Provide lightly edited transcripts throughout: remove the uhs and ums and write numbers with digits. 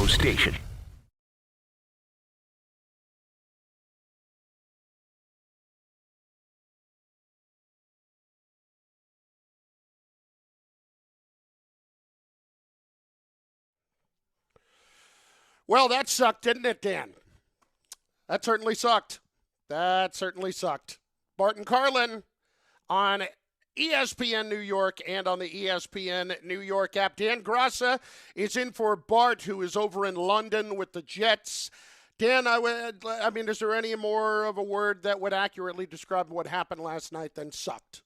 station. Well, that sucked, didn't it, Dan? That certainly sucked. Bart Carlin on ESPN New York and on the ESPN New York app. Dan Graca is in for Bart, who is over in London with the Jets. Dan, is there any more of a word that would accurately describe what happened last night than sucked?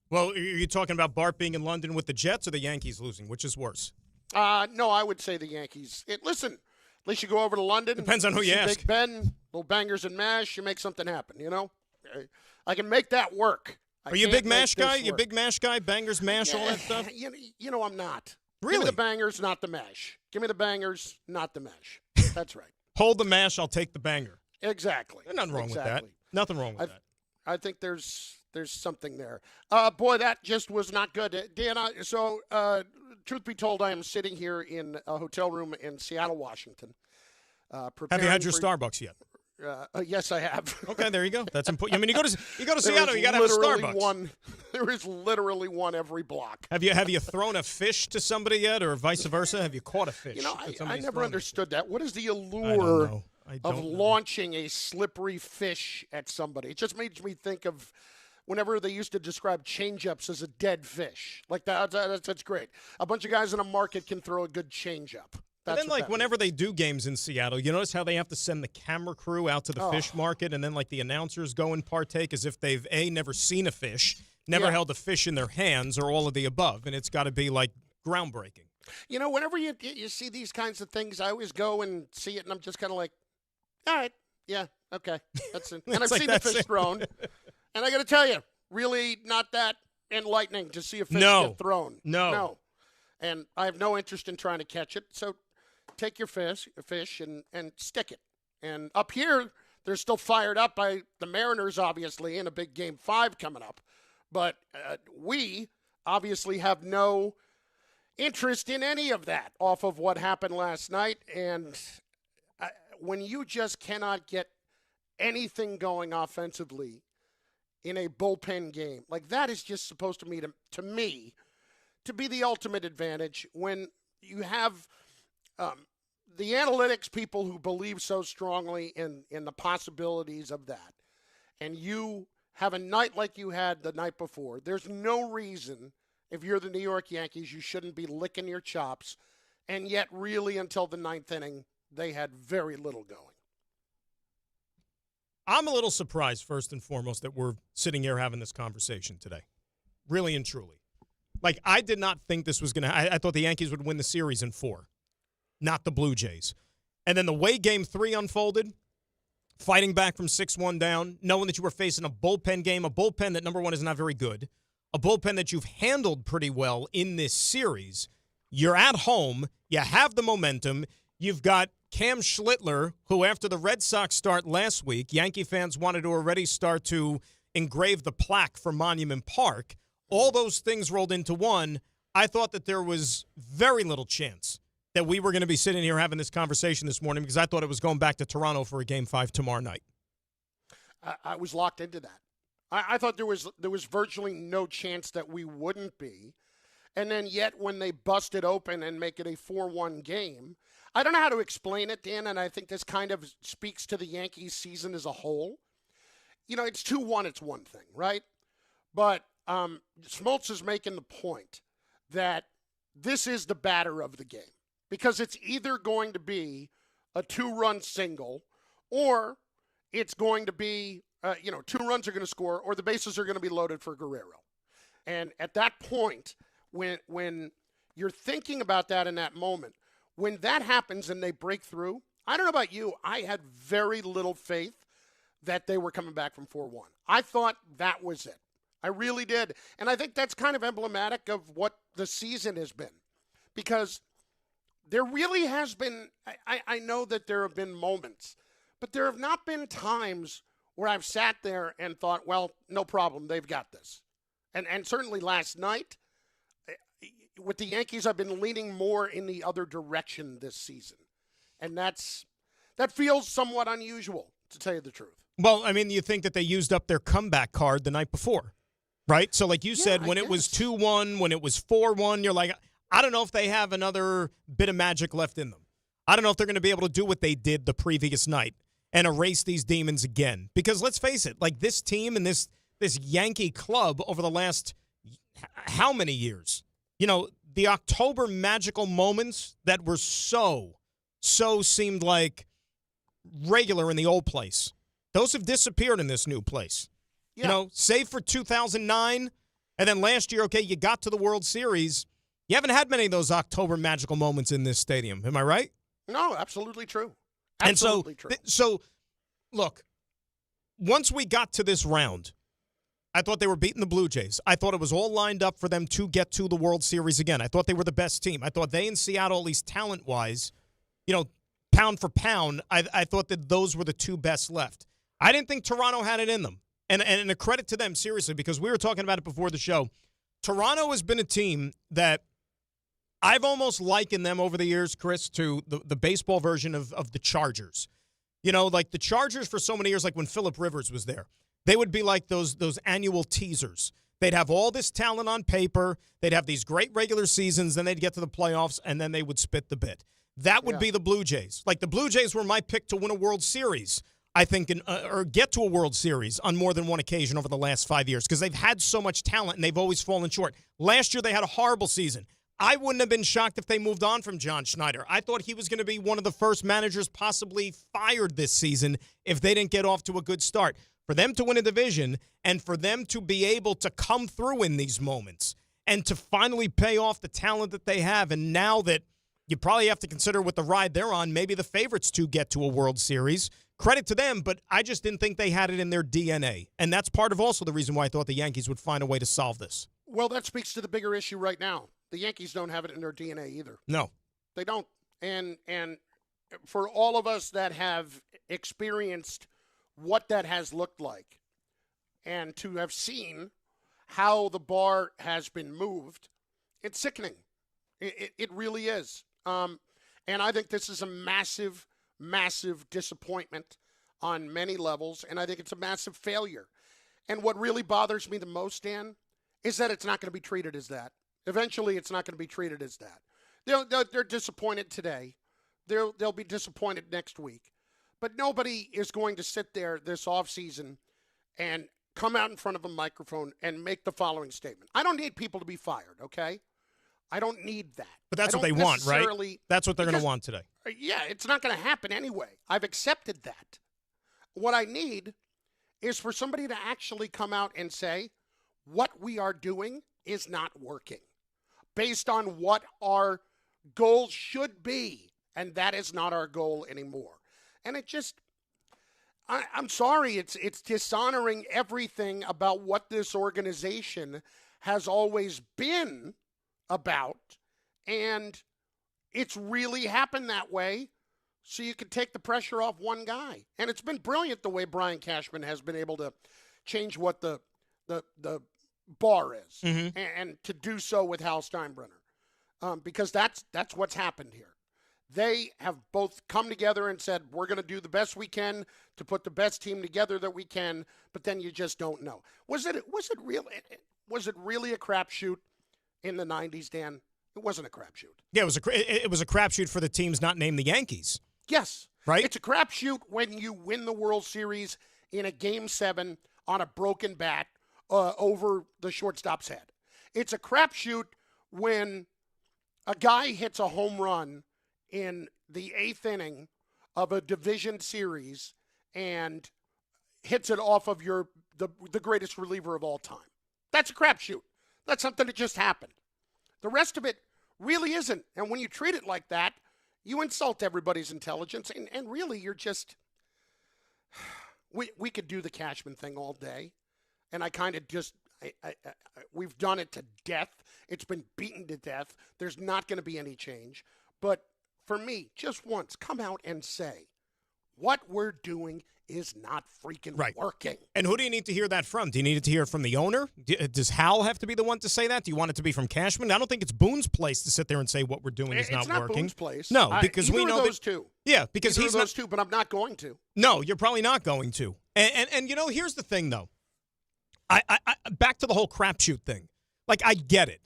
Well, are you talking about Bart being in London with the Jets or the Yankees losing? Which is worse? No, I would say the Yankees. Listen, at least you go over to London. Depends on who you ask. Big Ben, little bangers and mash, you make something happen, you know? I can make that work. Are you a big mash guy? You a big mash guy? Bangers, mash, all that stuff? You know I'm not. Really? Give me the bangers, not the mash. Give me the bangers, not the mash. That's right. Hold the mash, I'll take the banger. Exactly. There's nothing wrong with that. Nothing wrong with that. I think there's something there. Boy, that just was not good. Dan, truth be told, I am sitting here in a hotel room in Seattle, Washington. Have you had your Starbucks yet? Yes, I have. Okay, there you go. That's important. I mean, you go to Seattle, you got to have a Starbucks. There is literally one every block. Have you thrown a fish to somebody yet, or vice versa? Have you caught a fish? You know, I never understood that. What is the allure of launching a slippery fish at somebody? It just makes me think of whenever they used to describe change-ups as a dead fish. Like that's great. A bunch of guys in a market can throw a good change-up. And then, whenever they do games in Seattle, you notice how they have to send the camera crew out to the fish market, and then, the announcers go and partake as if they've, never seen a fish, never held a fish in their hands, or all of the above, and it's got to be, groundbreaking. You know, whenever you see these kinds of things, I always go and see it, and I'm just kind of like, all right, yeah, okay, that's it. And I've seen the fish thrown, and I got to tell you, really not that enlightening to see a fish get thrown. No. And I have no interest in trying to catch it, so take your fish and stick it. And up here, they're still fired up by the Mariners, obviously, in a big Game 5 coming up. But we obviously have no interest in any of that off of what happened last night. And when you just cannot get anything going offensively in a bullpen game, that is just supposed to me to be the ultimate advantage when you have the analytics people who believe so strongly in the possibilities of that, and you have a night like you had the night before. There's no reason, if you're the New York Yankees, you shouldn't be licking your chops, and yet really until the ninth inning, they had very little going. I'm a little surprised, first and foremost, that we're sitting here having this conversation today. Really and truly. I did not think this was going to – I thought the Yankees would win the series in 4. Not the Blue Jays. And then the way Game 3 unfolded, fighting back from 6-1 down, knowing that you were facing a bullpen game, a bullpen that, number one, is not very good, a bullpen that you've handled pretty well in this series. You're at home. You have the momentum. You've got Cam Schlittler, who after the Red Sox start last week, Yankee fans wanted to already start to engrave the plaque for Monument Park. All those things rolled into one. I thought that there was very little chance that we were going to be sitting here having this conversation this morning because I thought it was going back to Toronto for a Game 5 tomorrow night. I was locked into that. I thought there was virtually no chance that we wouldn't be. And then yet when they bust it open and make it a 4-1 game, I don't know how to explain it, Dan, and I think this kind of speaks to the Yankees season as a whole. You know, it's 2-1, it's one thing, right? But Smoltz is making the point that this is the batter of the game. Because it's either going to be a 2-run single or it's going to be, 2 runs are going to score or the bases are going to be loaded for Guerrero. And at that point, when you're thinking about that in that moment, when that happens and they break through, I don't know about you, I had very little faith that they were coming back from 4-1. I thought that was it. I really did. And I think that's kind of emblematic of what the season has been. Because there really has been, I know that there have been moments, but there have not been times where I've sat there and thought, well, no problem, they've got this. And certainly last night, with the Yankees, I've been leaning more in the other direction this season. And that feels somewhat unusual, to tell you the truth. Well, I mean, you think that they used up their comeback card the night before, right? So like you said, when it was 2-1, when it was 4-1, you're like, I don't know if they have another bit of magic left in them. I don't know if they're going to be able to do what they did the previous night and erase these demons again. Because let's face it, like this team and this Yankee club over the last how many years? You know, the October magical moments that were so seemed like regular in the old place. Those have disappeared in this new place. Yeah. You know, save for 2009, and then last year, okay, you got to the World Series. You haven't had many of those October magical moments in this stadium. Am I right? No, absolutely true. Absolutely true. So, look, once we got to this round, I thought they were beating the Blue Jays. I thought it was all lined up for them to get to the World Series again. I thought they were the best team. I thought they and Seattle, at least talent-wise, you know, pound for pound, I thought that those were the two best left. I didn't think Toronto had it in them. And a credit to them, seriously, because we were talking about it before the show. Toronto has been a team that I've almost likened them over the years, Chris, to the baseball version of the Chargers. You know, like the Chargers for so many years, like when Phillip Rivers was there, they would be like those annual teasers. They'd have all this talent on paper. They'd have these great regular seasons. Then they'd get to the playoffs, and then they would spit the bit. That would be the Blue Jays. Like the Blue Jays were my pick to win a World Series, I think, or get to a World Series on more than one occasion over the last 5 years because they've had so much talent, and they've always fallen short. Last year, they had a horrible season. I wouldn't have been shocked if they moved on from John Schneider. I thought he was going to be one of the first managers possibly fired this season if they didn't get off to a good start. For them to win a division and for them to be able to come through in these moments and to finally pay off the talent that they have, and now that you probably have to consider with the ride they're on, maybe the favorites to get to a World Series. Credit to them, but I just didn't think they had it in their DNA. And that's part of also the reason why I thought the Yankees would find a way to solve this. Well, that speaks to the bigger issue right now. The Yankees don't have it in their DNA either. No. They don't. And for all of us that have experienced what that has looked like and to have seen how the bar has been moved, it's sickening. It really is. And I think this is a massive, massive disappointment on many levels, and I think it's a massive failure. And what really bothers me the most, Dan, is that it's not going to be treated as that. Eventually, it's not going to be treated as that. They're disappointed today. They'll be disappointed next week. But nobody is going to sit there this offseason and come out in front of a microphone and make the following statement. I don't need people to be fired, okay? I don't need that. But that's what they want, right? That's what they're going to want today. Yeah, it's not going to happen anyway. I've accepted that. What I need is for somebody to actually come out and say, what we are doing is not working based on what our goal should be, and that is not our goal anymore. And it just, I'm sorry, it's dishonoring everything about what this organization has always been about, and it's really happened that way so you can take the pressure off one guy. And it's been brilliant the way Brian Cashman has been able to change what the bar is, and to do so with Hal Steinbrenner, because that's what's happened here. They have both come together and said, we're going to do the best we can to put the best team together that we can, but then you just don't know. Was it really a crapshoot in the 90s, Dan? It wasn't a crapshoot. Yeah, it was a crapshoot for the teams not named the Yankees. Yes. Right? It's a crapshoot when you win the World Series in a Game 7 on a broken bat over the shortstop's head. It's a crapshoot when a guy hits a home run in the 8th inning of a division series and hits it off of the greatest reliever of all time. That's a crapshoot. That's something that just happened. The rest of it really isn't. And when you treat it like that, you insult everybody's intelligence. And really, you're just... We could do the Cashman thing all day. And I kind of just... we've done it to death. It's been beaten to death. There's not going to be any change. But for me, just once, come out and say, what we're doing is not freaking working. And who do you need to hear that from? Do you need it to hear it from the owner? Does Hal have to be the one to say that? Do you want it to be from Cashman? I don't think it's Boone's place to sit there and say what we're doing is not working. It's not Boone's place. No, because we know those two. Yeah, because either he's those two, but I'm not going to. No, you're probably not going to. And here's the thing, though. I back to the whole crapshoot thing. Like, I get it.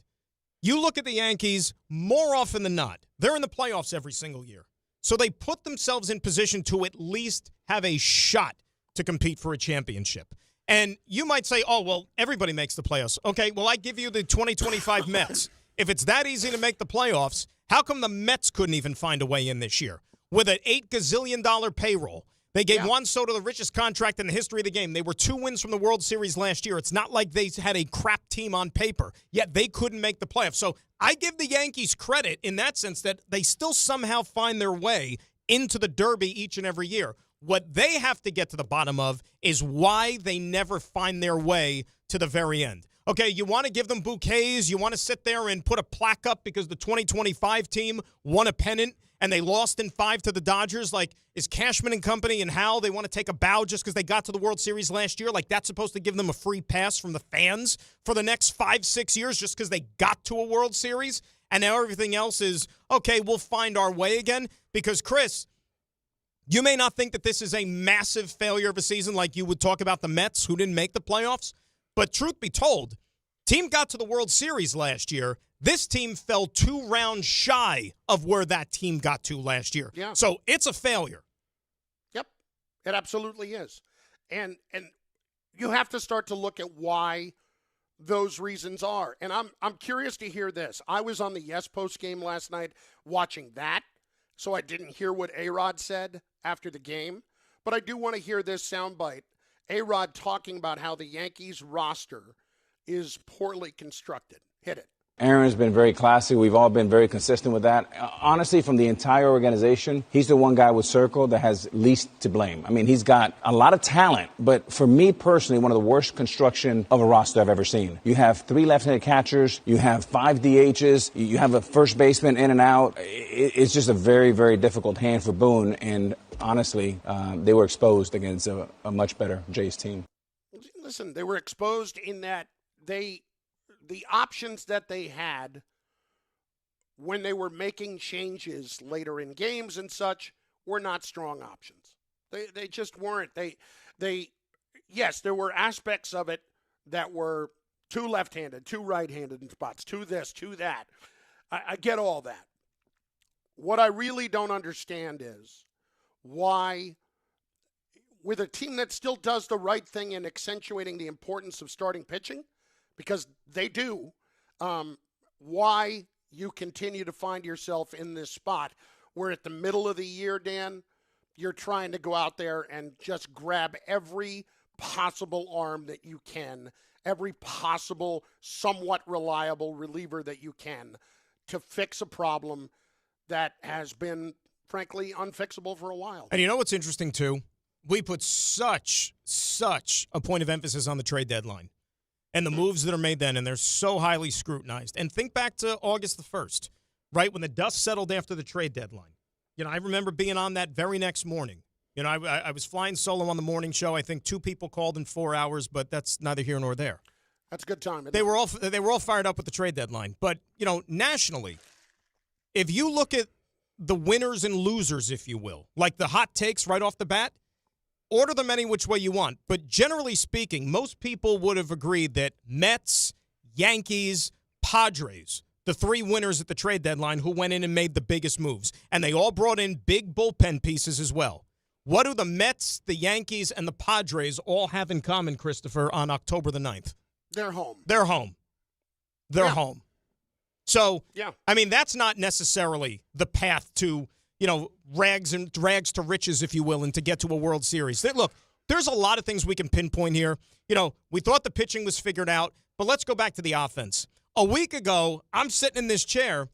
You look at the Yankees, more often than not, they're in the playoffs every single year. So they put themselves in position to at least have a shot to compete for a championship. And you might say, oh, well, everybody makes the playoffs. Okay, well, I give you the 2025 Mets. If it's that easy to make the playoffs, how come the Mets couldn't even find a way in this year? With an $8 gazillion payroll, they gave Juan Soto the richest contract in the history of the game. They were 2 wins from the World Series last year. It's not like they had a crap team on paper, yet they couldn't make the playoffs. So I give the Yankees credit in that sense that they still somehow find their way into the Derby each and every year. What they have to get to the bottom of is why they never find their way to the very end. Okay, you want to give them bouquets. You want to sit there and put a plaque up because the 2025 team won a pennant and they lost in 5 to the Dodgers. Like, is Cashman and company and Hal, they want to take a bow just because they got to the World Series last year? Like, that's supposed to give them a free pass from the fans for the next 5-6 years just because they got to a World Series? And now everything else is, okay, we'll find our way again. Because, Chris, you may not think that this is a massive failure of a season like you would talk about the Mets who didn't make the playoffs. But truth be told, team got to the World Series last year. This team fell 2 rounds shy of where that team got to last year. Yeah. So it's a failure. Yep, it absolutely is. And you have to start to look at why those reasons are. And I'm curious to hear this. I was on the Yes Post game last night watching that, so I didn't hear what A-Rod said after the game. But I do want to hear this soundbite. A-Rod talking about how the Yankees roster is poorly constructed. Hit it. Aaron's been very classy. We've all been very consistent with that. Honestly, from the entire organization, he's the one guy with Circle that has least to blame. I mean, he's got a lot of talent, but for me personally, one of the worst construction of a roster I've ever seen. You have 3 left-handed catchers, you have 5 DHs, you have a first baseman in and out. It's just a very, very difficult hand for Boone, and honestly, they were exposed against a much better Jays team. Listen, they were exposed in that the options that they had when they were making changes later in games and such were not strong options. They just weren't. Yes, there were aspects of it that were too left-handed, too right-handed in spots, too this, too that. I get all that. What I really don't understand is why, with a team that still does the right thing in accentuating the importance of starting pitching, because they do, why you continue to find yourself in this spot where at the middle of the year, Dan, you're trying to go out there and just grab every possible arm that you can, every possible somewhat reliable reliever that you can to fix a problem that has been, frankly, unfixable for a while. And you know what's interesting, too? We put such a point of emphasis on the trade deadline and the moves that are made then, and they're so highly scrutinized. And think back to August the 1st, right, when the dust settled after the trade deadline. You know, I remember being on that very next morning. You know, I was flying solo on the morning show. I think 2 people called in 4 hours, but that's neither here nor there. That's a good time. They were all fired up with the trade deadline. But, you know, nationally, if you look at the winners and losers, if you will, like the hot takes right off the bat, order them any which way you want. But generally speaking, most people would have agreed that Mets, Yankees, Padres, the 3 winners at the trade deadline who went in and made the biggest moves. And they all brought in big bullpen pieces as well. What do the Mets, the Yankees, and the Padres all have in common, Christopher, on October the 9th? They're home. They're home. They're home. So, yeah. I mean, that's not necessarily the path to, you know, rags to riches, if you will, and to get to a World Series. Look, there's a lot of things we can pinpoint here. You know, we thought the pitching was figured out, but let's go back to the offense. A week ago, I'm sitting in this chair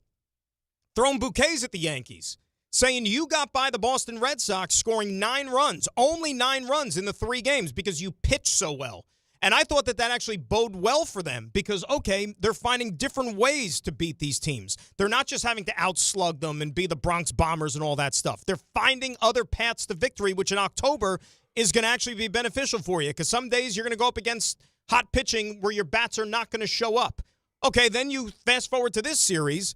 throwing bouquets at the Yankees, saying you got by the Boston Red Sox scoring 9 runs, only 9 runs in the 3 games because you pitched so well. And I thought that actually bode well for them because, okay, they're finding different ways to beat these teams. They're not just having to outslug them and be the Bronx Bombers and all that stuff. They're finding other paths to victory, which in October is going to actually be beneficial for you because some days you're going to go up against hot pitching where your bats are not going to show up. Okay, then you fast forward to this series,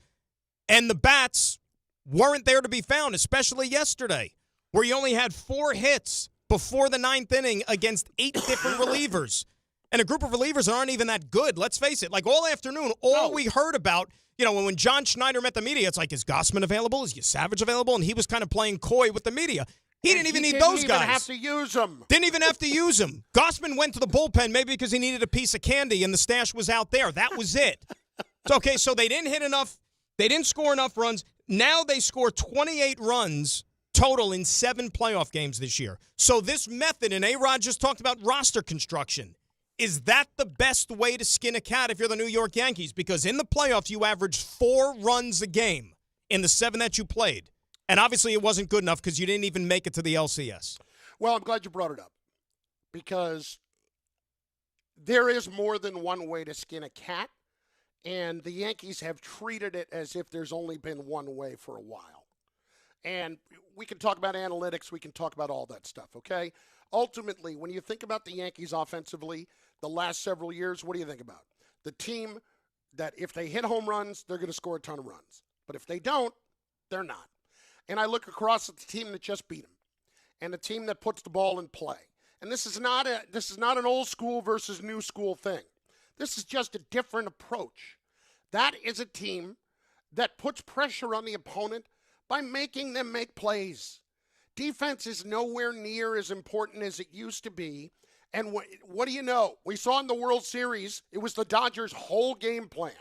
and the bats weren't there to be found, especially yesterday, where you only had 4 hits before the 9th inning against 8 different relievers. And a group of relievers aren't even that good. Let's face it. Like all afternoon, we heard about, when John Schneider met the media, it's like, is Gossman available? Is Savage available? And he was kind of playing coy with the media. He didn't even need those guys. Didn't even have to use them. Didn't even have to use them. Gossman went to the bullpen maybe because he needed a piece of candy and the stash was out there. That was it. Okay, so they didn't hit enough. They didn't score enough runs. Now they score 28 runs total in 7 playoff games this year. So this method, and A-Rod just talked about roster construction. Is that the best way to skin a cat if you're the New York Yankees? Because in the playoffs, you averaged 4 runs a game in the 7 that you played. And obviously it wasn't good enough because you didn't even make it to the LCS. Well, I'm glad you brought it up because there is more than one way to skin a cat, and the Yankees have treated it as if there's only been one way for a while. And we can talk about analytics. We can talk about all that stuff, okay? Ultimately, when you think about the Yankees offensively, the last several years, what do you think about? The team that if they hit home runs, they're going to score a ton of runs. But if they don't, they're not. And I look across at the team that just beat them and the team that puts the ball in play. And this is not an old school versus new school thing. This is just a different approach. That is a team that puts pressure on the opponent by making them make plays. Defense is nowhere near as important as it used to be. And what do you know? We saw in the World Series, it was the Dodgers' whole game plan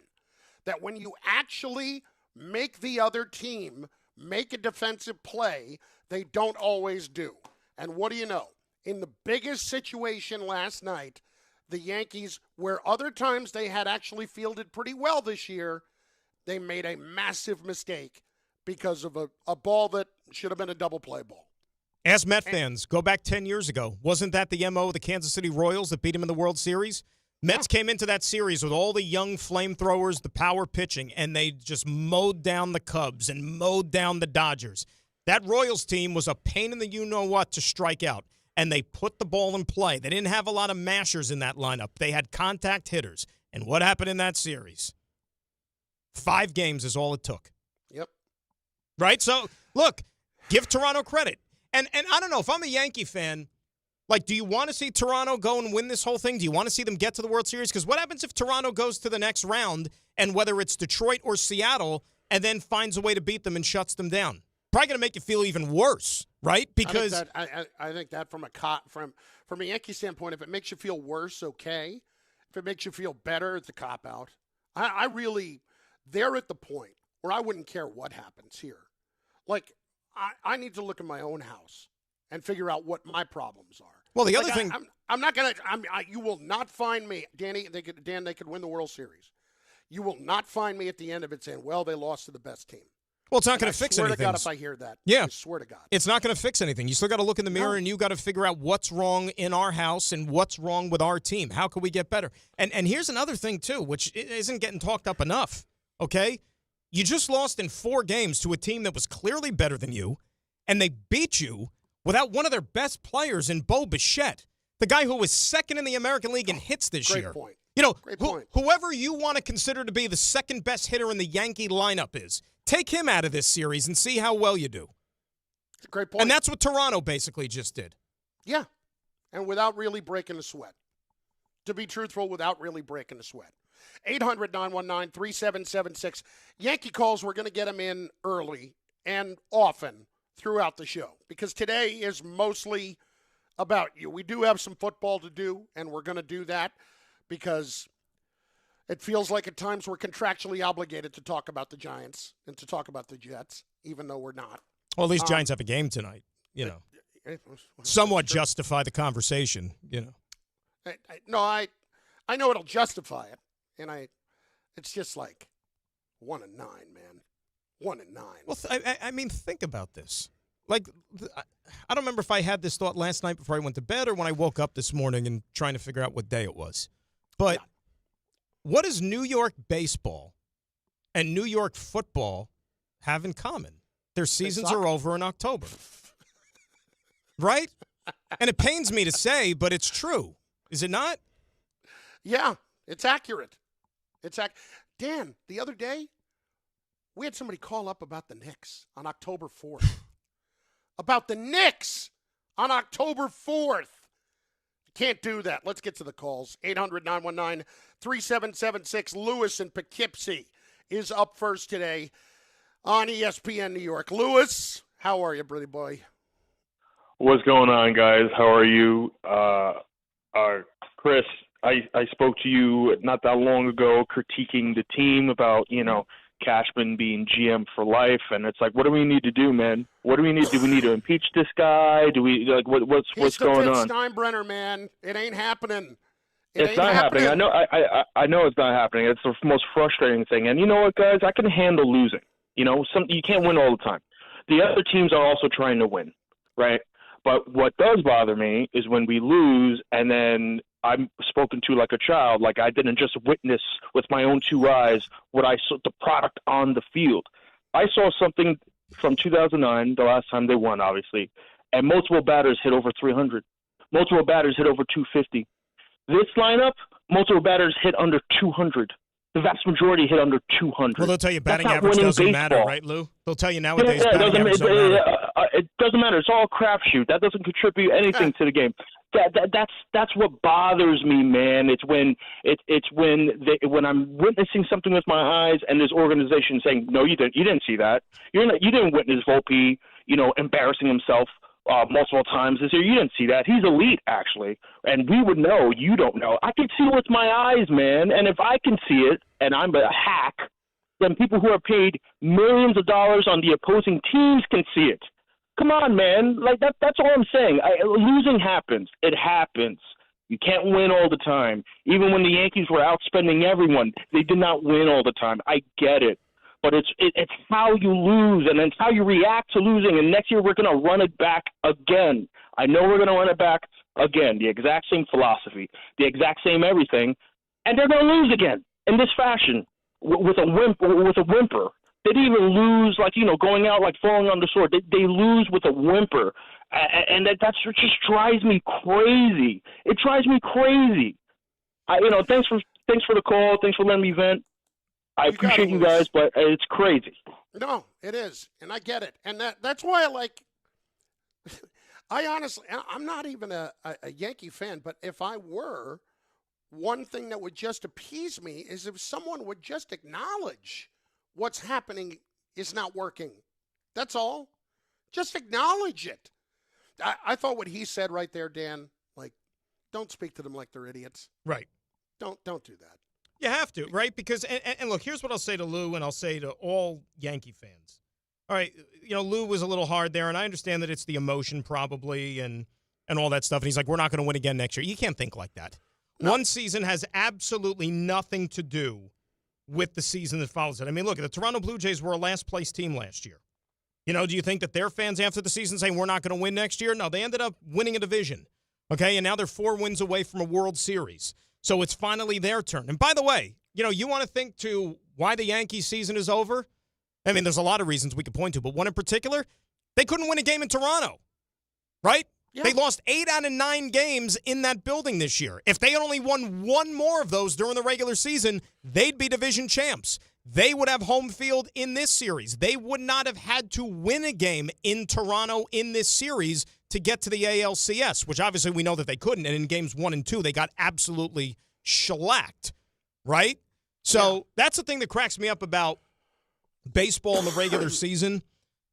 that when you actually make the other team make a defensive play, they don't always do. And what do you know? In the biggest situation last night, the Yankees, where other times they had actually fielded pretty well this year, they made a massive mistake because of a ball that should have been a double play ball. Ask Met fans, go back 10 years ago. Wasn't that the MO of the Kansas City Royals that beat them in the World Series? Mets came into that series with all the young flamethrowers, the power pitching, and they just mowed down the Cubs and mowed down the Dodgers. That Royals team was a pain in the you-know-what to strike out, and they put the ball in play. They didn't have a lot of mashers in that lineup. They had contact hitters. And what happened in that series? 5 games is all it took. Yep. Right? So, look, give Toronto credit. And I don't know, if I'm a Yankee fan, like, do you want to see Toronto go and win this whole thing? Do you want to see them get to the World Series? Because what happens if Toronto goes to the next round, and whether it's Detroit or Seattle, and then finds a way to beat them and shuts them down? Probably going to make you feel even worse, right? Because I think that from a Yankee standpoint, if it makes you feel worse, okay. If it makes you feel better, it's a cop-out. I really, they're at the point where I wouldn't care what happens here. Like, I need to look at my own house and figure out what my problems are. Well, the other thing, I'm not going to. You will not find me, Danny. They could win the World Series. You will not find me at the end of it saying, "Well, they lost to the best team." Well, it's not going to fix anything. I swear to God, if I hear that, yeah, I swear to God, it's not going to fix anything. You still got to look in the mirror and you got to figure out what's wrong in our house and what's wrong with our team. How can we get better? And here's another thing too, which isn't getting talked up enough. Okay, you just lost in 4 games to a team that was clearly better than you, and they beat you without one of their best players in Bo Bichette, the guy who was second in the American League in hits this year. Great point. You know, Great point. Whoever you want to consider to be the second best hitter in the Yankee lineup is, take him out of this series and see how well you do. It's a great point. And that's what Toronto basically just did. Yeah, and without really breaking a sweat. To be truthful, without really breaking a sweat. 800-919-3776. Yankee calls, we're going to get them in early and often throughout the show because today is mostly about you. We do have some football to do, and we're going to do that because it feels like at times we're contractually obligated to talk about the Giants and to talk about the Jets, even though we're not. Well, at least Giants have a game tonight, you know. Somewhat justify the conversation, you know. I know it'll justify it, and it's just like 1-9, man. 1-9. Well, I mean, think about this. Like, I don't remember if I had this thought last night before I went to bed or when I woke up this morning and trying to figure out what day it was. But what does New York baseball and New York football have in common? Their seasons are over in October. Right? And it pains me to say, but it's true. Is it not? Yeah, it's accurate. Dan, the other day, we had somebody call up about the Knicks on October 4th. About the Knicks on October 4th. Can't do that. Let's get to the calls. 800-919-3776. Lewis in Poughkeepsie is up first today on ESPN New York. Lewis, how are you, brother boy? What's going on, guys? How are you? Chris, I spoke to you not that long ago critiquing the team about, Cashman being GM for life, and it's like, what do we need to do, man? What do we need? Do we need to impeach this guy? Do we what's going on? Steinbrenner, man, it ain't happening. It's not happening. I know it's not happening. It's the most frustrating thing. And you know what, guys? I can handle losing. You can't win all the time. The other teams are also trying to win, right? But what does bother me is when we lose and then I'm spoken to like a child, like I didn't just witness with my own two eyes what I saw, the product on the field. I saw something from 2009, the last time they won, obviously, and multiple batters hit over 300. Multiple batters hit over 250. This lineup, multiple batters hit under 200. The vast majority hit under 200. Well, they'll tell you batting average doesn't matter, right, Lou? They'll tell you nowadays batting average doesn't matter. It doesn't matter. It's all a crapshoot. That doesn't contribute anything to the game. That's what bothers me, man. It's when I'm witnessing something with my eyes and this organization saying, no, you didn't see that. You didn't witness Volpe, embarrassing himself multiple times this year. You didn't see that. He's elite, actually, and we would know. You don't know. I can see it with my eyes, man. And if I can see it, and I'm a hack, then people who are paid millions of dollars on the opposing teams can see it. Come on, man. Like that's all I'm saying. Losing happens. It happens. You can't win all the time. Even when the Yankees were outspending everyone, they did not win all the time. I get it. But it's how you lose, and it's how you react to losing. And next year we're going to run it back again. I know we're going to run it back again. The exact same philosophy, the exact same everything, and they're going to lose again in this fashion with a whimper. They didn't even lose going out like falling on the sword. They lose with a whimper, and that's what just drives me crazy. It drives me crazy. Thanks for the call. Thanks for letting me vent. I appreciate you guys, but it's crazy. No, it is, and I get it, and that's why I honestly, I'm not even a Yankee fan, but if I were, one thing that would just appease me is if someone would just acknowledge what's happening is not working. That's all. Just acknowledge it. I thought what he said right there, Dan, don't speak to them like they're idiots. Right. Don't do that. You have to, right? Because, and look, here's what I'll say to Lou, and I'll say to all Yankee fans. All right, Lou was a little hard there, and I understand that it's the emotion probably and all that stuff. And he's like, we're not going to win again next year. You can't think like that. No. One season has absolutely nothing to do with the season that follows it. I mean, look, the Toronto Blue Jays were a last-place team last year. Do you think that their fans after the season saying we're not going to win next year? No, they ended up winning a division, okay? And now they're 4 wins away from a World Series. So it's finally their turn. And by the way, you want to think to why the Yankees season is over? I mean, there's a lot of reasons we could point to, but one in particular, they couldn't win a game in Toronto, right? Yeah. They lost 8 out of 9 games in that building this year. If they had only won one more of those during the regular season, they'd be division champs. They would have home field in this series. They would not have had to win a game in Toronto in this series to get to the ALCS, which obviously we know that they couldn't. And in games 1 and 2, they got absolutely shellacked, right? So That's the thing that cracks me up about baseball in the regular season.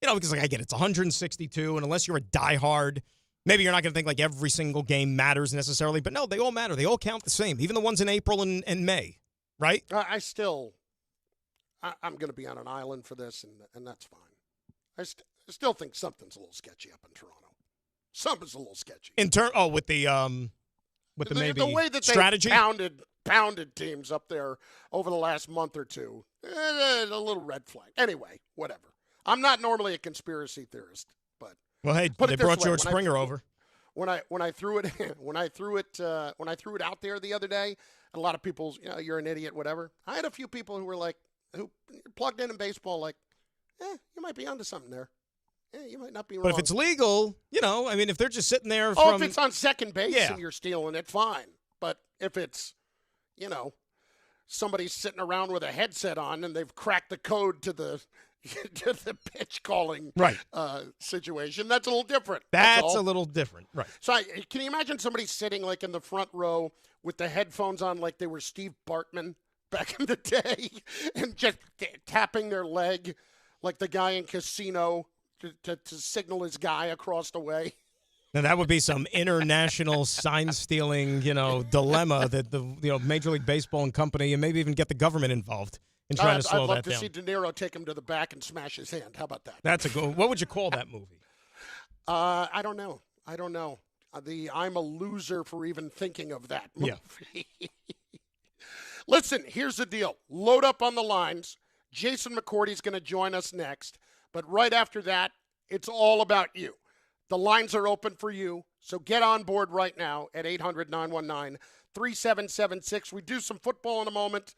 Because I get it, it's 162, and unless you're a diehard, maybe you're not going to think every single game matters necessarily. But no, they all matter. They all count the same, even the ones in April and May, right? I'm going to be on an island for this, and that's fine. I still think something's a little sketchy up in Toronto. Something's a little sketchy. With the way that strategy? They pounded teams up there over the last month or two. A little red flag. Anyway, whatever. I'm not normally a conspiracy theorist. But well, hey, put they it this brought way, George Springer over. When I threw it when I threw it out there the other day, a lot of people, you're an idiot, whatever. I had a few people who were like, who plugged in baseball, like, you might be onto something there. Yeah, you might not be wrong. But if it's legal, if they're just sitting there if it's on second base and you're stealing it, fine. But if it's, somebody's sitting around with a headset on and they've cracked the code to the pitch calling situation, that's a little different. That's a little different, right? So can you imagine somebody sitting like in the front row with the headphones on like they were Steve Bartman back in the day and just tapping their leg like the guy in Casino to signal his guy across the way? Now that would be some international sign-stealing, dilemma that the Major League Baseball and company, and maybe even get the government involved in trying to slow that down. I'd love to see De Niro take him to the back and smash his hand. How about that? That's a good. What would you call that movie? I don't know. I'm a loser for even thinking of that movie. Yeah. Listen, here's the deal. Load up on the lines. Jason McCourty's going to join us next. But right after that, it's all about you. The lines are open for you, so get on board right now at 800-919-3776. We do some football in a moment.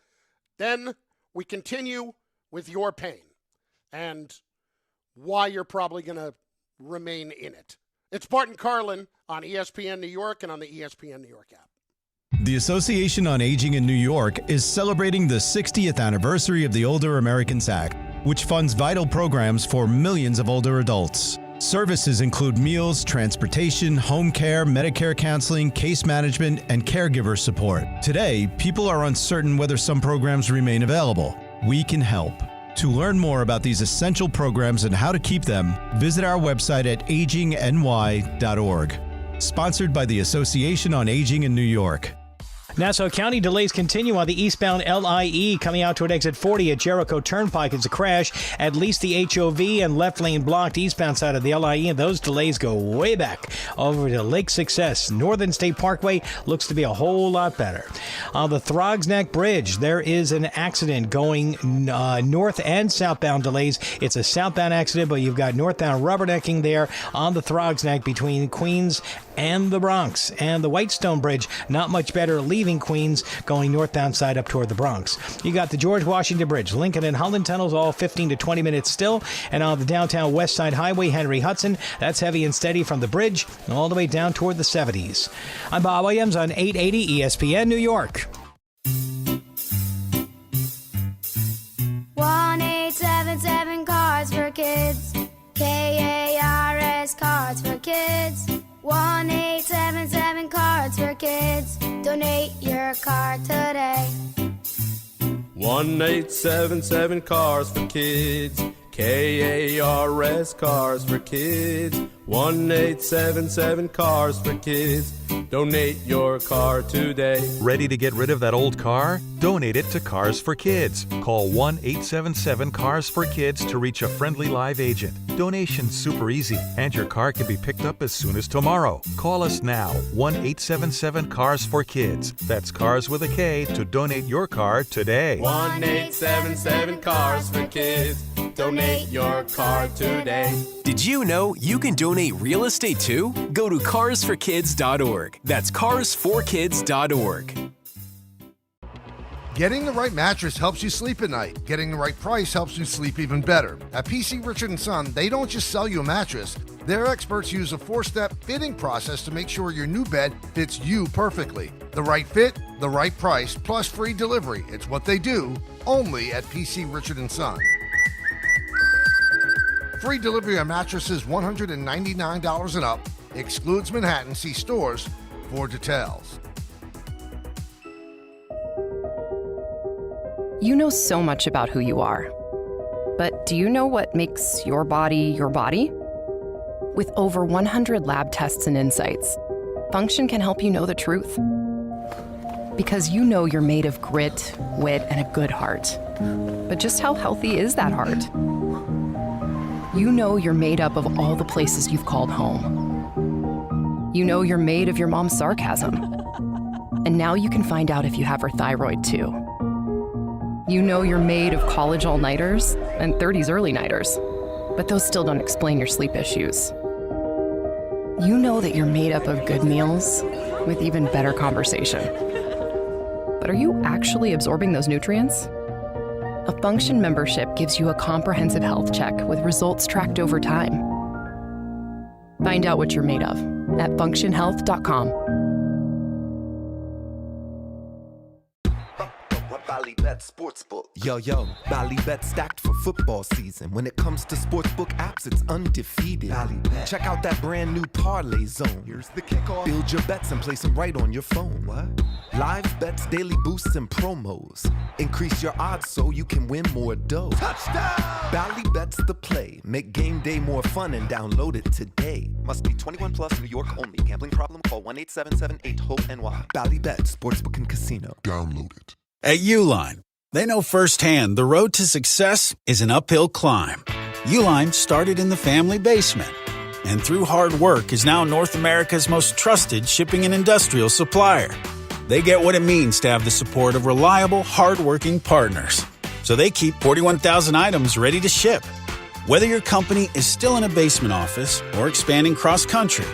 Then we continue with your pain and why you're probably going to remain in it. It's Bart Carlin on ESPN New York and on the ESPN New York app. The Association on Aging in New York is celebrating the 60th anniversary of the Older Americans Act, which funds vital programs for millions of older adults. Services include meals, transportation, home care, Medicare counseling, case management, and caregiver support. Today, people are uncertain whether some programs remain available. We can help. To learn more about these essential programs and how to keep them, visit our website at agingny.org. Sponsored by the Association on Aging in New York. Nassau County delays continue on the eastbound LIE coming out toward exit 40 at Jericho Turnpike. It's a crash. At least the HOV and left lane blocked eastbound side of the LIE, and those delays go way back over to Lake Success. Northern State Parkway looks to be a whole lot better. On the Throgs Neck Bridge, there is an accident going north and southbound delays. It's a southbound accident, but you've got northbound rubbernecking there on the Throgs Neck between Queens and the Bronx. And the Whitestone Bridge, not much better, leaving Queens, going northbound side up toward the Bronx. You got the George Washington Bridge, Lincoln and Holland tunnels, all 15 to 20 minutes still. And on the downtown West Side Highway, Henry Hudson, that's heavy and steady from the bridge all the way down toward the 70s. I'm Bob Williams on 880 ESPN New York. 1877 Cards for Kids. KARS Cards for Kids. 1877 Cards for Kids. Donate your card today. 1877 Cars for Kids. KARS Cars for Kids. 1877 Cars for Kids. Donate your car today. Ready to get rid of that old car? Donate it to Cars for Kids. Call 1-877-CARS-FOR-KIDS to reach a friendly live agent. Donation's super easy, and your car can be picked up as soon as tomorrow. Call us now, 1-877-CARS-FOR-KIDS. That's Cars with a K to donate your car today. 1877 Cars for Kids. Donate your car today. Did you know you can donate real estate too? Go to carsforkids.org. That's carsforkids.org. Getting the right mattress helps you sleep at night. Getting the right price helps you sleep even better. At PC Richard & Son, they don't just sell you a mattress. Their experts use a 4-step fitting process to make sure your new bed fits you perfectly. The right fit, the right price, plus free delivery. It's what they do, only at PC Richard & Son. Free delivery on mattresses $199 and up. Excludes Manhattan. See stores for details. You know so much about who you are. But do you know what makes your body your body? With over 100 lab tests and insights, Function can help you know the truth. Because you know you're made of grit, wit, and a good heart. But just how healthy is that heart? You know you're made up of all the places you've called home. You know you're made of your mom's sarcasm. And now you can find out if you have her thyroid too. You know you're made of college all-nighters and 30s early-nighters. but those still don't explain your sleep issues. You know that you're made up of good meals with even better conversation. But are you actually absorbing those nutrients? A Function membership gives you a comprehensive health check with results tracked over time. Find out what you're made of at functionhealth.com. Ballybet Sportsbook. Yo, Ballybet stacked for football season. When it comes to sportsbook apps, it's undefeated. Ballybet. Check out that brand new parlay zone. Here's the kickoff. Build your bets and place them right on your phone. What? Live bets, daily boosts, and promos. Increase your odds so you can win more dough. Touchdown! Ballybet's the play. Make game day more fun and download it today. Must be 21 plus, New York only. Gambling problem? Call 1-877-8-HOPE-NY. Ballybet, Sportsbook and Casino. Download it. At Uline, they know firsthand the road to success is an uphill climb. Uline started in the family basement, and through hard work is now North America's most trusted shipping and industrial supplier. They get what it means to have the support of reliable, hard-working partners. So they keep 41,000 items ready to ship. Whether your company is still in a basement office or expanding cross-country,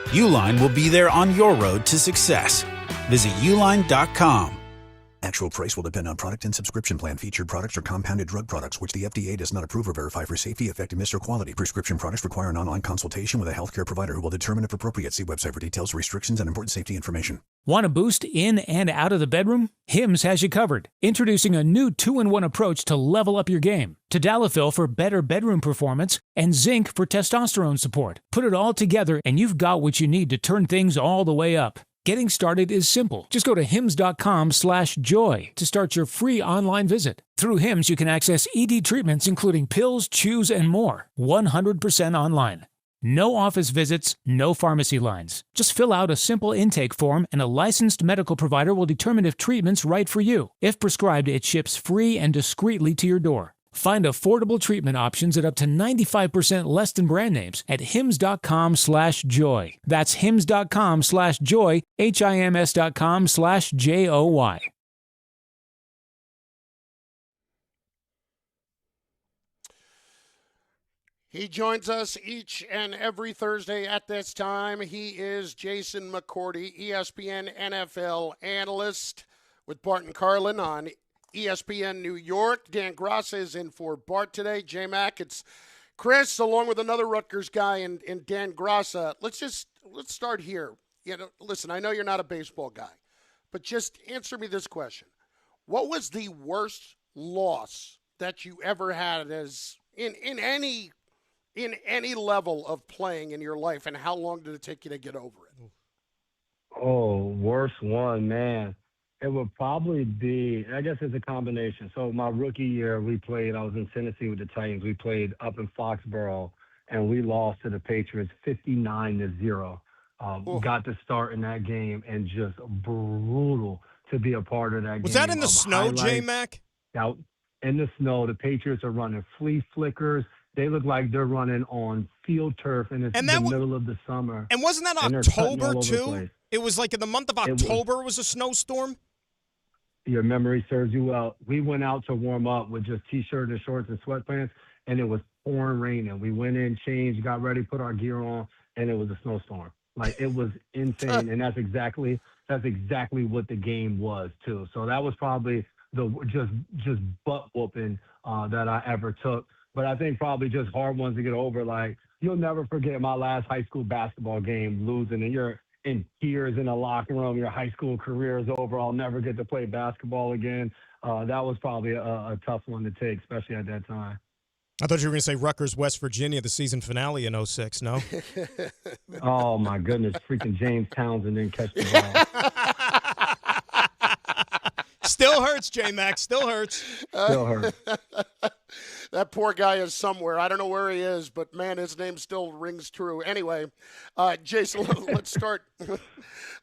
Uline will be there on your road to success. Visit uline.com. Actual price will depend on product and subscription plan. Featured products are compounded drug products, which the FDA does not approve or verify for safety, effectiveness, or quality. Prescription products require an online consultation with a healthcare provider who will determine if appropriate. See website for details, restrictions, and important safety information. Want a boost in and out of the bedroom? Hims has you covered. Introducing a new 2-in-1 approach to level up your game. Tadalafil for better bedroom performance and zinc for testosterone support. Put it all together and you've got what you need to turn things all the way up. Getting started is simple. Just go to hims.com/joy to start your free online visit. Through Hims, you can access ED treatments including pills, chews, and more. 100% online. No office visits, no pharmacy lines. Just fill out a simple intake form and a licensed medical provider will determine if treatment's right for you. If prescribed, it ships free and discreetly to your door. Find affordable treatment options at up to 95% less than brand names at hims.com/joy. That's hims.com/joy, HIMS.com/JOY. He joins us each and every Thursday at this time. He is Jason McCourty, ESPN NFL analyst with Bart Carlin on ESPN New York. Dan Graca is in for Bart today. J-Mac, it's Chris, along with another Rutgers guy, and Dan Graca. Let's start here. Listen, I know you're not a baseball guy, but just answer me this question. What was the worst loss that you ever had as in any level of playing in your life, and how long did it take you to get over it? Oh, worst one, man. It would probably be, I guess it's a combination. So my rookie year, I was in Tennessee with the Titans. We played up in Foxborough, and we lost to the Patriots 59-0. Got to start in that game, and just brutal to be a part of that game. Was that in the snow, J-Mac? Out in the snow. The Patriots are running flea flickers. They look like they're running on field turf, and it's the middle of the summer. And wasn't that October, too? It was like in the month of October it was a snowstorm? Your memory serves you well. We went out to warm up with just T-shirt and shorts and sweatpants, and it was pouring rain. And we went in, changed, got ready, put our gear on, and it was a snowstorm. Like, it was insane, and that's exactly what the game was, too. So that was probably the just butt-whooping that I ever took. But I think probably just hard ones to get over. Like, you'll never forget my last high school basketball game, losing, and you're in tears in the locker room. Your high school career is over. I'll never get to play basketball again. That was probably a tough one to take, especially at that time. I thought you were going to say Rutgers, West Virginia, the season finale in 06, no? Oh, my goodness. Freaking James Townsend didn't catch the ball. Still hurts, J-Mac. Still hurts. Still hurts. That poor guy is somewhere. I don't know where he is, but, man, his name still rings true. Anyway, Jason, let's start.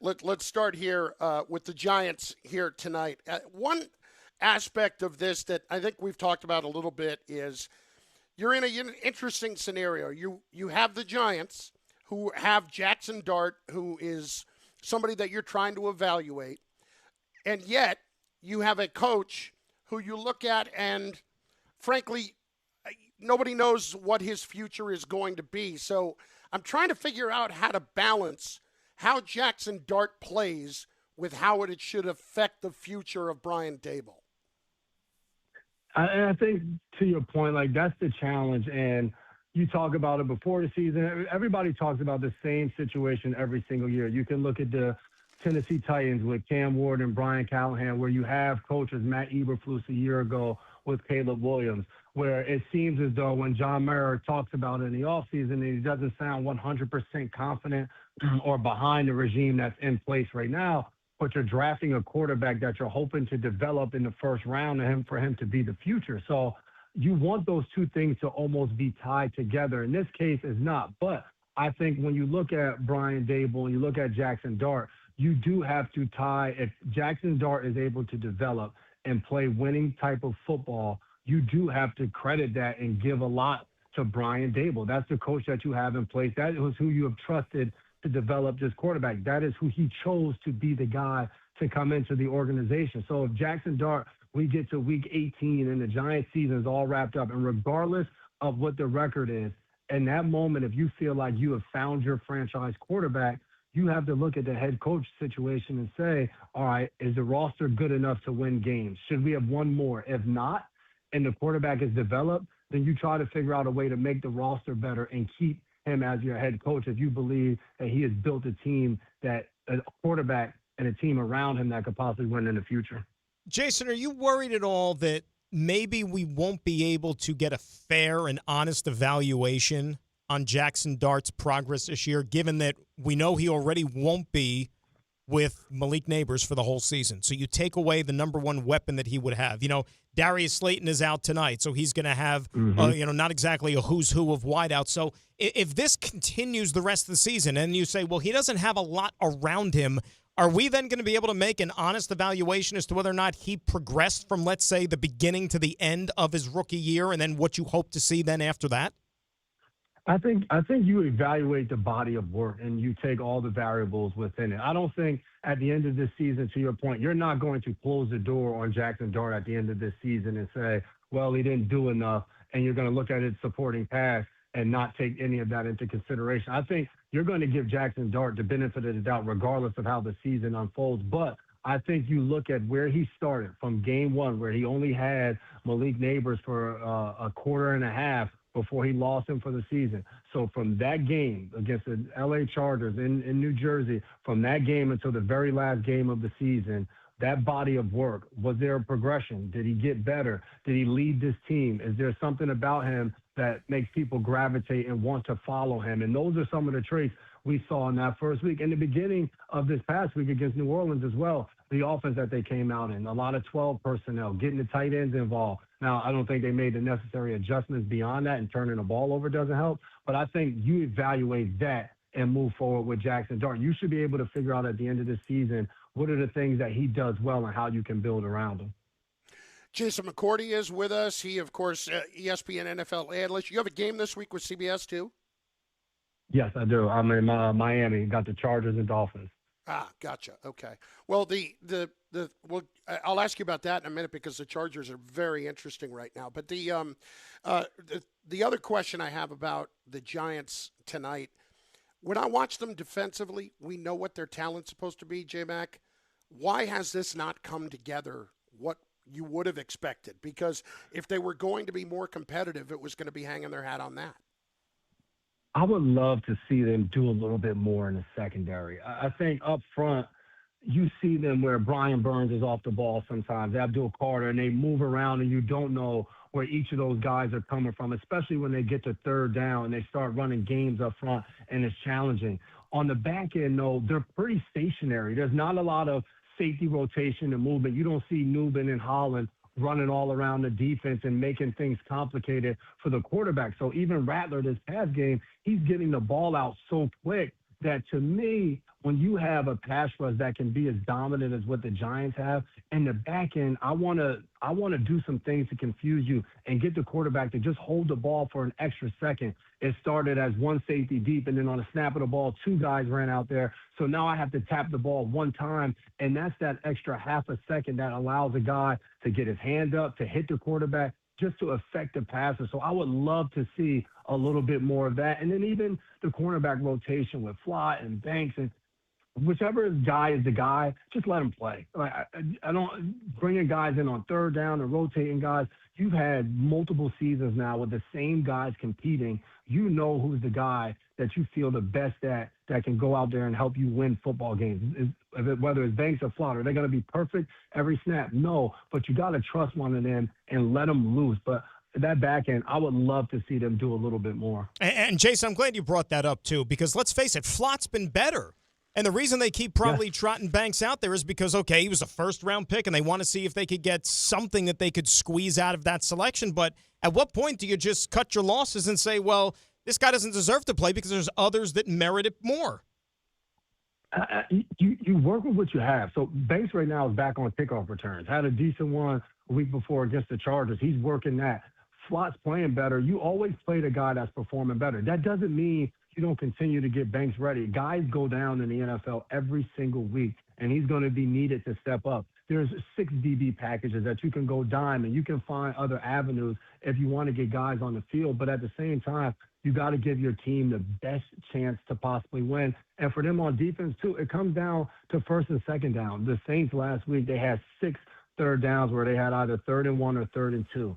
Let's start here with the Giants here tonight. One aspect of this that I think we've talked about a little bit is you're in an interesting scenario. You have the Giants, who have Jackson Dart, who is somebody that you're trying to evaluate, and yet you have a coach who you look at and, frankly, nobody knows what his future is going to be. So I'm trying to figure out how to balance how Jackson Dart plays with how it should affect the future of Brian Dable. I think to your point, like that's the challenge. And you talk about it before the season. Everybody talks about the same situation every single year. You can look at the Tennessee Titans with Cam Ward and Brian Callahan, where you have coaches, Matt Eberflus a year ago with Caleb Williams, where it seems as though when John Mara talks about it in the offseason, he doesn't sound 100% confident or behind the regime that's in place right now, but you're drafting a quarterback that you're hoping to develop in the first round for him to be the future. So you want those two things to almost be tied together. In this case, it's not. But I think when you look at Brian Dable and you look at Jackson Dart, you do have to tie. If Jackson Dart is able to develop and play winning type of football, you do have to credit that and give a lot to Brian Dable. That's the coach that you have in place. That was who you have trusted to develop this quarterback. That is who he chose to be the guy to come into the organization. So if Jackson Dart, we get to week 18 and the Giants season is all wrapped up, and regardless of what the record is, in that moment, if you feel like you have found your franchise quarterback, you have to look at the head coach situation and say, all right, is the roster good enough to win games? Should we have one more? If not, and the quarterback is developed, then you try to figure out a way to make the roster better and keep him as your head coach if you believe that he has built a team, that a quarterback and a team around him that could possibly win in the future. Jason, are you worried at all that maybe we won't be able to get a fair and honest evaluation on Jackson Dart's progress this year, given that we know he already won't be with Malik Neighbors for the whole season? So you take away the number one weapon that he would have. You know, Darius Slayton is out tonight, so he's going to have, not exactly a who's who of wideouts. So if this continues the rest of the season and you say, well, he doesn't have a lot around him, are we then going to be able to make an honest evaluation as to whether or not he progressed from, let's say, the beginning to the end of his rookie year and then what you hope to see then after that? I think you evaluate the body of work and you take all the variables within it. I don't think at the end of this season, to your point, you're not going to close the door on Jackson Dart at the end of this season and say, well, he didn't do enough, and you're going to look at his supporting pass and not take any of that into consideration. I think you're going to give Jackson Dart the benefit of the doubt regardless of how the season unfolds. But I think you look at where he started from game one, where he only had Malik Neighbors for a quarter and a half before he lost him for the season. So from that game against the L.A. Chargers in New Jersey, from that game until the very last game of the season, that body of work, was there a progression? Did he get better? Did he lead this team? Is there something about him that makes people gravitate and want to follow him? And those are some of the traits we saw in that first week. In the beginning of this past week against New Orleans as well, the offense that they came out in, a lot of 12 personnel, getting the tight ends involved. Now, I don't think they made the necessary adjustments beyond that, and turning the ball over doesn't help. But I think you evaluate that and move forward with Jackson Dart. You should be able to figure out at the end of this season what are the things that he does well and how you can build around him. Jason McCourty is with us. He, of course, ESPN NFL analyst. You have a game this week with CBS, too? Yes, I do. I'm in Miami. Got the Chargers and Dolphins. Ah, gotcha. Okay. Well, I'll ask you about that in a minute because the Chargers are very interesting right now. But the other question I have about the Giants tonight, when I watch them defensively, we know what their talent's supposed to be, J-Mac. Why has this not come together what you would have expected? Because if they were going to be more competitive, it was going to be hanging their hat on that. I would love to see them do a little bit more in the secondary. I think up front, you see them where Brian Burns is off the ball sometimes, Abdul Carter, and they move around and you don't know where each of those guys are coming from, especially when they get to third down and they start running games up front and it's challenging. On the back end, though, they're pretty stationary. There's not a lot of safety rotation and movement. You don't see Nubin and Holland running all around the defense and making things complicated for the quarterback. So even Rattler, this past game, he's getting the ball out so quick that, to me, when you have a pass rush that can be as dominant as what the Giants have, in the back end, I want to do some things to confuse you and get the quarterback to just hold the ball for an extra second. It started as one safety deep, and then on a snap of the ball, two guys ran out there. So now I have to tap the ball one time, and that's that extra half a second that allows a guy to get his hand up, to hit the quarterback, just to affect the passer. So I would love to see a little bit more of that. And then even the cornerback rotation with Flott and Banks and whichever guy is the guy, just let him play. Like I don't bringing guys in on third down and rotating guys. You've had multiple seasons now with the same guys competing. You know who's the guy that you feel the best at that can go out there and help you win football games. Whether it's Banks or Flott, are they going to be perfect every snap? No, but you got to trust one of them and let them loose. But that back end, I would love to see them do a little bit more. And Jason, I'm glad you brought that up too, because let's face it, Flott's been better. And the reason they keep probably trotting Banks out there is because, okay, he was a first-round pick, and they want to see if they could get something that they could squeeze out of that selection. But at what point do you just cut your losses and say, well, this guy doesn't deserve to play because there's others that merit it more? You work with what you have. So Banks right now is back on kickoff returns. Had a decent one a week before against the Chargers. He's working that. Flott's playing better. You always play the guy that's performing better. That doesn't mean you don't continue to get Banks ready. Guys go down in the NFL every single week, and he's going to be needed to step up. There's 6 DB packages that you can go dime, and you can find other avenues if you want to get guys on the field. But at the same time, you got to give your team the best chance to possibly win. And for them on defense, too, it comes down to first and second down. The Saints last week, they had 6 third downs where they had either 3rd and 1 or 3rd and 2.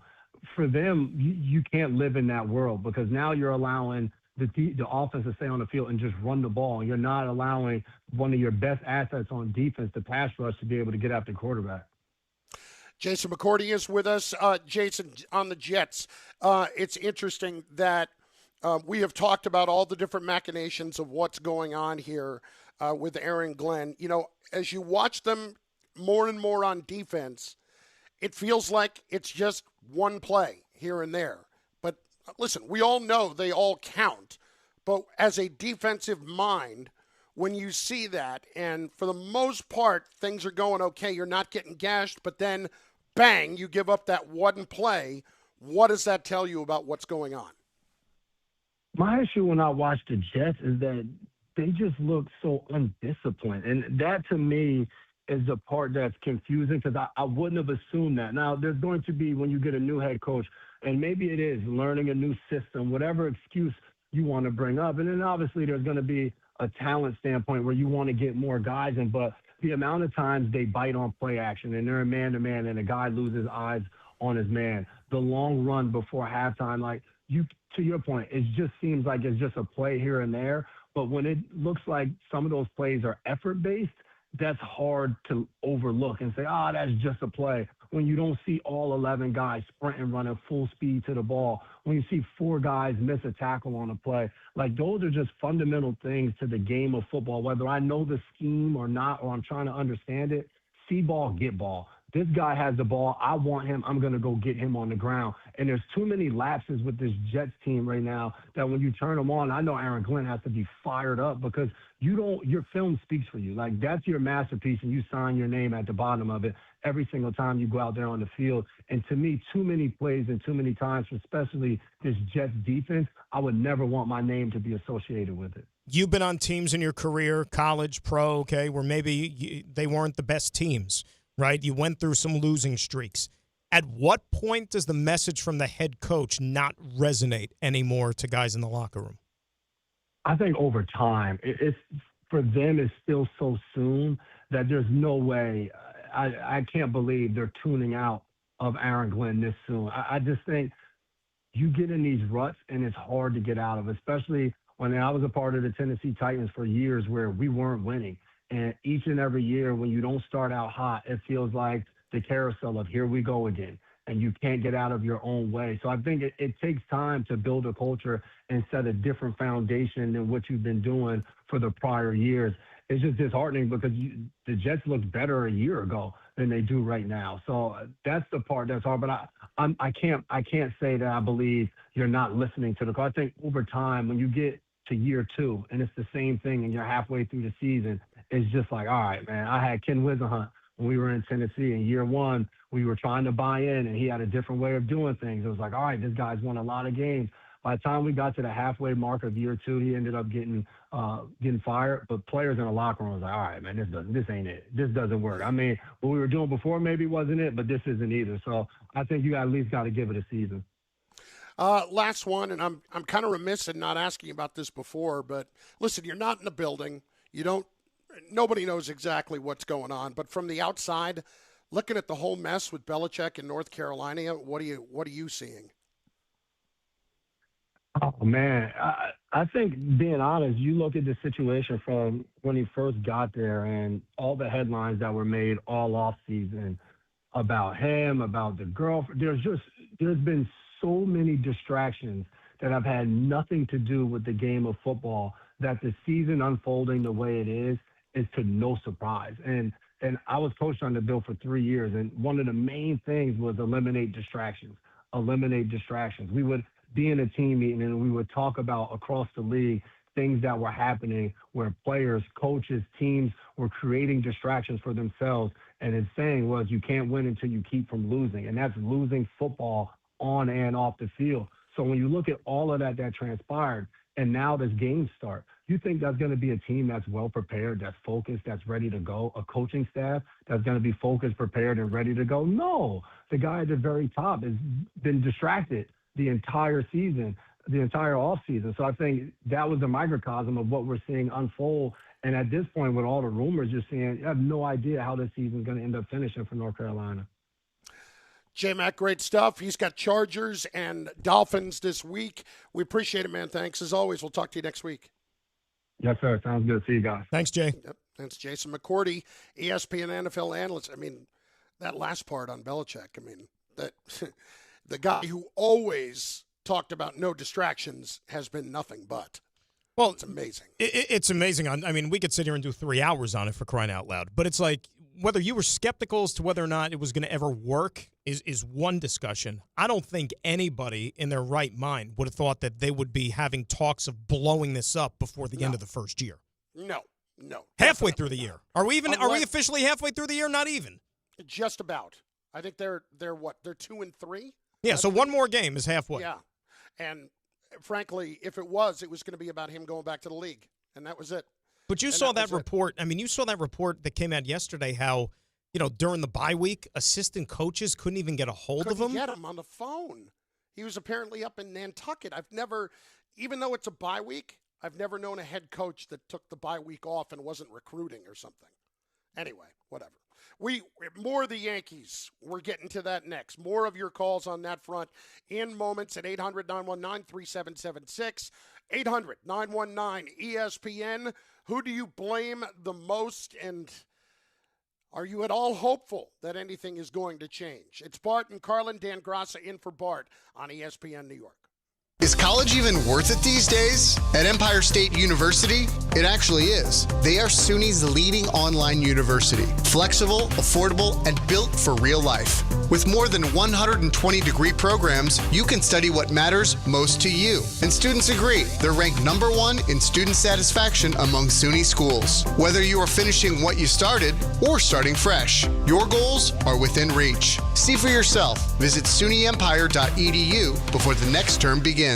For them, you can't live in that world because now you're allowing the offense to stay on the field and just run the ball. And you're not allowing one of your best assets on defense, the pass rush, to be able to get after the quarterback. Jason McCourty is with us. Jason, on the Jets, it's interesting that we have talked about all the different machinations of what's going on here with Aaron Glenn. You know, as you watch them more and more on defense, it feels like it's just one play here and there. But listen, we all know they all count. But as a defensive mind, when you see that, and for the most part, things are going okay, you're not getting gashed, but then, bang, you give up that one play, what does that tell you about what's going on? My issue when I watch the Jets is that they just look so undisciplined. And that, to me, is the part that's confusing because I wouldn't have assumed that. Now, there's going to be, when you get a new head coach, and maybe it is learning a new system, whatever excuse you want to bring up. And then obviously there's going to be a talent standpoint where you want to get more guys in, but the amount of times they bite on play action and they're a man-to-man and a guy loses eyes on his man, the long run before halftime, like to your point, it just seems like it's just a play here and there. But when it looks like some of those plays are effort-based, that's hard to overlook and say, that's just a play. When you don't see all 11 guys sprinting, running full speed to the ball, when you see 4 guys miss a tackle on a play, like those are just fundamental things to the game of football, whether I know the scheme or not, or I'm trying to understand it. See ball, get ball. This guy has the ball. I want him. I'm going to go get him on the ground. And there's too many lapses with this Jets team right now that when you turn them on, I know Aaron Glenn has to be fired up because your film speaks for you. Like, that's your masterpiece, and you sign your name at the bottom of it every single time you go out there on the field. And to me, too many plays and too many times, especially this Jets defense, I would never want my name to be associated with it. You've been on teams in your career, college, pro, okay, where maybe they weren't the best teams, right? You went through some losing streaks. At what point does the message from the head coach not resonate anymore to guys in the locker room? I think over time, it's for them, it's still so soon that there's no way. I can't believe they're tuning out of Aaron Glenn this soon. I just think you get in these ruts, and it's hard to get out of, especially when I was a part of the Tennessee Titans for years where we weren't winning. And each and every year when you don't start out hot, it feels like the carousel of here we go again, and you can't get out of your own way. So I think it takes time to build a culture and set a different foundation than what you've been doing for the prior years. It's just disheartening because the Jets looked better a year ago than they do right now. So that's the part that's hard. But I can't say that I believe you're not listening to the call. I think over time, when you get to year 2 and it's the same thing and you're halfway through the season, it's just like, all right, man, I had Ken Wisenhunt when we were in Tennessee. In year 1, we were trying to buy in, and he had a different way of doing things. It was like, all right, this guy's won a lot of games. By the time we got to the halfway mark of year 2, he ended up getting fired. But players in the locker room was like, all right, man, this ain't it. This doesn't work. I mean, what we were doing before maybe wasn't it, but this isn't either. So I think you at least got to give it a season. Last one, and I'm kind of remiss in not asking about this before, but listen, you're not in the building. Nobody knows exactly what's going on. But from the outside, looking at the whole mess with Belichick in North Carolina, what are you seeing? Oh, man, I think, being honest, you look at the situation from when he first got there and all the headlines that were made all off season about him, about the girlfriend. There's been so many distractions that have had nothing to do with the game of football that the season unfolding the way it is to no surprise. And I was coached on the Bill for 3 years, and one of the main things was eliminate distractions. We would be in a team meeting and we would talk about across the league things that were happening where players, coaches, teams were creating distractions for themselves. And his saying was, you can't win until you keep from losing. And that's losing football on and off the field. So when you look at all of that transpired, and now this game start, you think that's going to be a team that's well prepared, that's focused, that's ready to go, a coaching staff that's going to be focused, prepared, and ready to go? No. The guy at the very top has been distracted the entire season, the entire offseason. So I think that was the microcosm of what we're seeing unfold. And at this point, with all the rumors you're seeing, you have no idea how this season is going to end up finishing for North Carolina. J-Mac, great stuff. He's got Chargers and Dolphins this week. We appreciate it, man. Thanks. As always, we'll talk to you next week. Yes, sir. Sounds good. See you guys. Thanks, Jay. Yep. That's Jason McCourty, ESPN NFL analyst. I mean, that last part on Belichick, that the guy who always talked about no distractions has been nothing but. Well, it's amazing. It's amazing. I mean, we could sit here and do 3 hours on it, for crying out loud. But it's like, whether you were skeptical as to whether or not it was going to ever work is one discussion. I don't think anybody in their right mind would have thought that they would be having talks of blowing this up before the end of the first year. No. Halfway through the year. Are we officially halfway through the year? Not even. Just about. I think they're what? They're 2-3? Yeah, so one more game is halfway. Yeah. And frankly, if it was going to be about him going back to the league. And that was it. But you saw that report. I mean, you saw that report that came out yesterday how, during the bye week, assistant coaches couldn't even get a hold of him. Couldn't get him on the phone. He was apparently up in Nantucket. Even though it's a bye week, I've never known a head coach that took the bye week off and wasn't recruiting or something. Anyway, whatever. More of the Yankees. We're getting to that next. More of your calls on that front in moments at 800-919-3776, 800-919-ESPN. Who do you blame the most, and are you at all hopeful that anything is going to change? It's Bart and Carlin, Dan Graca in for Bart on ESPN New York. Is college even worth it these days? At Empire State University, it actually is. They are SUNY's leading online university. Flexible, affordable, and built for real life. With more than 120 degree programs, you can study what matters most to you. And students agree. They're ranked #1 in student satisfaction among SUNY schools. Whether you are finishing what you started or starting fresh, your goals are within reach. See for yourself. Visit SUNYEmpire.edu before the next term begins.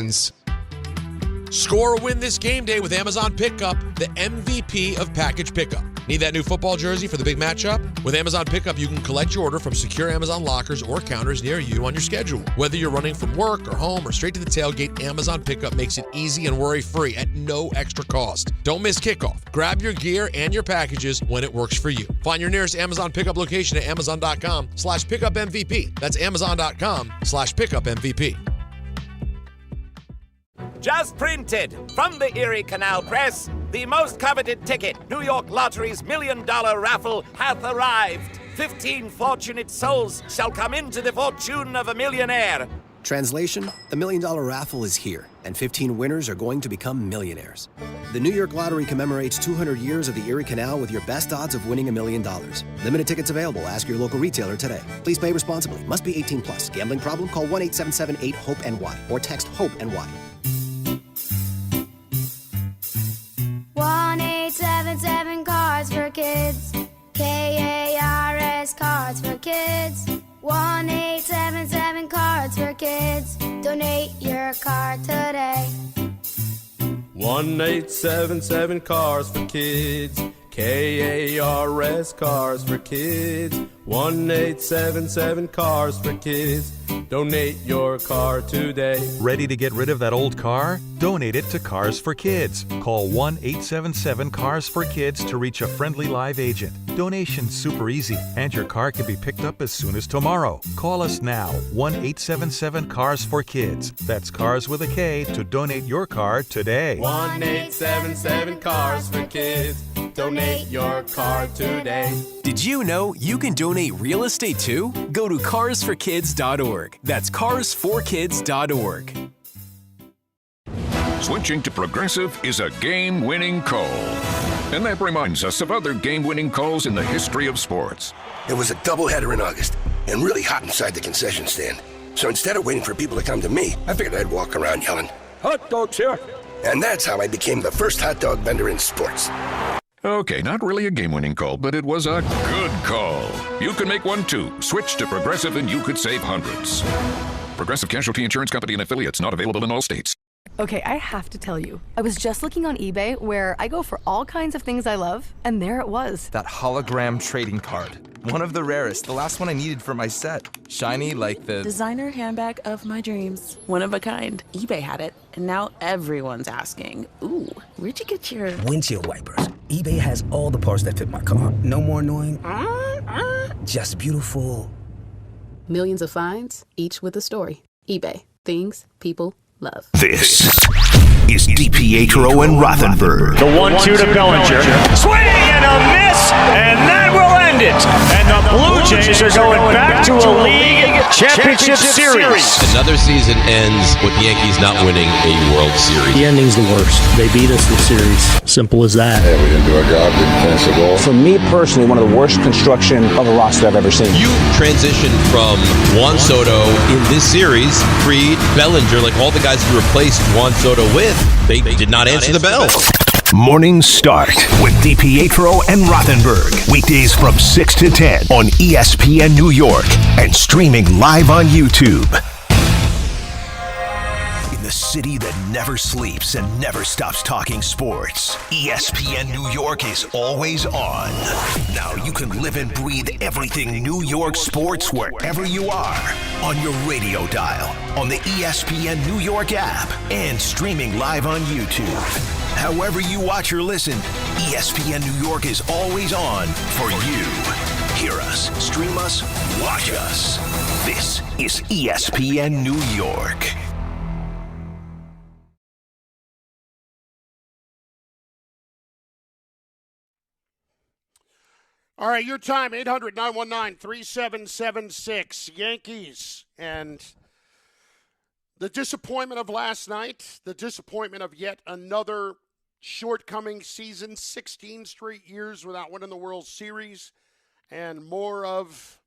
Score a win this game day with Amazon Pickup, the MVP of package pickup. Need that new football jersey for the big matchup? With Amazon Pickup, you can collect your order from secure Amazon lockers or counters near you on your schedule. Whether you're running from work or home or straight to the tailgate, Amazon Pickup makes it easy and worry-free at no extra cost. Don't miss kickoff. Grab your gear and your packages when it works for you. Find your nearest Amazon Pickup location at amazon.com/pickupmvp. That's amazon.com/pickupmvp. Just printed from the Erie Canal Press, the most coveted ticket, New York Lottery's $1 million raffle, hath arrived. 15 fortunate souls shall come into the fortune of a millionaire. Translation, the $1 million raffle is here, and 15 winners are going to become millionaires. The New York Lottery commemorates 200 years of the Erie Canal with your best odds of winning $1 million. Limited tickets available. Ask your local retailer today. Please play responsibly. Must be 18 plus. Gambling problem? Call 1-877-8-HOPE-NY or text HOPE-NY. 1-877 Cards for Kids. KARS Cards for Kids. 1-877 Cards for Kids. Donate your car today. 1-877 Cars for Kids. KARS Cars for Kids. 1-877 Cars for Kids. Donate your car today. Ready to get rid of that old car? Donate it to Cars for Kids. Call 1-877-CARS-FOR-KIDS to reach a friendly live agent. Donation's super easy, and your car can be picked up as soon as tomorrow. Call us now, 1-877-CARS-FOR-KIDS. That's Cars with a K to donate your car today. 1-877 Cars for Kids. Donate your car today. Did you know you can donate real estate too? Go to carsforkids.org. That's carsforkids.org. Switching to Progressive is a game-winning call. And that reminds us of other game-winning calls in the history of sports. It was a doubleheader in August and really hot inside the concession stand. So instead of waiting for people to come to me, I figured I'd walk around yelling, "Hot dogs here!" And that's how I became the first hot dog vendor in sports. Okay, not really a game-winning call, but it was a good call. You can make one too. Switch to Progressive and you could save hundreds. Progressive Casualty Insurance Company and affiliates, not available in all states. Okay, I have to tell you, I was just looking on eBay where I go for all kinds of things I love, and there it was. That hologram trading card. One of the rarest, the last one I needed for my set. Shiny like the designer handbag of my dreams. One of a kind. eBay had it, and now everyone's asking, ooh, where'd you get your windshield wipers? eBay has all the parts that fit my car. No more annoying, just beautiful. Millions of finds, each with a story. eBay. Things people love. This is DiPietro and Rothenberg. The 1-2 to Bellinger. Swing and a miss, and that will end it. And the Blue Jays are going back to a league championship series. Another season ends with the Yankees not winning a World Series. The ending's the worst. They beat us the series. Simple as that. Yeah, we didn't do our job, didn't finish the ball. For me personally, one of the worst construction of a roster I've ever seen. You transitioned from Juan Soto in this series, Fried, Bellinger, like all the guys you replaced Juan Soto with, they did not answer the bell. Morning Start with DiPietro and Rothenberg. Weekdays from 6 to 10 on ESPN New York and streaming live on YouTube. In the city that never sleeps and never stops talking sports, ESPN New York is always on. Now you can live and breathe everything New York sports wherever you are. On your radio dial, on the ESPN New York app, and streaming live on YouTube. However you watch or listen, ESPN New York is always on for you. Hear us, stream us, watch us. This is ESPN New York. All right, your time, 800-919-3776. Yankees. And the disappointment of last night, the disappointment of yet another shortcoming season, 16 straight years without winning the World Series, and more of,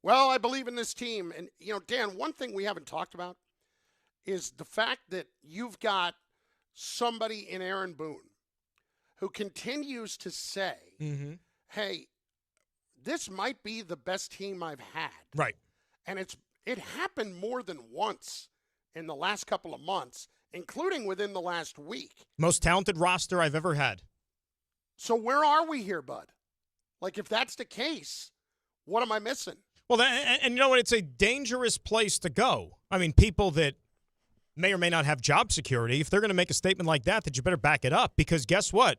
well, I believe in this team. And, you know, Dan, one thing we haven't talked about is the fact that you've got somebody in Aaron Boone who continues to say, hey, this might be the best team I've had. Right. And it happened more than once in the last couple of months, including within the last week. Most talented roster I've ever had. So where are we here, bud? Like, if that's the case, what am I missing? Well, and you know what? It's a dangerous place to go. I mean, people that may or may not have job security, if they're going to make a statement like that you better back it up. Because guess what?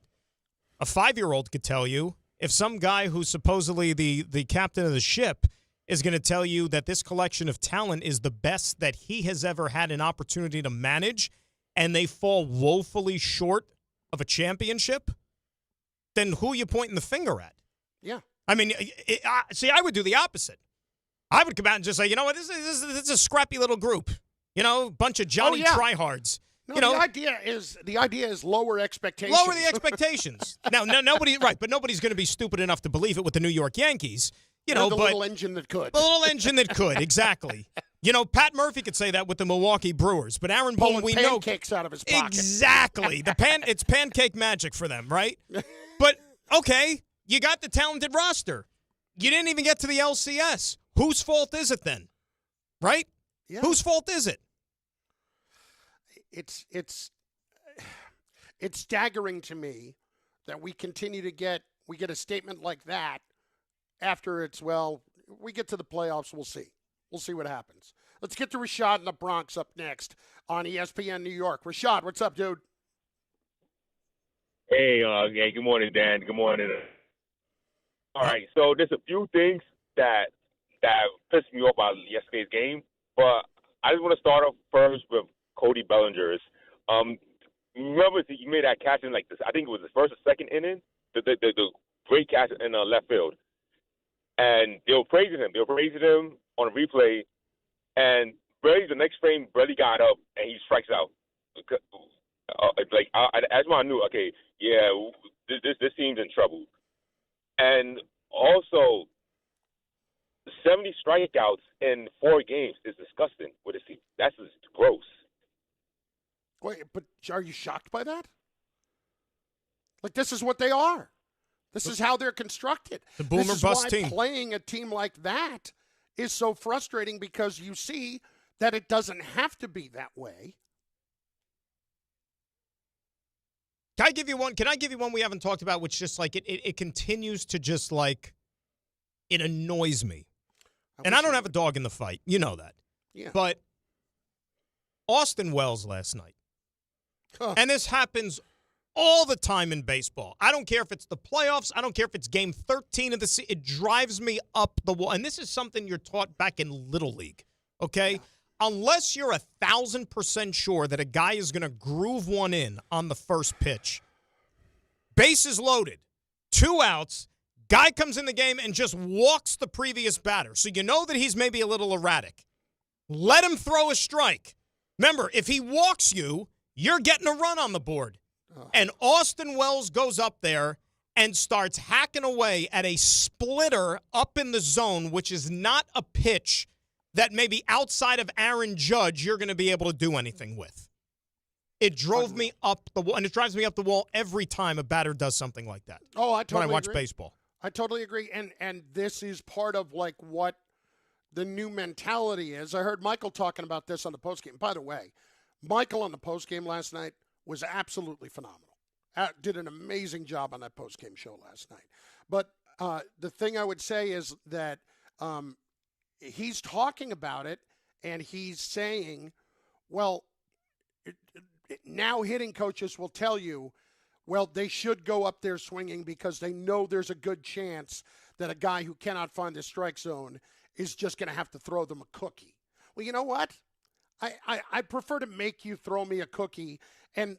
A 5-year-old could tell you, if some guy who's supposedly the captain of the ship is going to tell you that this collection of talent is the best that he has ever had an opportunity to manage, and they fall woefully short of a championship, then who are you pointing the finger at? Yeah. I mean, see, I would do the opposite. I would come out and just say, you know what, this is a scrappy little group. You know, bunch of Johnny tryhards. No, you know, the idea is lower expectations. Lower the expectations. Now, nobody's going to be stupid enough to believe it with the New York Yankees. You know, the little engine that could. The little engine that could, exactly. You know, Pat Murphy could say that with the Milwaukee Brewers, but Aaron Boone, we know pancakes out of his pocket. Exactly. It's pancake magic for them, right? But okay, you got the talented roster. You didn't even get to the LCS. Whose fault is it then? Right? Yeah. Whose fault is it? It's staggering to me that we continue to get a statement like that after we get to the playoffs. We'll see. We'll see what happens. Let's get to Rashad in the Bronx up next on ESPN New York. Rashad, what's up, dude? Hey, good morning, Dan. Good morning. All right, so there's a few things that pissed me off about yesterday's game, but I just want to start off first with Cody Bellinger's. Remember he made that catch in like this? I think it was the first or second inning. The great catch in left field, and they were praising him. They were praising him on a replay, and Brady the next frame, Brady got up and he strikes out. That's when I knew. Okay, yeah, this team's in trouble. And also, 70 strikeouts in 4 games is disgusting with this team. That's just gross. Wait, but are you shocked by that? Like, this is what they are. This is how they're constructed. The boomer bust team. Playing a team like that is so frustrating because you see that it doesn't have to be that way. Can I give you one we haven't talked about, which just like it continues to just like it annoys me. And I don't have a dog in the fight. You know that. Yeah. But Austin Wells last night. And this happens all the time in baseball. I don't care if it's the playoffs. I don't care if it's game 13 of the season. It drives me up the wall. And this is something you're taught back in Little League, okay? Yeah. Unless you're 1,000% sure that a guy is going to groove one in on the first pitch, bases loaded, 2 outs, guy comes in the game and just walks the previous batter. So you know that he's maybe a little erratic. Let him throw a strike. Remember, if he walks you, you're getting a run on the board. And Austin Wells goes up there and starts hacking away at a splitter up in the zone, which is not a pitch that maybe outside of Aaron Judge you're going to be able to do anything with. It drove me up the wall, and it drives me up the wall every time a batter does something like that. Oh, I totally when I watch agree. Baseball. I totally agree, and this is part of like what the new mentality is. I heard Michael talking about this on the postgame. By the way, Michael on the postgame last night was absolutely phenomenal. Did an amazing job on that postgame show last night. But the thing I would say is that he's talking about it, and he's saying, well, now hitting coaches will tell you, well, they should go up there swinging because they know there's a good chance that a guy who cannot find the strike zone is just going to have to throw them a cookie. Well, you know what? I prefer to make you throw me a cookie and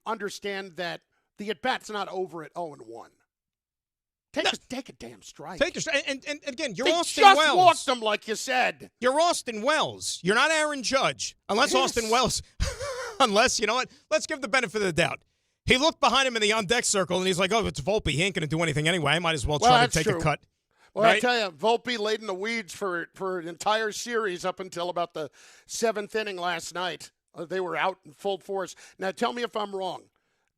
understand that the at-bat's not over at 0-1. Take a damn strike. Take a strike. And again, you're they Austin just Wells. Walked them like you said. You're Austin Wells. You're not Aaron Judge. Unless Austin Wells, unless, you know what? Let's give the benefit of the doubt. He looked behind him in the on-deck circle, and he's like, oh, it's Volpe. He ain't going to do anything anyway. I might as well try to take a cut. Well, right? I tell you, Volpe laid in the weeds for an entire series up until about the 7th inning last night. They were out in full force. Now, tell me if I'm wrong.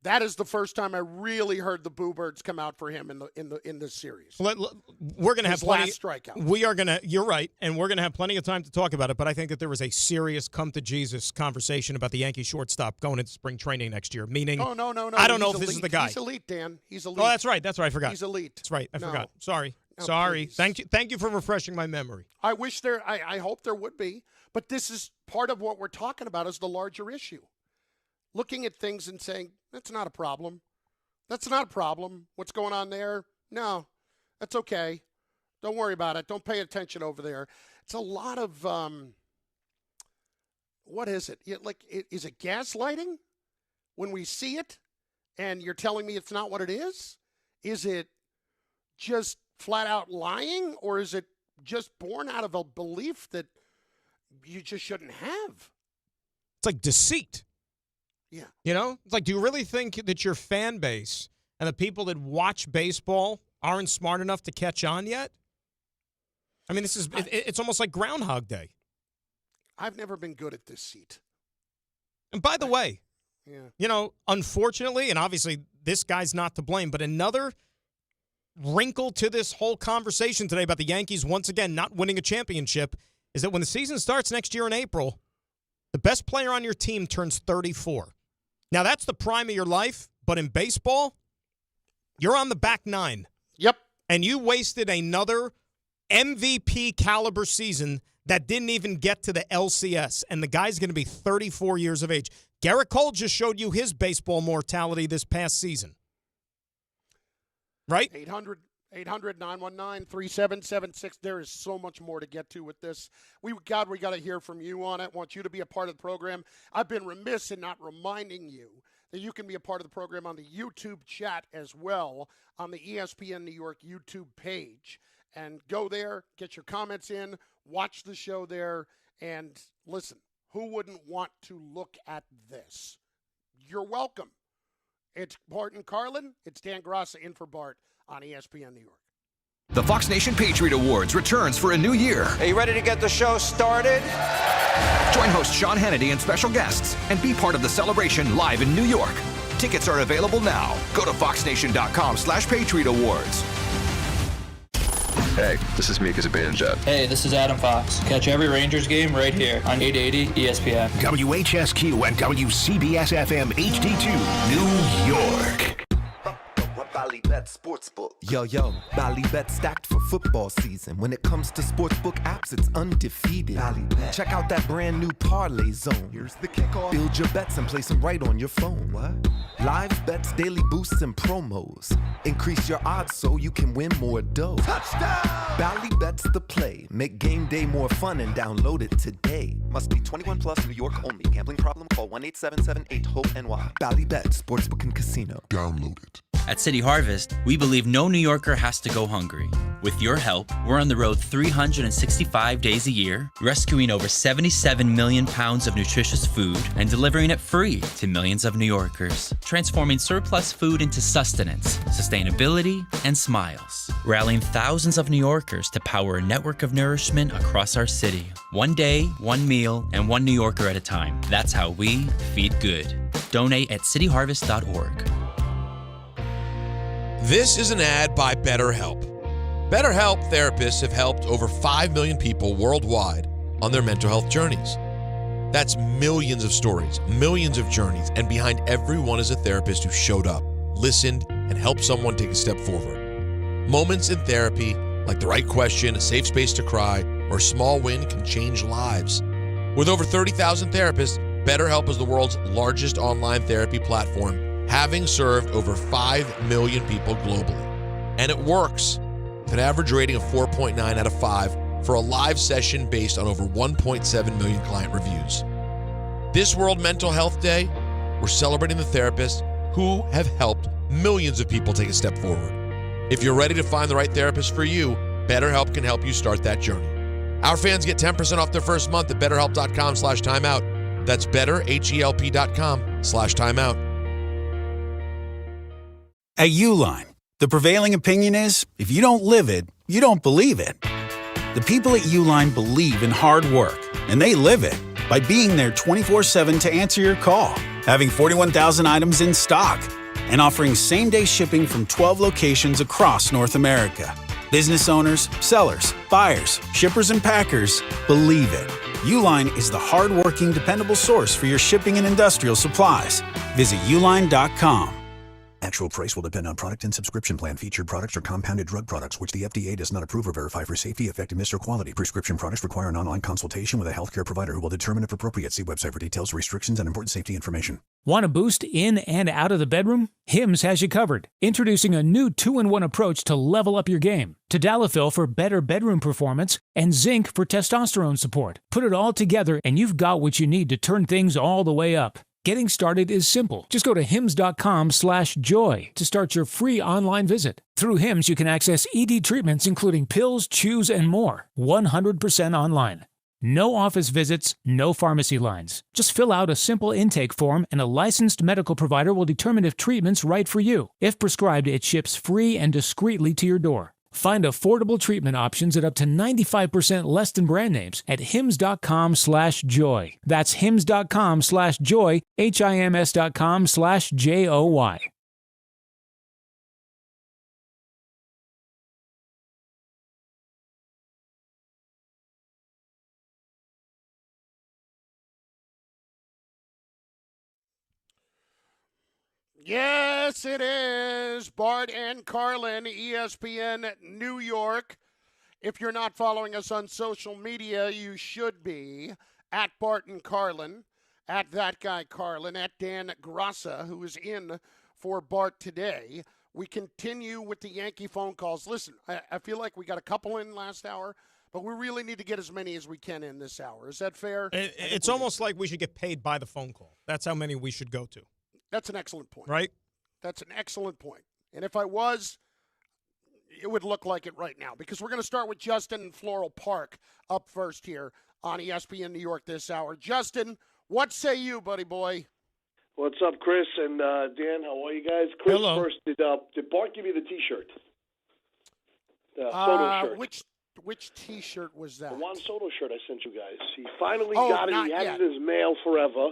That is the first time I really heard the Boo Birds come out for him in this series. We're going to have plenty. Last strikeout. We are going to. You're right, and we're going to have plenty of time to talk about it. But I think that there was a serious come to Jesus conversation about the Yankee shortstop going into spring training next year. Meaning, no. I don't know if this is the guy. He's elite, Dan. He's elite. Oh, that's right. That's right. I forgot. He's elite. That's right. I forgot. Sorry. No, Sorry. please. Thank you for refreshing my memory. I wish I hope there would be, but this is part of what we're talking about is the larger issue. Looking at things and saying that's not a problem. That's not a problem. What's going on there? No, that's okay. Don't worry about it. Don't pay attention over there. It's a lot of, what is it? Is it gaslighting when we see it and you're telling me it's not what it is? Is it just flat out lying, or is it just born out of a belief that you just shouldn't have? It's like deceit. Yeah. You know, it's like, do you really think that your fan base and the people that watch baseball aren't smart enough to catch on yet? I mean, it's almost like Groundhog Day. I've never been good at deceit. And by the way, yeah, you know, unfortunately, and obviously this guy's not to blame, but another wrinkle to this whole conversation today about the Yankees once again not winning a championship is that when the season starts next year in April, the best player on your team turns 34. Now, that's the prime of your life, but in baseball, you're on the back nine. Yep. And you wasted another MVP caliber season that didn't even get to the LCS, and the guy's going to be 34 years of age. Garrett Cole just showed you his baseball mortality this past season. Right? 800-919-3776. There is so much more to get to with this. We got to hear from you on it. Want you to be a part of the program. I've been remiss in not reminding you that you can be a part of the program on the YouTube chat as well, on the ESPN New York YouTube page. And go there, get your comments in, watch the show there, and listen, who wouldn't want to look at this? You're welcome. It's Bart and Carlin. It's Dan Graca in for Bart on ESPN New York. The Fox Nation Patriot Awards returns for a new year. Are you ready to get the show started? Join host Sean Hannity and special guests and be part of the celebration live in New York. Tickets are available now. Go to foxnation.com/Patriot Awards. Hey, this is Mika Zibanejad. Hey, this is Adam Fox. Catch every Rangers game right here on 880 ESPN. WHSQ and WCBS-FM HD2, New York. Ballybet Sportsbook. Yo, Ballybet stacked for football season. When it comes to sportsbook apps, it's undefeated. Ballybet. Check out that brand new Parlay Zone. Here's the kickoff. Build your bets and place them right on your phone. What? Live bets, daily boosts, and promos. Increase your odds so you can win more dough. Touchdown! Ballybet's the play. Make game day more fun and download it today. Must be 21 plus, New York only. Gambling problem? Call 1-877-8-HOPE-NY. Ballybet, Sportsbook and Casino. Download it. At City Harvest, we believe no New Yorker has to go hungry. With your help, we're on the road 365 days a year, rescuing over 77 million pounds of nutritious food and delivering it free to millions of New Yorkers, transforming surplus food into sustenance, sustainability, and smiles, rallying thousands of New Yorkers to power a network of nourishment across our city. One day, one meal, and one New Yorker at a time. That's how we feed good. Donate at cityharvest.org. This is an ad by BetterHelp. BetterHelp therapists have helped over 5 million people worldwide on their mental health journeys. That's millions of stories, millions of journeys, and behind every one is a therapist who showed up, listened, and helped someone take a step forward. Moments in therapy, like the right question, a safe space to cry, or a small win can change lives. With over 30,000 therapists, BetterHelp is the world's largest online therapy platform, having served over 5 million people globally. And it works, with an average rating of 4.9 out of 5 for a live session based on over 1.7 million client reviews. This World Mental Health Day, we're celebrating the therapists who have helped millions of people take a step forward. If you're ready to find the right therapist for you, BetterHelp can help you start that journey. Our fans get 10% off their first month at betterhelp.com/timeout. That's betterhelp.com/timeout. At Uline, the prevailing opinion is, if you don't live it, you don't believe it. The people at Uline believe in hard work, and they live it by being there 24/7 to answer your call, having 41,000 items in stock, and offering same-day shipping from 12 locations across North America. Business owners, sellers, buyers, shippers, and packers believe it. Uline is the hard-working, dependable source for your shipping and industrial supplies. Visit uline.com. Actual price will depend on product and subscription plan. Featured products are compounded drug products, which the FDA does not approve or verify for safety, effectiveness, or quality. Prescription products require an online consultation with a healthcare provider who will determine if appropriate. See website for details, restrictions, and important safety information. Want a boost in and out of the bedroom? Hims has you covered. Introducing a new 2-in-1 approach to level up your game. Tadalafil for better bedroom performance and zinc for testosterone support. Put it all together and you've got what you need to turn things all the way up. Getting started is simple. Just go to hims.com/joy to start your free online visit. Through Hims, you can access ED treatments including pills, chews, and more. 100% online. No office visits, no pharmacy lines. Just fill out a simple intake form and a licensed medical provider will determine if treatment's right for you. If prescribed, it ships free and discreetly to your door. Find affordable treatment options at up to 95% less than brand names at hims.com/joy. That's hims.com/joy, HIMS.com/JOY. Yes, it is. Bart and Carlin, ESPN New York. If you're not following us on social media, you should be. At Bart and Carlin, at that guy Carlin, at Dan Graca, who is in for Bart today. We continue with the Yankee phone calls. Listen, I feel like we got a couple in last hour, but we really need to get as many as we can in this hour. Is that fair? It's almost like we should get paid by the phone call. That's how many we should go to. That's an excellent point. Right? That's an excellent point. And if I was, it would look like it right now, because we're going to start with Justin in Floral Park up first here on ESPN New York this hour. Justin, what say you, buddy boy? What's up, Chris and Dan? How are you guys? Chris, hello. First, did Bart give you the T-shirt? The Soto shirt. Which T-shirt was that? The Juan Soto shirt I sent you guys. He finally Oh, got it. not He had yet. it in his mail forever.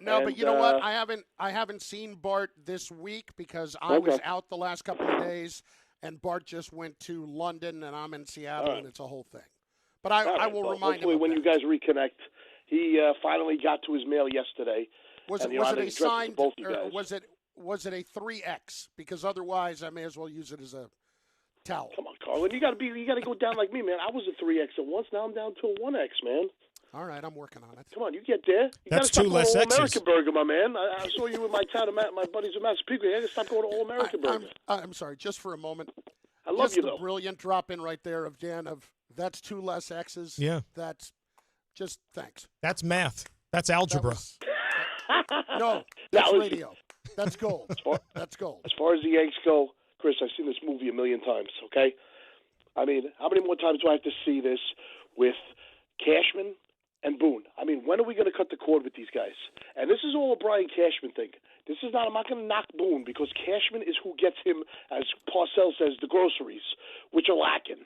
No, And, but you know what? I haven't seen Bart this week because I was out the last couple of days, and Bart just went to London, and I'm in Seattle, and it's a whole thing. But I will remind hopefully him. when you guys reconnect, he finally got to his mail yesterday. Was it a signed, or was it a 3X? Because otherwise, I may as well use it as a towel. Come on, Carlin, you got to go down like me, man. I was a 3X at once. Now I'm down to a 1X, man. All right, I'm working on it. Come on, you get there. You That's gotta two stop less going to X's. All-American Burger, my man. I saw you with my buddies in Massapequa. You got to stop going to All-American Burger. I'm sorry, just for a moment. I love you, the though. Brilliant drop in right there of Dan of that's two less X's. Yeah. That's just thanks. That's math. That's algebra. No, that's radio. That's gold. That's gold. As far as the Yanks go, Chris, I've seen this movie a million times, okay? I mean, how many more times do I have to see this with Cashman and Boone? I mean, when are we going to cut the cord with these guys? And this is all a Brian Cashman thing. I'm not going to knock Boone because Cashman is who gets him, as Parcells says, the groceries, which are lacking.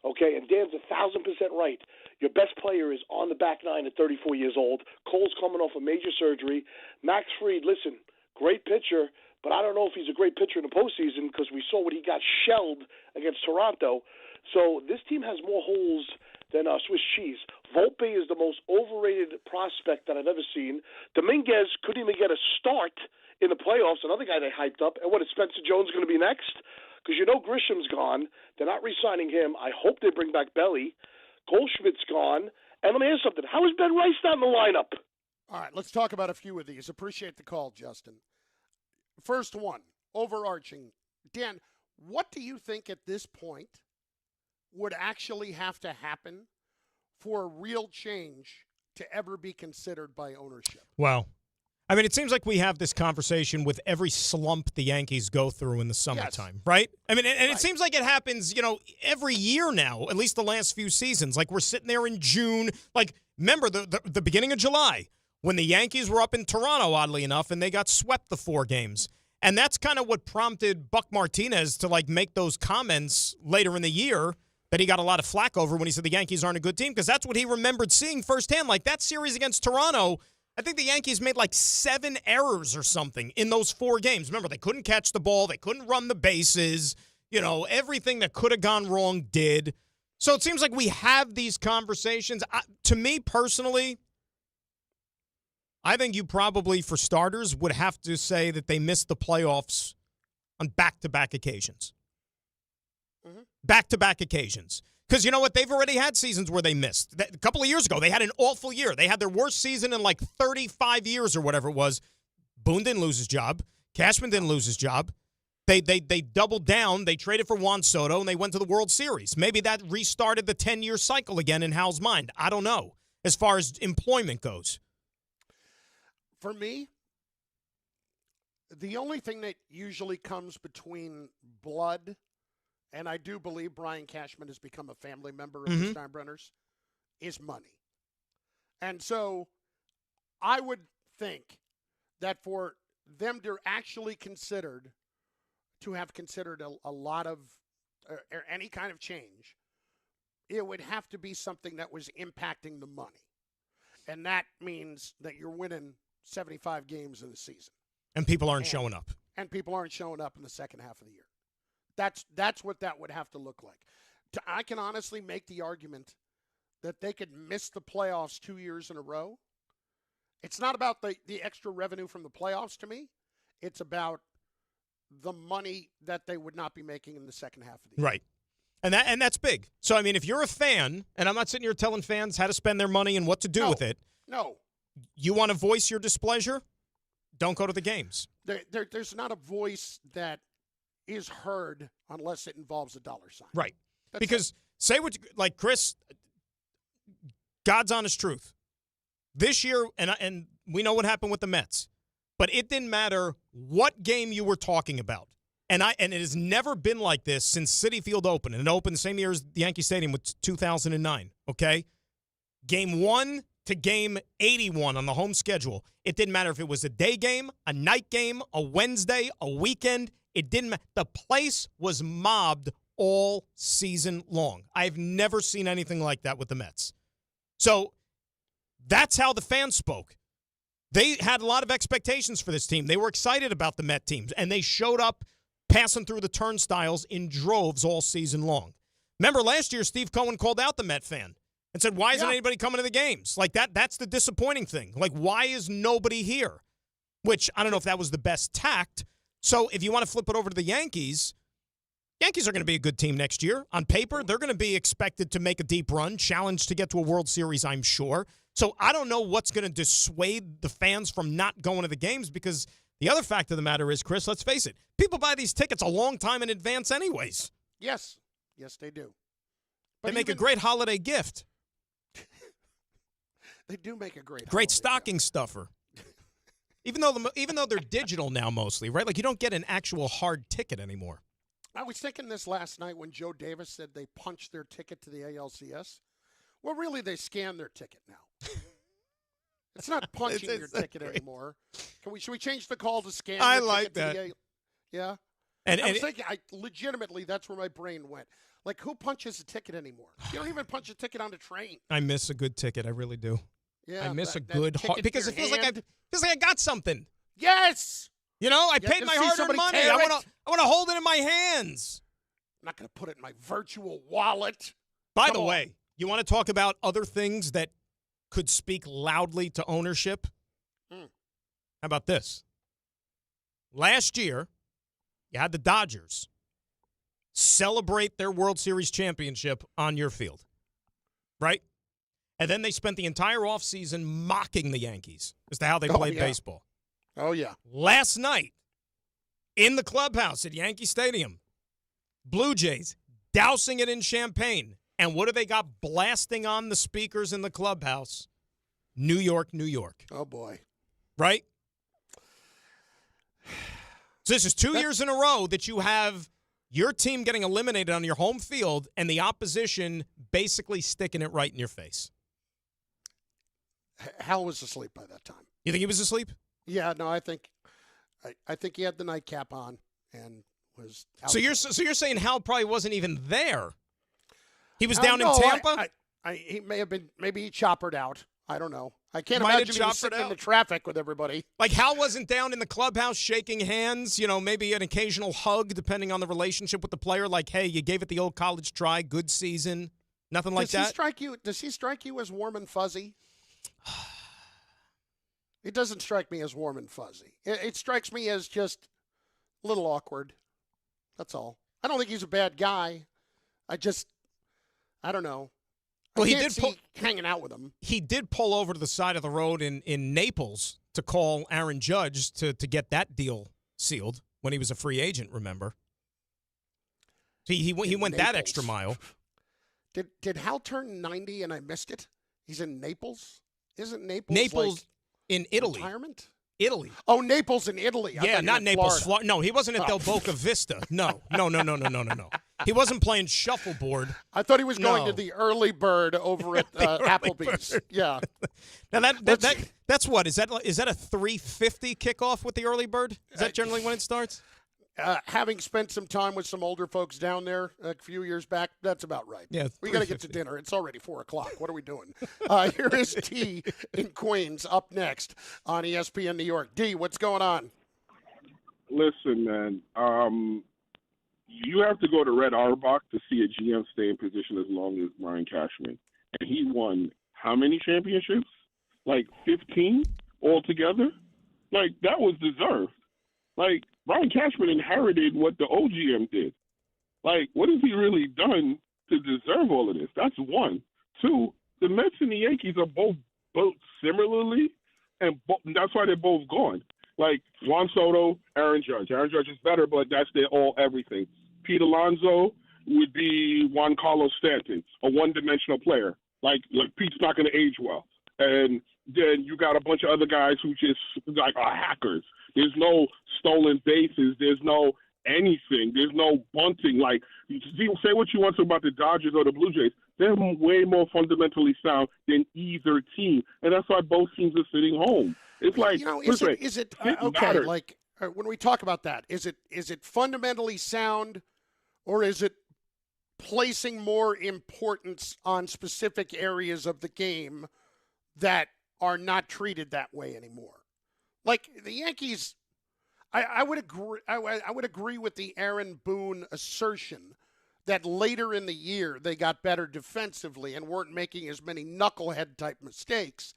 Okay, and Dan's 1,000% right. Your best player is on the back nine at 34 years old. Cole's coming off a major surgery. Max Fried, listen, great pitcher, but I don't know if he's a great pitcher in the postseason because we saw what he got shelled against Toronto. So this team has more holes than Swiss cheese. Volpe is the most overrated prospect that I've ever seen. Dominguez couldn't even get a start in the playoffs, another guy they hyped up. And what is Spencer Jones going to be next? Because you know Grisham's gone. They're not re-signing him. I hope they bring back Belly. Goldschmidt's gone. And let me ask you something. How is Ben Rice not in the lineup? All right, let's talk about a few of these. Appreciate the call, Justin. First one, overarching. Dan, what do you think at this point would actually have to happen for a real change to ever be considered by ownership? Well, I mean, it seems like we have this conversation with every slump the Yankees go through in the summertime, right? I mean, and it seems like it happens, every year now, at least the last few seasons. Like, we're sitting there in June. Like, remember the beginning of July when the Yankees were up in Toronto, oddly enough, and they got swept the 4 games. And that's kind of what prompted Buck Martinez to, make those comments later in the year that he got a lot of flack over when he said the Yankees aren't a good team, because that's what he remembered seeing firsthand. Like, that series against Toronto, I think the Yankees made 7 errors or something in those 4 games. Remember, they couldn't catch the ball. They couldn't run the bases. Everything that could have gone wrong did. So it seems like we have these conversations. To me, personally, I think you probably, for starters, would have to say that they missed the playoffs on back-to-back occasions. Mm-hmm. Back-to-back occasions. Because you know what? They've already had seasons where they missed. A couple of years ago, they had an awful year. They had their worst season in 35 years or whatever it was. Boone didn't lose his job. Cashman didn't lose his job. They doubled down. They traded for Juan Soto, and they went to the World Series. Maybe that restarted the 10-year cycle again in Hal's mind. I don't know, as far as employment goes. For me, the only thing that usually comes between blood, and I do believe Brian Cashman has become a family member of the Steinbrenners, is money. And so I would think that for them to actually have considered a lot of or any kind of change, it would have to be something that was impacting the money. And that means that you're winning 75 games in the season. And people aren't showing up. And people aren't showing up in the second half of the year. That's what that would have to look like. I can honestly make the argument that they could miss the playoffs 2 years in a row. It's not about the extra revenue from the playoffs to me. It's about the money that they would not be making in the second half of the year. Right. And that's big. So, I mean, if you're a fan, and I'm not sitting here telling fans how to spend their money and what to do with it. No. You want to voice your displeasure? Don't go to the games. There's not a voice that is heard unless it involves a dollar sign. Right. Because say what, like Chris, God's honest truth. This year, and we know what happened with the Mets, but it didn't matter what game you were talking about. And it has never been like this since Citi Field opened. And it opened the same year as the Yankee Stadium with 2009, okay? Game 1 to game 81 on the home schedule. It didn't matter if it was a day game, a night game, a Wednesday, a weekend. It didn't matter. The place was mobbed all season long. I've never seen anything like that with the Mets. So that's how the fans spoke. They had a lot of expectations for this team. They were excited about the Met teams, and they showed up passing through the turnstiles in droves all season long. Remember last year, Steve Cohen called out the Met fan and said, why isn't anybody coming to the games? Like that's the disappointing thing. Like, why is nobody here? Which, I don't know if that was the best tact. So if you want to flip it over to the Yankees are going to be a good team next year. On paper, they're going to be expected to make a deep run, challenge to get to a World Series, I'm sure. So I don't know what's going to dissuade the fans from not going to the games, because the other fact of the matter is, Chris, let's face it, people buy these tickets a long time in advance anyways. Yes. Yes, they do. They make a great holiday gift. They do make a great stocking stuffer. Even though they're digital now mostly, right? Like, you don't get an actual hard ticket anymore. I was thinking this last night when Joe Davis said they punched their ticket to the ALCS. Well, really, they scan their ticket now. It's not punching your ticket anymore. Should we change the call to scan? I like that. Yeah. And I was thinking, legitimately, that's where my brain went. Like, who punches a ticket anymore? You don't even punch a ticket on the train. I miss a good ticket. I really do. Yeah. I miss a good hard, because it feels like I got something. Yes. You know, I paid my hard-earned money. I want to hold it in my hands. I'm not going to put it in my virtual wallet. By the way, you want to talk about other things that could speak loudly to ownership? How about this? Last year, you had the Dodgers celebrate their World Series championship on your field, right? And then they spent the entire offseason mocking the Yankees as to how they played baseball. Oh, yeah. Last night, in the clubhouse at Yankee Stadium, Blue Jays dousing it in champagne. And what do they got blasting on the speakers in the clubhouse? New York, New York. Oh, boy. Right? So this is 2 years in a row that you have your team getting eliminated on your home field and the opposition basically sticking it right in your face. Hal was asleep by that time. You think he was asleep? Yeah, no, I think he had the nightcap on and was out. So you're saying Hal probably wasn't even there. He was down in Tampa? He may have been, maybe he choppered out. I don't know. I can't imagine he was sitting in the traffic with everybody. Like, Hal wasn't down in the clubhouse shaking hands, maybe an occasional hug depending on the relationship with the player. Like, hey, you gave it the old college try, good season. Nothing like that? Does he strike you as warm and fuzzy? It doesn't strike me as warm and fuzzy. It strikes me as just a little awkward. That's all. I don't think he's a bad guy. I don't know. Well, he did hanging out with him. He did pull over to the side of the road in Naples to call Aaron Judge to get that deal sealed when he was a free agent, remember? He went that extra mile. Did Hal turn 90 and I missed it? He's in Naples? Isn't Naples like in Italy. Retirement? Italy. Oh, Naples in Italy. Yeah, not Naples, Florida. No, he wasn't at Del Boca Vista. No. He wasn't playing shuffleboard. I thought he was going to the Early Bird over at Applebee's. Bird. Yeah. Now that's what? Is that a 3:50 kickoff with the Early Bird? Is that generally when it starts? Having spent some time with some older folks down there a few years back, that's about right. Yeah, we got to get to dinner. It's already 4:00. What are we doing? Here is T in Queens up next on ESPN New York. D, what's going on? Listen, man, you have to go to Red Auerbach to see a GM stay in position as long as Brian Cashman. And he won how many championships? Like 15 altogether? Like, that was deserved. Like, Brian Cashman inherited what the OGM did. Like, what has he really done to deserve all of this? That's one. Two, the Mets and the Yankees are both built similarly, and that's why they're both gone. Like, Juan Soto, Aaron Judge. Aaron Judge is better, but that's their all everything. Pete Alonso would be Juan Carlos Stanton, a one-dimensional player. Like Pete's not going to age well. And then you got a bunch of other guys who just like are hackers. There's no stolen bases. There's no anything. There's no bunting. Like, say what you want to about the Dodgers or the Blue Jays. They're way more fundamentally sound than either team, and that's why both teams are sitting home. It's like, is it okay? Like when we talk about that, is it fundamentally sound, or is it placing more importance on specific areas of the game that are not treated that way anymore? Like the Yankees, I would agree. I would agree with the Aaron Boone assertion that later in the year they got better defensively and weren't making as many knucklehead type mistakes,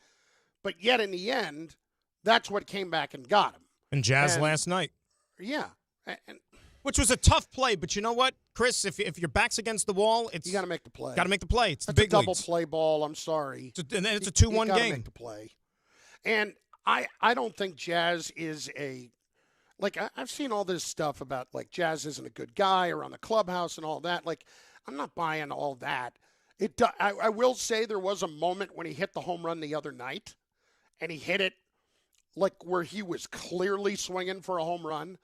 but yet in the end, that's what came back and got him. And Jazz last night. Yeah. Which was a tough play, but you know what, Chris? If your back's against the wall, you got to make the play. Got to make the play. It's That's the big a double leagues. play ball. I'm sorry. And then it's a 2-1 game. game. Make the play. And I don't think Jazz is I've seen all this stuff about like Jazz isn't a good guy around the clubhouse and all that. Like, I'm not buying all that. I will say there was a moment when he hit the home run the other night, and he hit it like where he was clearly swinging for a home run.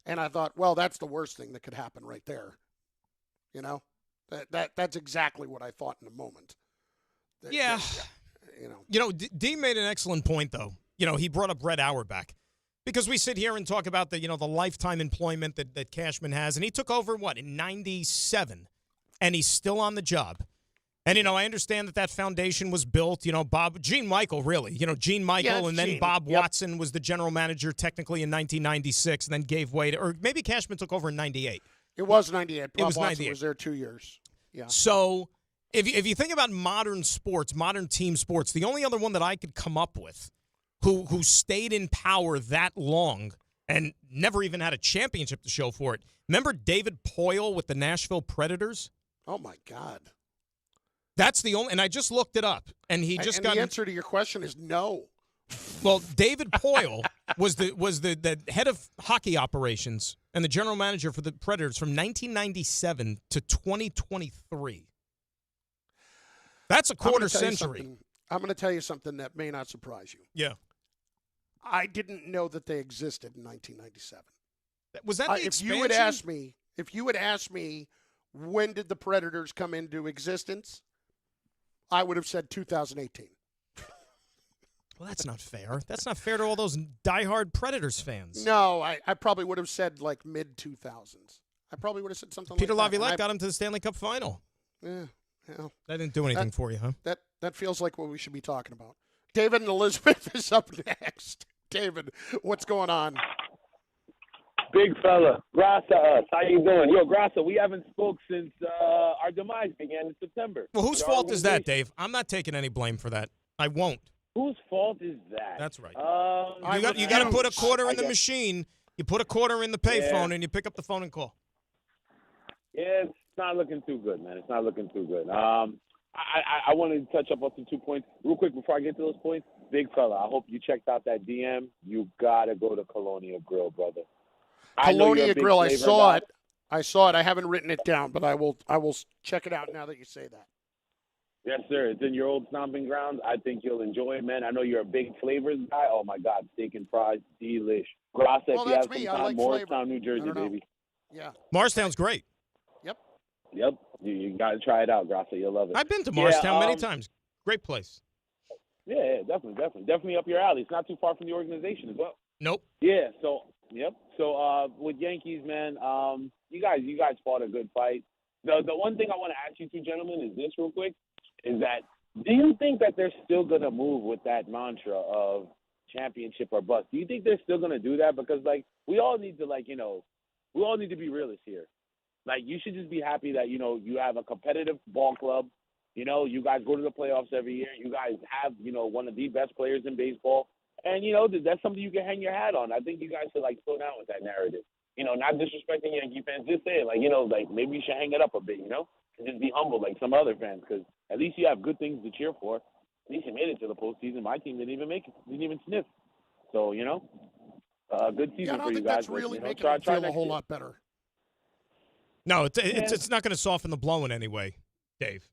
And I thought, well, that's the worst thing that could happen right there. You know, that's exactly what I thought in the moment. Yeah. D made an excellent point, though. He brought up Red Auerbach. Because we sit here and talk about the lifetime employment that Cashman has. And he took over, in 97. And he's still on the job. And, I understand that foundation was built, Gene Michael, really. Gene Michael, and then Gene. Bob Watson was the general manager technically in 1996, and then gave way to, or maybe Cashman took over in 98. It was 98. Bob Watson 98. was there 2 years. Yeah. So if you think about modern sports, modern team sports, the only other one that I could come up with who stayed in power that long and never even had a championship to show for it. Remember David Poyle with the Nashville Predators? Oh, my God. That's the only – and I just looked it up, and he just got – the answer to your question is no. Well, David Poyle was the head of hockey operations and the general manager for the Predators from 1997 to 2023. That's a quarter century. I'm going to tell you something that may not surprise you. Yeah. I didn't know that they existed in 1997. Was that the expansion? If you had asked me when did the Predators come into existence, I would have said 2018. Well, that's not fair. That's not fair to all those diehard Predators fans. No, I probably would have said like mid-2000s. I probably would have said something Peter like that. Laviolette got him to the Stanley Cup final. Yeah. Well, that didn't do anything for you, huh? That feels like what we should be talking about. David and Elizabeth is up next. David, what's going on? Big fella, Graca, how you doing? Yo, Graca, we haven't spoke since our demise began in September. Well, whose fault is that, Dave? I'm not taking any blame for that. I won't. Whose fault is that? That's right. You got to put a quarter in the machine. You put a quarter in the payphone, and you pick up the phone and call. Yeah, it's not looking too good, man. It's not looking too good. I wanted to touch up on some 2 points real quick before I get to those points. Big fella, I hope you checked out that DM. You got to go to Colonial Grill, brother. Colonial Grill, I saw it. I haven't written it down, but I will check it out now that you say that. Yes, sir. It's in your old stomping grounds. I think you'll enjoy it, man. I know you're a big flavors guy. Oh, my God. Steak and fries, delish. Graca, if you have some time, like Morristown, New Jersey, baby. Yeah. Morristown's great. Yep. You got to try it out, Graca. You'll love it. I've been to Morristown many times. Great place. Yeah, definitely up your alley. It's not too far from the organization as well. Nope. Yeah. So with Yankees, man, you guys fought a good fight. The one thing I want to ask you two gentlemen is this real quick, is that do you think that they're still gonna move with that mantra of championship or bust? Do you think they're still gonna do that? Because we all need to we all need to be realists here. You should just be happy that, you have a competitive ball club. You guys go to the playoffs every year. You guys have, one of the best players in baseball. And, that's something you can hang your hat on. I think you guys should, slow down with that narrative. Not disrespecting Yankee fans. Just say it. Maybe you should hang it up a bit, and just be humble like some other fans, because at least you have good things to cheer for. At least you made it to the postseason. My team didn't even make it, didn't even sniff. So, good season for you guys. I don't think that's really making them feel a whole lot better. No, it's not going to soften the blow in any way, Dave.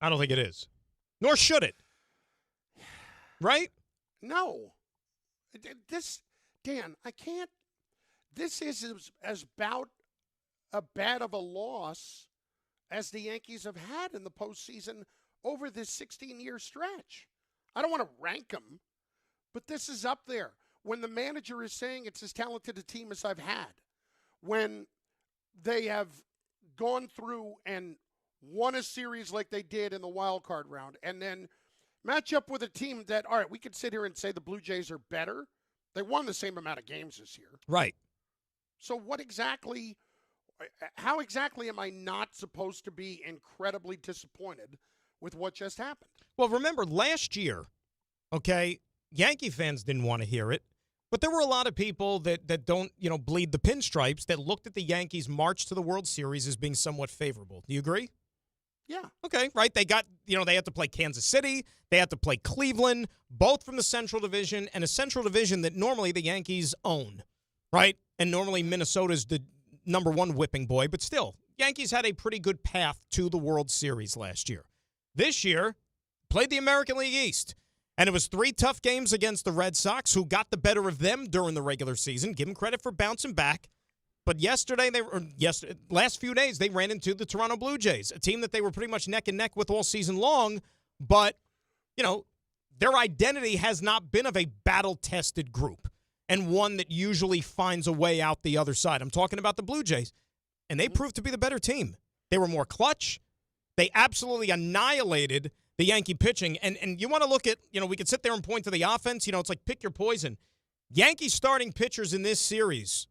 I don't think it is. Nor should it. Right? No. Dan, I can't. This is as about a bad of a loss as the Yankees have had in the postseason over this 16-year stretch. I don't want to rank them, but this is up there. When the manager is saying it's as talented a team as I've had, when they have gone through and won a series like they did in the wild card round, and then match up with a team that, all right, we could sit here and say the Blue Jays are better. They won the same amount of games this year. Right. So how exactly am I not supposed to be incredibly disappointed with what just happened? Well, remember last year, okay, Yankee fans didn't want to hear it, but there were a lot of people that don't, bleed the pinstripes that looked at the Yankees' march to the World Series as being somewhat favorable. Do you agree? Yeah. Okay, right. They got, they had to play Kansas City. They had to play Cleveland, both from the Central Division, and a Central Division that normally the Yankees own, right? And normally Minnesota's the number one whipping boy, but still, Yankees had a pretty good path to the World Series last year. This year, played the American League East, and it was 3 tough games against the Red Sox, who got the better of them during the regular season. Give them credit for bouncing back. But last few days, they ran into the Toronto Blue Jays, a team that they were pretty much neck and neck with all season long. But, their identity has not been of a battle-tested group and one that usually finds a way out the other side. I'm talking about the Blue Jays, and they proved to be the better team. They were more clutch. They absolutely annihilated the Yankee pitching. And you want to look at, we could sit there and point to the offense. It's like pick your poison. Yankee starting pitchers in this series,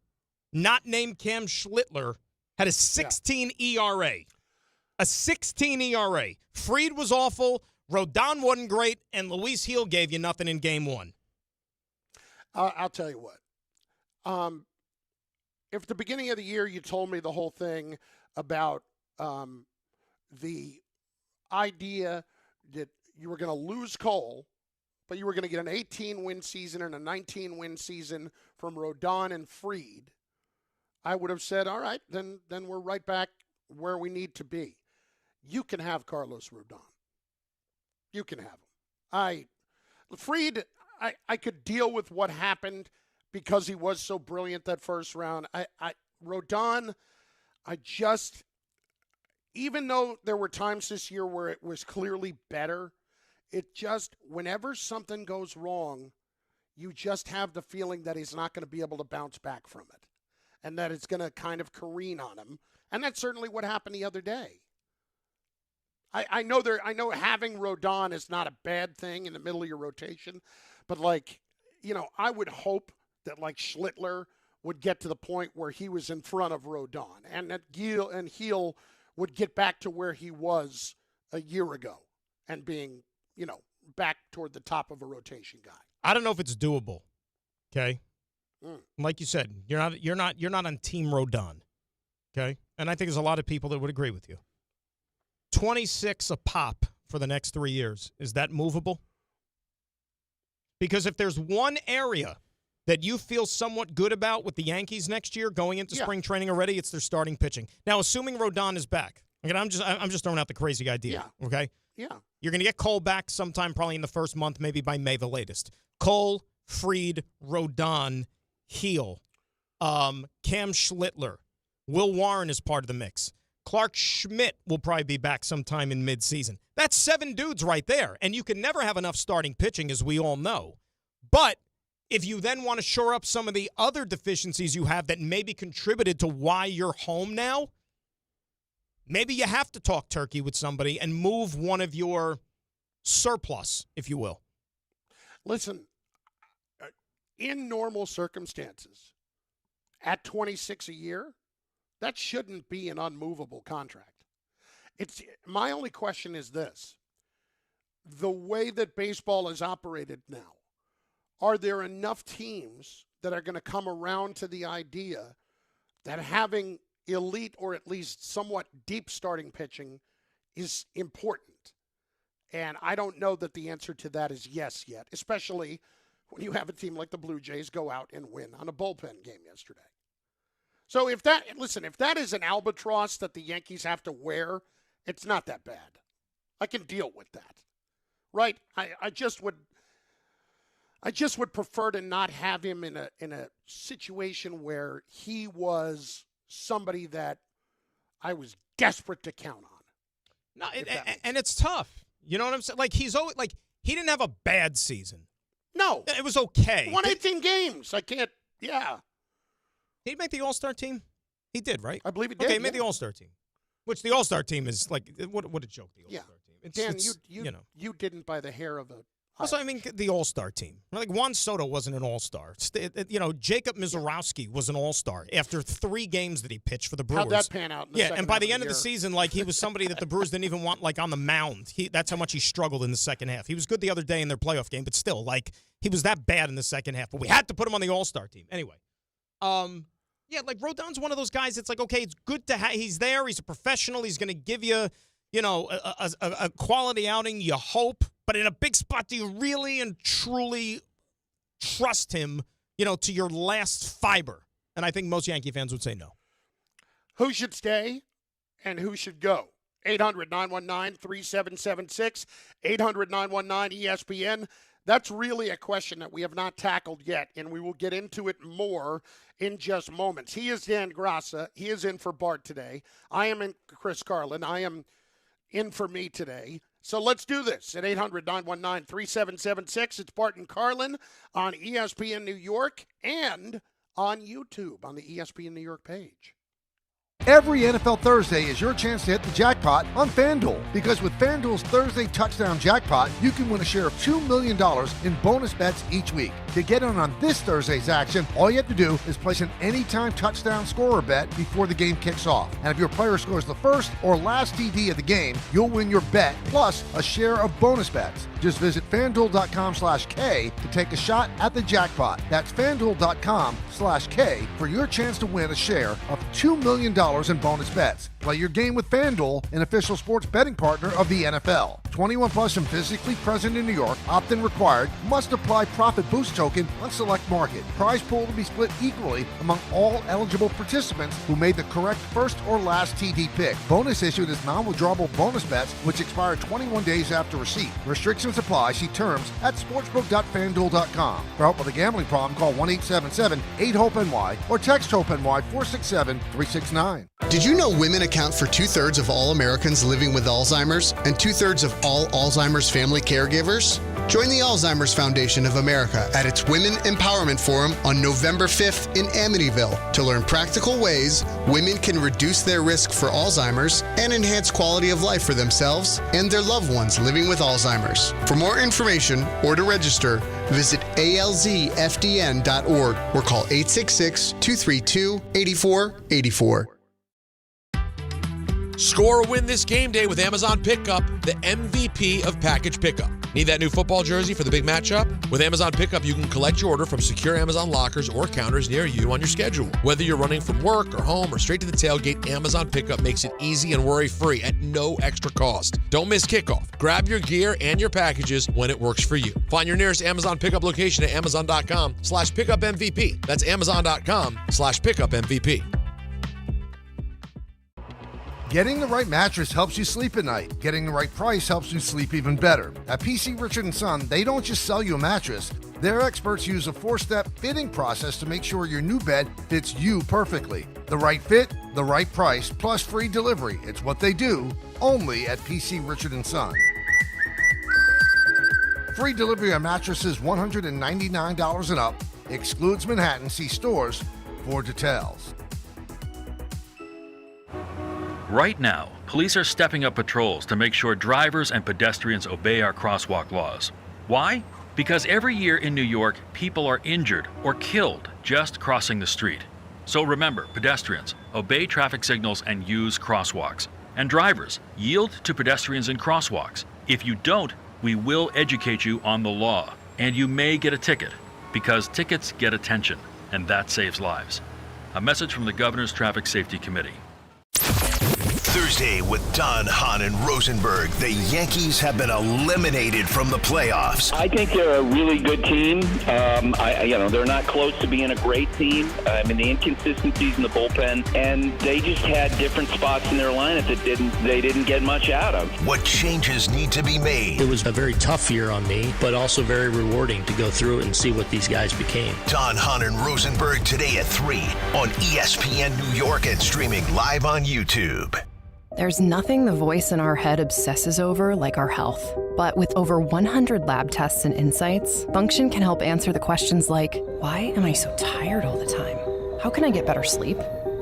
not named Cam Schlittler, had a 16 ERA. A 16 ERA. Fried was awful. Rodon wasn't great. And Luis Gil gave you nothing in game 1. I'll tell you what. If at the beginning of the year you told me the whole thing about the idea that you were going to lose Cole, but you were going to get an 18-win season and a 19-win season from Rodon and Fried, I would have said, all right, then we're right back where we need to be. You can have Carlos Rodon. You can have him. Fried, I could deal with what happened because he was so brilliant that first round. Rodon, even though there were times this year where it was clearly better, whenever something goes wrong, you just have the feeling that he's not going to be able to bounce back from it and that it's going to kind of careen on him. And that's certainly what happened the other day. I know having Rodon is not a bad thing in the middle of your rotation, but I would hope that Schlittler would get to the point where he was in front of Rodon and that Gil would get back to where he was a year ago and being, back toward the top of a rotation guy. I don't know if it's doable. Okay. Like you said, you're not on Team Rodon. Okay. And I think there's a lot of people that would agree with you. 26 a pop for the next 3 years. Is that movable? Because if there's one area that you feel somewhat good about with the Yankees next year going into spring training already, it's their starting pitching. Now, assuming Rodon is back. Again, I'm just throwing out the crazy idea. Yeah. Okay? Yeah. You're going to get Cole back sometime probably in the first month, maybe by May the latest. Cole, Fried, Rodon, Gil, Cam Schlittler. Will Warren is part of the mix. Clark Schmidt will probably be back sometime in midseason. That's 7 dudes right there. And you can never have enough starting pitching, as we all know. But if you then want to shore up some of the other deficiencies you have that maybe contributed to why you're home now, maybe you have to talk turkey with somebody and move one of your surplus, if you will. Listen, in normal circumstances, at 26 a year, that shouldn't be an unmovable contract. My only question is this. The way that baseball is operated now, are there enough teams that are going to come around to the idea that having elite or at least somewhat deep starting pitching is important? And I don't know that the answer to that is yes yet, especially when you have a team like the Blue Jays go out and win on a bullpen game yesterday. So if that is an albatross that the Yankees have to wear, it's not that bad. I can deal with that. Right? I just would prefer to not have him in a situation where he was somebody that I was desperate to count on. No, and it's tough. You know what I'm saying? Like, he's always, like, he didn't have a bad season. No. It was okay. Won 18 games. I can't, yeah. Did he make the All-Star team? He did, right? I believe he did. Okay, he made the All-Star team. Which the All-Star team is, like, what a joke, the All-Star team. Dan, you didn't by the hair of a... Also, I mean, the All-Star team. Like, Juan Soto wasn't an All-Star. Jacob Mizorowski was an All-Star after 3 games that he pitched for the Brewers. How'd that pan out in the second and by half the end of of the season, like, he was somebody that the Brewers didn't even want, like, on the mound. That's how much he struggled in the second half. He was good the other day in their playoff game, but still, like, he was that bad in the second half. But we had to put him on the All-Star team. Anyway, like, Rodon's one of those guys. It's like, okay, it's good to have. He's there. He's a professional. He's going to give you, a quality outing, you hope. But in a big spot, do you really and truly trust him, to your last fiber? And I think most Yankee fans would say no. Who should stay and who should go? 800-919-3776, 800-919-ESPN. That's really a question that we have not tackled yet, and we will get into it more in just moments. He is Dan Graca. He is in for Bart today. I am in Chris Carlin. I am in for me today. So let's do this at 800-919-3776. It's Bart and Carlin on ESPN New York and on YouTube on the ESPN New York page. Every NFL Thursday is your chance to hit the jackpot on FanDuel. Because with FanDuel's Thursday Touchdown Jackpot, you can win a share of $2 million in bonus bets each week. To get in on this Thursday's action, all you have to do is place an anytime touchdown scorer bet before the game kicks off. And if your player scores the first or last TD of the game, you'll win your bet plus a share of bonus bets. Just visit FanDuel.com/K to take a shot at the jackpot. That's FanDuel.com/K for your chance to win a share of $2 million in bonus bets. Play your game with FanDuel, an official sports betting partner of the NFL. 21 plus and physically present in New York. Opt-in required. Must apply profit boost token on select market. Prize pool to be split equally among all eligible participants who made the correct first or last TD pick. Bonus issued as non-withdrawable bonus bets, which expire 21 days after receipt. Restrictions apply. See terms at sportsbook.fanduel.com. For help with a gambling problem, call 1-877-8-HOPE-NY or text HOPE-NY 467-369. Did you know women account for 2/3 of all Americans living with Alzheimer's and 2/3 of all Alzheimer's family caregivers? Join the Alzheimer's Foundation of America at its Women Empowerment Forum on November 5th in Amityville to learn practical ways women can reduce their risk for Alzheimer's and enhance quality of life for themselves and their loved ones living with Alzheimer's. For more information or to register, visit alzfdn.org or call 866-232-8484. Score or win this game day with Amazon Pickup, the MVP of package pickup. Need that new football jersey for the big matchup? With Amazon Pickup, you can collect your order from secure Amazon lockers or counters near you on your schedule. Whether you're running from work or home or straight to the tailgate, Amazon Pickup makes it easy and worry-free at no extra cost. Don't miss kickoff. Grab your gear and your packages when it works for you. Find your nearest Amazon Pickup location at amazon.com/pickupmvp. That's amazon.com/pickupmvp. Getting the right mattress helps you sleep at night. Getting the right price helps you sleep even better. At PC Richard & Son, they don't just sell you a mattress. Their experts use a 4-step fitting process to make sure your new bed fits you perfectly. The right fit, the right price, plus free delivery. It's what they do, only at PC Richard & Son. Free delivery on mattresses $199 and up. Excludes Manhattan. See stores for details. Right now, police are stepping up patrols to make sure drivers and pedestrians obey our crosswalk laws. Why? Because every year in New York, people are injured or killed just crossing the street. So remember, pedestrians, obey traffic signals and use crosswalks. And drivers, yield to pedestrians in crosswalks. If you don't, we will educate you on the law, and you may get a ticket. because tickets get attention, and that saves lives. A message from the Governor's Traffic Safety Committee. Thursday with Don, Hahn, and Rosenberg, the Yankees have been eliminated from the playoffs. I think they're a really good team. They're not close to being a great team. The inconsistencies in the bullpen, and they just had different spots in their lineup that they didn't get much out of. What changes need to be made? It was a very tough year on me, but also very rewarding to go through it and see what these guys became. Don, Hahn, and Rosenberg today at 3 on ESPN New York and streaming live on YouTube. There's nothing the voice in our head obsesses over like our health. But with over 100 lab tests and insights, Function can help answer the questions like, why am I so tired all the time? How can I get better sleep?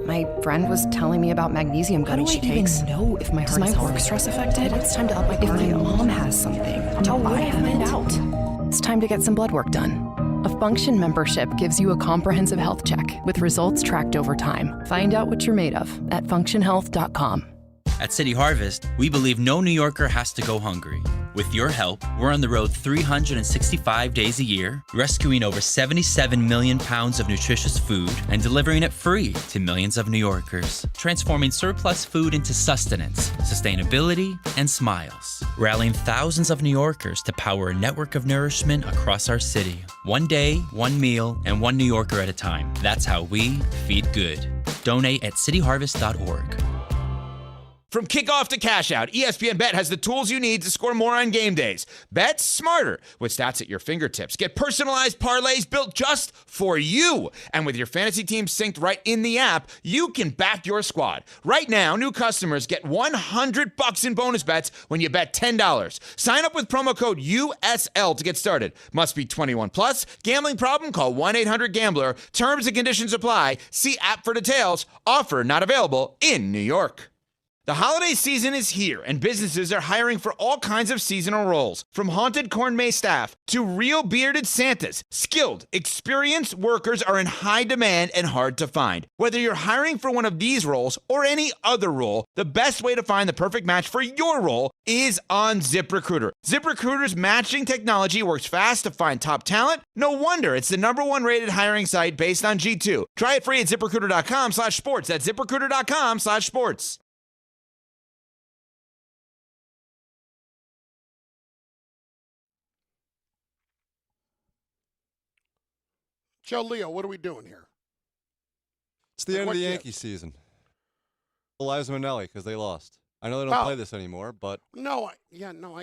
My friend was telling me about magnesium gummies she takes. How do I even know if my heart is work stress affected? It's time to up my cardio. If my mom has something, how would I find out? It's time to get some blood work done. A Function membership gives you a comprehensive health check with results tracked over time. Find out what you're made of at functionhealth.com. At City Harvest, we believe no New Yorker has to go hungry. With your help, we're on the road 365 days a year, rescuing over 77 million pounds of nutritious food and delivering it free to millions of New Yorkers, transforming surplus food into sustenance, sustainability, and smiles, rallying thousands of New Yorkers to power a network of nourishment across our city. One day, one meal, and one New Yorker at a time. That's how we feed good. Donate at cityharvest.org. From kickoff to cash out, ESPN Bet has the tools you need to score more on game days. Bet smarter with stats at your fingertips. Get personalized parlays built just for you. And with your fantasy team synced right in the app, you can back your squad. Right now, new customers get $100 in bonus bets when you bet $10. Sign up with promo code USL to get started. Must be 21 plus. Gambling problem? Call 1-800-GAMBLER. Terms and conditions apply. See app for details. Offer not available in New York. The holiday season is here, and businesses are hiring for all kinds of seasonal roles. From haunted corn maze staff to real bearded Santas, skilled, experienced workers are in high demand and hard to find. Whether you're hiring for one of these roles or any other role, the best way to find the perfect match for your role is on ZipRecruiter. ZipRecruiter's matching technology works fast to find top talent. No wonder it's the #1 rated hiring site based on G2. Try it free at ZipRecruiter.com/sports. That's ZipRecruiter.com/sports. Joe Leo, what are we doing here? It's the end of the Yankee season. Liza Minnelli, because they lost. I know they don't play this anymore, but... No, I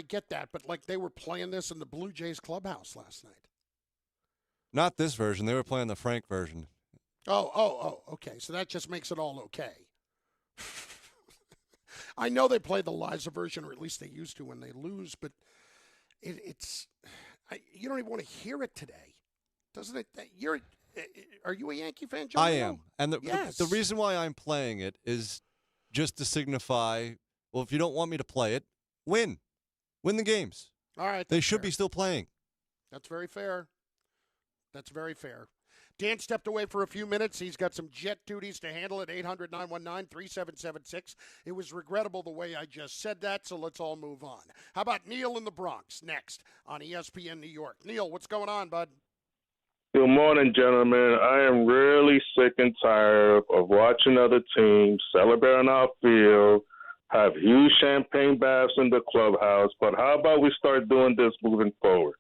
get that. But, they were playing this in the Blue Jays clubhouse last night. Not this version. They were playing the Frank version. Oh, okay. So that just makes it all okay. I know they play the Liza version, or at least they used to when they lose, but you don't even want to hear it today. Doesn't it? Are you a Yankee fan, John? I am. And the reason why I'm playing it is just to signify, well, if you don't want me to play it, win. Win the games. All right. They should be still playing. That's very fair. Dan stepped away for a few minutes. He's got some jet duties to handle at 800-919-3776. It was regrettable the way I just said that, so let's all move on. How about Neil in the Bronx next on ESPN New York? Neil, what's going on, bud? Good morning, gentlemen. I am really sick and tired of watching other teams celebrate on our field, have huge champagne baths in the clubhouse, but how about we start doing this moving forward?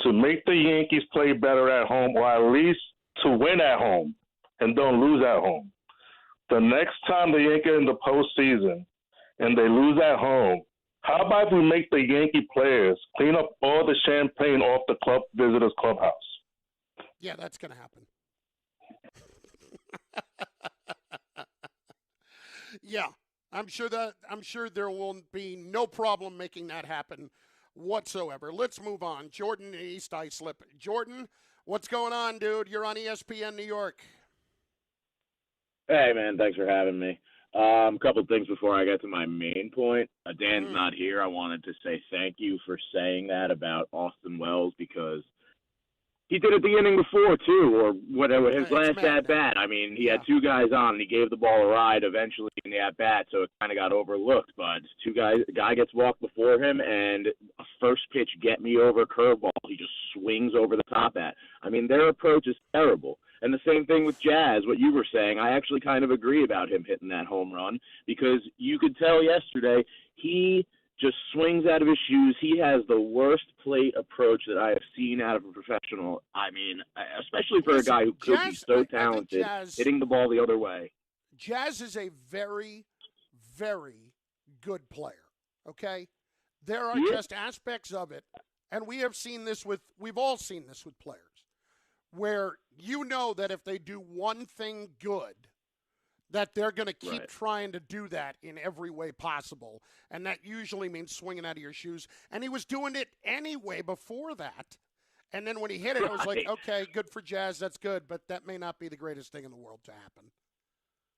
To make the Yankees play better at home, or at least to win at home and don't lose at home. The next time the Yankees are in the postseason and they lose at home, how about if we make the Yankee players clean up all the champagne off the visitors' clubhouse? Yeah, that's going to happen. Yeah, I'm sure there will be no problem making that happen whatsoever. Let's move on. Jordan in East Islip. Jordan, what's going on, dude? You're on ESPN New York. Hey, man, thanks for having me. A couple things before I get to my main point. Dan's not here. I wanted to say thank you for saying that about Austin Wells, because He did it the inning before, too, or whatever, his last mad at-bat. I mean, he had two guys on, and he gave the ball a ride eventually in the at-bat, so it kind of got overlooked. But a guy gets walked before him, and a first pitch get-me-over curveball he just swings over the top at. I mean, their approach is terrible. And the same thing with Jazz, what you were saying. I actually kind of agree about him hitting that home run because you could tell yesterday he just swings out of his shoes. He has the worst plate approach that I have seen out of a professional. I mean, especially for a guy who could be so talented, hitting the ball the other way. Jazz is a very, very good player, okay? There are just aspects of it, and we've all seen this with players, where you know that if they do one thing good, that they're going to keep trying to do that in every way possible. And that usually means swinging out of your shoes. And he was doing it anyway before that. And then when he hit it, it was like, okay, good for Jazz, that's good, but that may not be the greatest thing in the world to happen.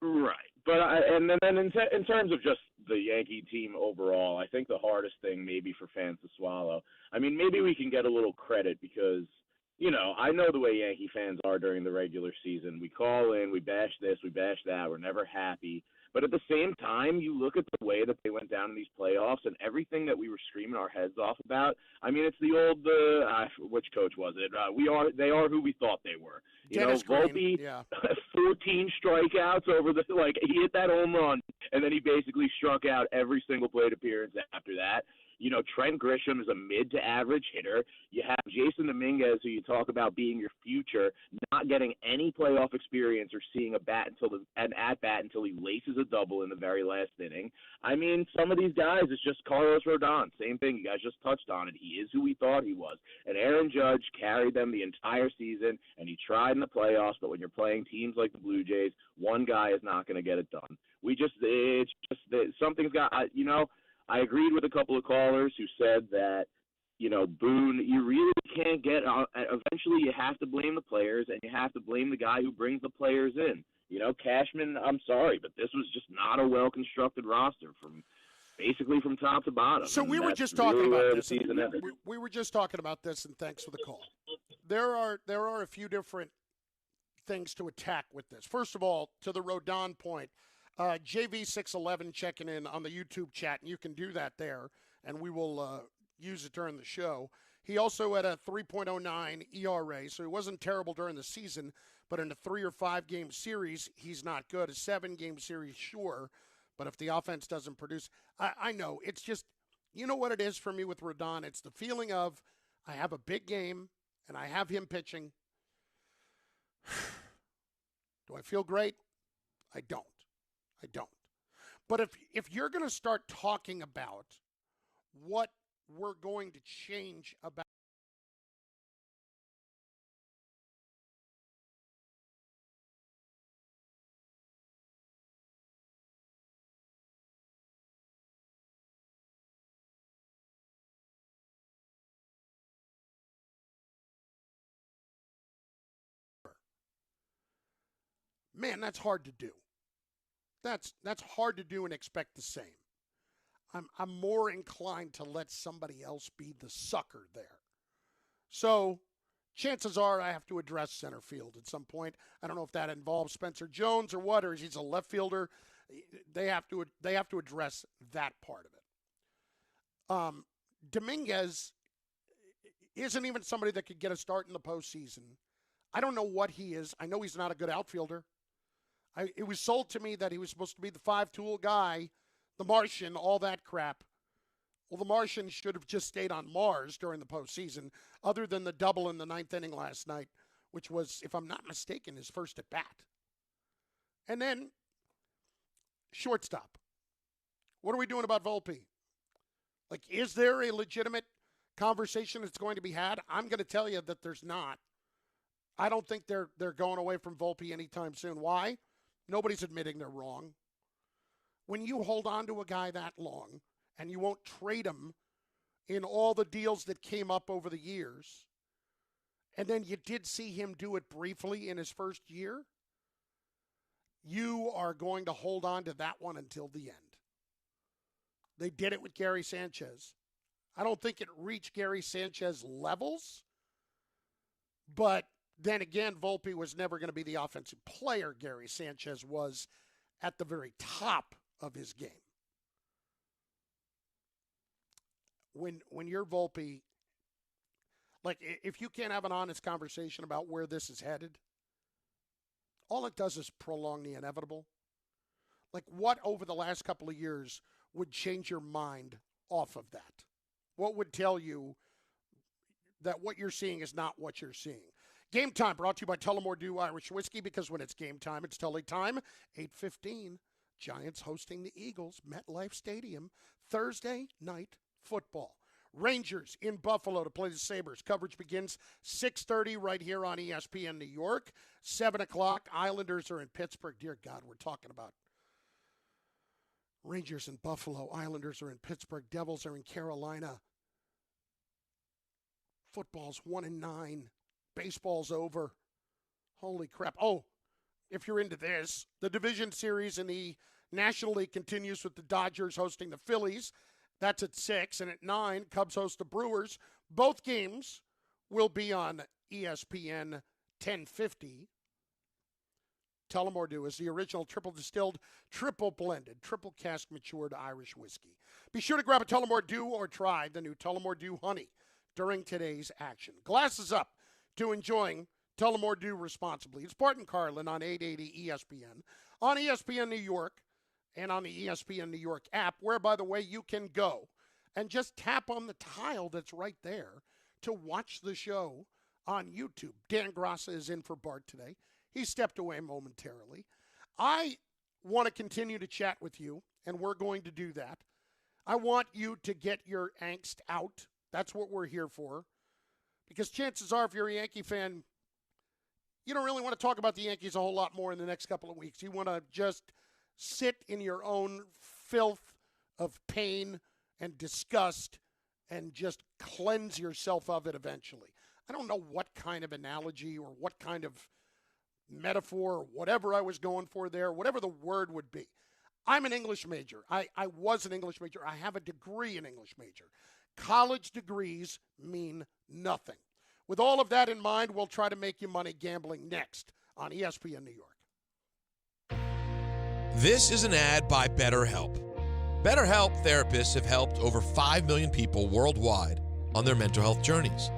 Right. But and then in terms of just the Yankee team overall, I think the hardest thing maybe for fans to swallow, I mean, maybe we can get a little credit because – you know, I know the way Yankee fans are during the regular season. We call in, we bash this, we bash that. We're never happy. But at the same time, you look at the way that they went down in these playoffs and everything that we were screaming our heads off about. I mean, it's the old, which coach was it? They are who we thought they were. You Dennis know, Green, Volpe, 14 strikeouts over he hit that home run, and then he basically struck out every single plate appearance after that. You know, Trent Grisham is a mid to average hitter. You have Jason Dominguez, who you talk about being your future, not getting any playoff experience or seeing an at bat until he laces a double in the very last inning. I mean, some of these guys, it's just Carlos Rodon. Same thing. You guys just touched on it. He is who we thought he was. And Aaron Judge carried them the entire season, and he tried in the playoffs. But when you're playing teams like the Blue Jays, one guy is not going to get it done. It's just something's got. I agreed with a couple of callers who said that, you know, Boone, you really can't get – eventually you have to blame the players and you have to blame the guy who brings the players in. You know, Cashman, I'm sorry, but this was just not a well-constructed roster from top to bottom. So we were just talking about this. We were just talking about this, and thanks for the call. There are a few different things to attack with this. First of all, to the Rodon point, JV611 checking in on the YouTube chat, and you can do that there, and we will use it during the show. He also had a 3.09 ERA, so he wasn't terrible during the season, but in a 3 or 5 game series, he's not good. A 7 game series, sure, but if the offense doesn't produce, I know. It's just, you know what it is for me with Rodon? It's the feeling of I have a big game, and I have him pitching. Do I feel great? I don't. But if you're going to start talking about what we're going to change about man, that's hard to do. That's hard to do and expect the same. I'm more inclined to let somebody else be the sucker there. So chances are I have to address center field at some point. I don't know if that involves Spencer Jones or what, or he's a left fielder. They have to address that part of it. Dominguez isn't even somebody that could get a start in the postseason. I don't know what he is. I know he's not a good outfielder. It was sold to me that he was supposed to be the 5-tool guy, the Martian, all that crap. Well, the Martian should have just stayed on Mars during the postseason, other than the double in the 9th inning last night, which was, if I'm not mistaken, his first at bat. And then, shortstop. What are we doing about Volpe? Like, is there a legitimate conversation that's going to be had? I'm going to tell you that there's not. I don't think they're going away from Volpe anytime soon. Why? Nobody's admitting they're wrong. When you hold on to a guy that long and you won't trade him in all the deals that came up over the years, and then you did see him do it briefly in his first year, you are going to hold on to that one until the end. They did it with Gary Sanchez. I don't think it reached Gary Sanchez levels, But then again, Volpe was never going to be the offensive player Gary Sanchez was at the very top of his game. When you're Volpe, like, if you can't have an honest conversation about where this is headed, all it does is prolong the inevitable. Like, what over the last couple of years would change your mind off of that? What would tell you that what you're seeing is not what you're seeing? Game Time brought to you by Tullamore Dew Irish Whiskey, because when it's game time, it's Tully time. 8:15, Giants hosting the Eagles, MetLife Stadium, Thursday night football. Rangers in Buffalo to play the Sabres. Coverage begins 6:30 right here on ESPN New York. 7 o'clock, Islanders are in Pittsburgh. Dear God, we're talking about Rangers in Buffalo. Islanders are in Pittsburgh. Devils are in Carolina. Football's 1-9. Baseball's over. Holy crap. Oh, if you're into this, the division series in the National League continues with the Dodgers hosting the Phillies. That's at 6. And at 9, Cubs host the Brewers. Both games will be on ESPN 1050. Tullamore Dew is the original triple distilled, triple blended, triple cask matured Irish whiskey. Be sure to grab a Tullamore Dew or try the new Tullamore Dew Honey during today's action. Glasses up to enjoying Tullamore Dew responsibly. It's Bart Carlin on 880 ESPN, on ESPN New York, and on the ESPN New York app, where, by the way, you can go and just tap on the tile that's right there to watch the show on YouTube. Dan Graca is in for Bart today. He stepped away momentarily. I want to continue to chat with you, and we're going to do that. I want you to get your angst out. That's what we're here for. Because chances are, if you're a Yankee fan, you don't really want to talk about the Yankees a whole lot more in the next couple of weeks. You want to just sit in your own filth of pain and disgust and just cleanse yourself of it eventually. I don't know what kind of analogy or what kind of metaphor or whatever I was going for there, whatever the word would be. I'm an English major. I was an English major. I have a degree in English major. College degrees mean nothing. With all of that in mind, we'll try to make you money gambling next on ESPN New York. This is an ad by BetterHelp. BetterHelp therapists have helped over 5 million people worldwide on their mental health journeys.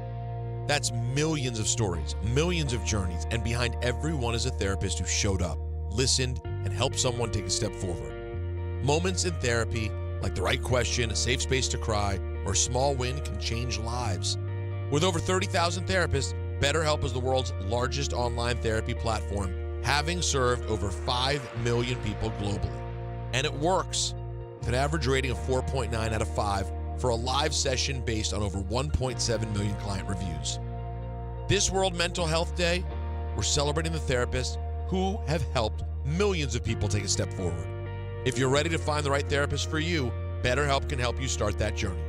That's millions of stories, millions of journeys, and behind every one is a therapist who showed up, listened, and helped someone take a step forward. Moments in therapy, like the right question, a safe space to cry, or a small win, can change lives. With over 30,000 therapists, BetterHelp is the world's largest online therapy platform, having served over 5 million people globally. And it works, with an average rating of 4.9 out of 5 for a live session based on over 1.7 million client reviews. This World Mental Health Day, we're celebrating the therapists who have helped millions of people take a step forward. If you're ready to find the right therapist for you, BetterHelp can help you start that journey.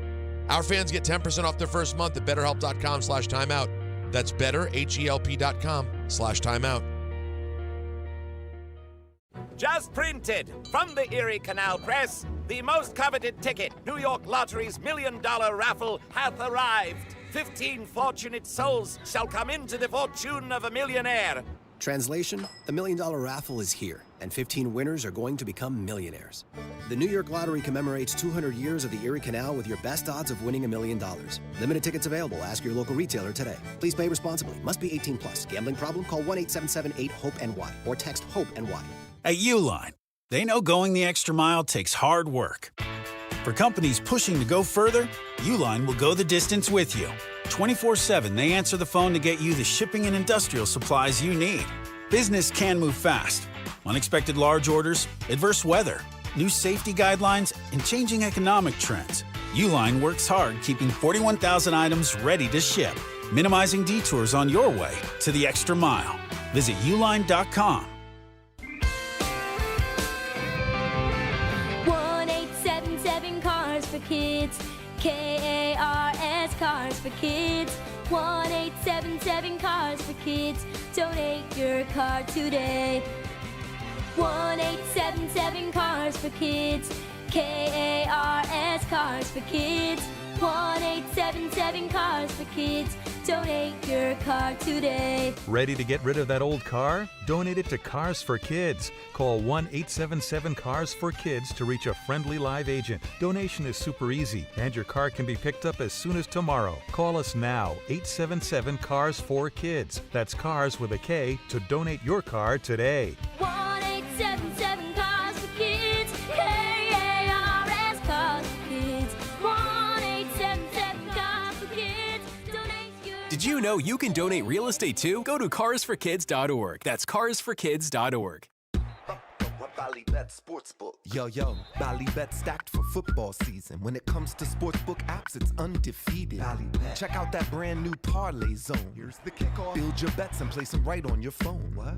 Our fans get 10% off their first month at BetterHelp.com/timeout. That's BetterHelp.com/timeout. Just printed from the Erie Canal Press, the most coveted ticket, New York Lottery's $1 million raffle, hath arrived. 15 fortunate souls shall come into the fortune of a millionaire. Translation, the $1 million raffle is here, and 15 winners are going to become millionaires. The New York Lottery commemorates 200 years of the Erie Canal with your best odds of winning $1 million. Limited tickets available. Ask your local retailer today. Please play responsibly. Must be 18 plus. Gambling problem? Call 1-877-8-HOPE-NY or text HOPE-NY. At Uline, they know going the extra mile takes hard work. For companies pushing to go further, Uline will go the distance with you. 24/7, they answer the phone to get you the shipping and industrial supplies you need. Business can move fast. Unexpected large orders, adverse weather, new safety guidelines, and changing economic trends. Uline works hard keeping 41,000 items ready to ship, minimizing detours on your way to the extra mile. Visit uline.com. 1-877 Cars for Kids. KARS Cars for Kids. 1-877 Cars for Kids. Donate your car today. 1-877 Cars for Kids. K-A-R-S, Cars for Kids. 1-877 Cars for Kids. Donate your car today. Ready to get rid of that old car? Donate it to Cars for Kids. Call 1-877-CARS-FOR-KIDS to reach a friendly live agent. Donation is super easy, and your car can be picked up as soon as tomorrow. Call us now, 877-CARS-FOR-KIDS. That's cars with a K to donate your car today. 1-877 Cars for Kids. K-A-R-S, Cars for Kids. 1-877 Cars for Kids. Donate your... Did you know you can donate real estate too? Go to carsforkids.org. That's carsforkids.org. Ballybet Sportsbook. Yo, Ballybet stacked for football season. When it comes to sportsbook apps, it's undefeated. Ballybet. Check out that brand new parlay zone. Here's the kickoff. Build your bets and place them right on your phone. What?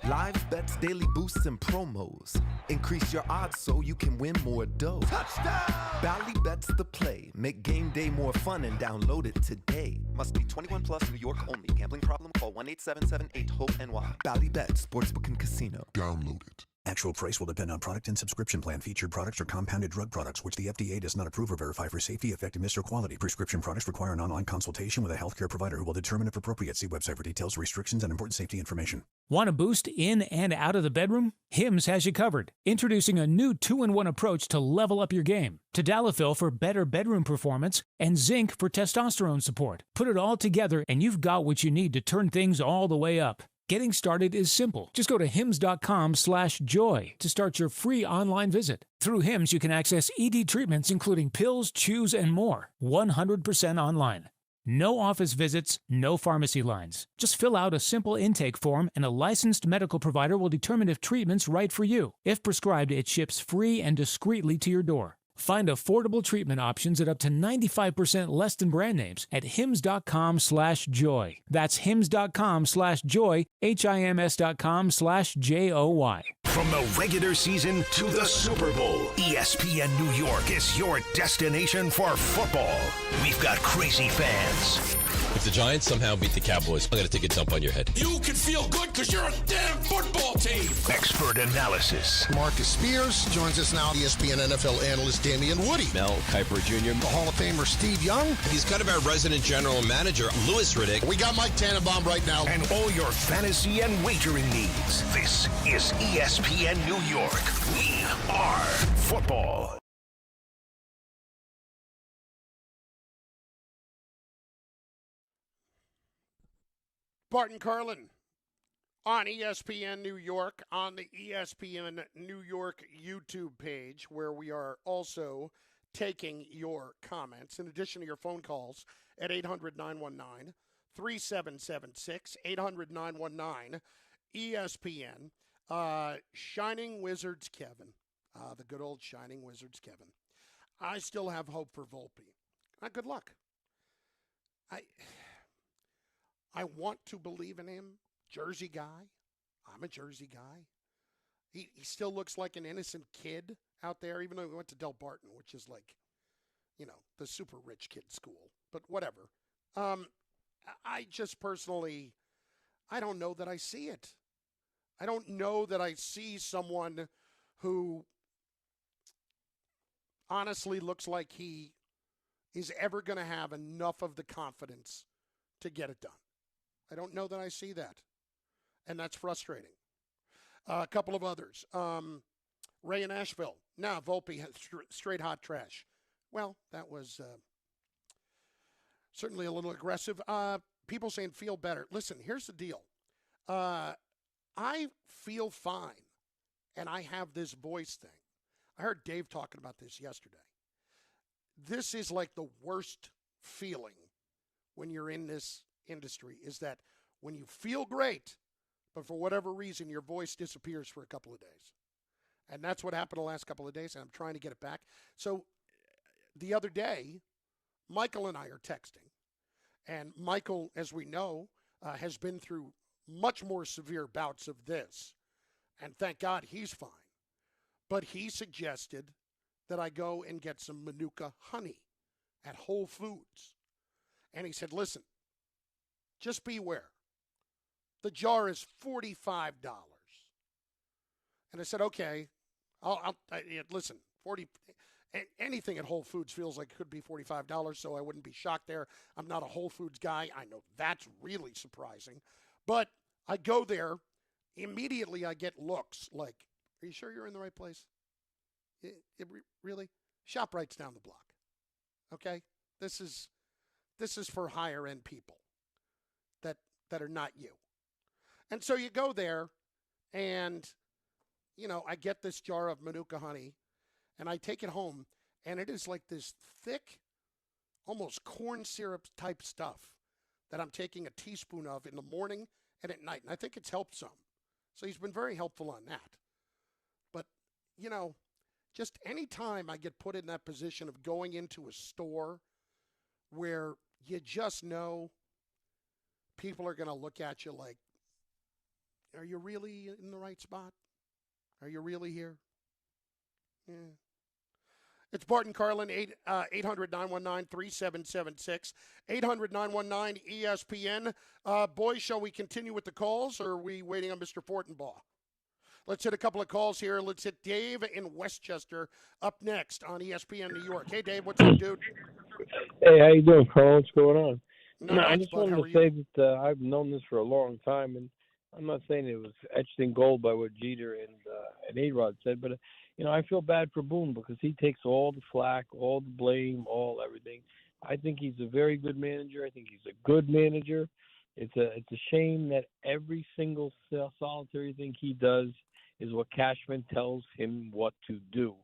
Live bets, daily boosts, and promos. Increase your odds so you can win more dough. Touchdown! Ballybet's the play. Make game day more fun and download it today. Must be 21 plus, New York only. Gambling problem? Call 1-877-8-HOPE-NY. Ballybet Sportsbook and Casino. Download it. Actual price will depend on product and subscription plan. Featured products are compounded drug products, which the FDA does not approve or verify for safety, effectiveness, or quality. Prescription products require an online consultation with a healthcare provider who will determine if appropriate. See website for details, restrictions, and important safety information. Want a boost in and out of the bedroom? Hims has you covered. Introducing a new 2-in-1 approach to level up your game. Tadalafil for better bedroom performance and zinc for testosterone support. Put it all together and you've got what you need to turn things all the way up. Getting started is simple. Just go to hims.com/joy to start your free online visit. Through Hims, you can access ED treatments including pills, chews, and more. 100% online. No office visits, no pharmacy lines. Just fill out a simple intake form and a licensed medical provider will determine if treatment's right for you. If prescribed, it ships free and discreetly to your door. Find affordable treatment options at up to 95% less than brand names at hims.com/joy. That's hims.com/joy, HIMS.com/JOY. From the regular season to the Super Bowl, ESPN New York is your destination for football. We've got crazy fans. If the Giants somehow beat the Cowboys, I'm going to take a dump on your head. You can feel good because you're a damn football team. Expert analysis. Marcus Spears joins us now. ESPN NFL analyst Damian Woody. Mel Kiper Jr. The Hall of Famer Steve Young. He's kind of our resident general manager, Louis Riddick. We got Mike Tannenbaum right now. And all your fantasy and wagering needs. This is ESPN New York. We are football. Bart Carlin on ESPN New York, on the ESPN New York YouTube page, where we are also taking your comments, in addition to your phone calls at 800-919-3776, 800-919-ESPN. Shining Wizards Kevin, the good old Shining Wizards Kevin. I still have hope for Volpe. Good luck. I want to believe in him. Jersey guy. I'm a Jersey guy. He still looks like an innocent kid out there, even though he went to Del Barton, which is like, the super rich kid school. But whatever. I just personally, I don't know that I see it. I don't know that I see someone who honestly looks like he is ever going to have enough of the confidence to get it done. I don't know that I see that, and that's frustrating. A couple of others. Ray in Asheville. Now, Volpe has straight hot trash. Well, that was certainly a little aggressive. People saying feel better. Listen, here's the deal. I feel fine, and I have this voice thing. I heard Dave talking about this yesterday. This is like the worst feeling when you're in this industry, is that when you feel great, but for whatever reason, your voice disappears for a couple of days. And that's what happened the last couple of days, and I'm trying to get it back. So the other day, Michael and I are texting. And Michael, as we know, has been through much more severe bouts of this. And thank God he's fine. But he suggested that I go and get some Manuka honey at Whole Foods. And he said, listen, just beware. The jar is $45. And I said, okay, listen, Anything at Whole Foods feels like it could be $45, so I wouldn't be shocked there. I'm not a Whole Foods guy. I know that's really surprising. But I go there, immediately I get looks like, are you sure you're in the right place? Really? ShopRite's down the block. Okay? This is for higher end people that are not you. And so you go there and, I get this jar of Manuka honey and I take it home and it is like this thick, almost corn syrup type stuff that I'm taking a teaspoon of in the morning and at night. And I think it's helped some. So he's been very helpful on that. But, just any time I get put in that position of going into a store where you just know people are going to look at you like, are you really in the right spot? Are you really here? Yeah. It's Bart Carlin, 800-919-3776, 800-919-ESPN. Boys, shall we continue with the calls, or are we waiting on Mr. Fortenbaugh? Let's hit a couple of calls here. Let's hit Dave in Westchester up next on ESPN New York. Hey, Dave, what's up, dude? Hey, how you doing, Carl? What's going on? I just wanted to say that I've known this for a long time, and I'm not saying it was etched in gold by what Jeter and A-Rod said, but I feel bad for Boone because he takes all the flack, all the blame, everything. I think he's a very good manager. I think he's a good manager. It's a shame that every single solitary thing he does is what Cashman tells him what to do.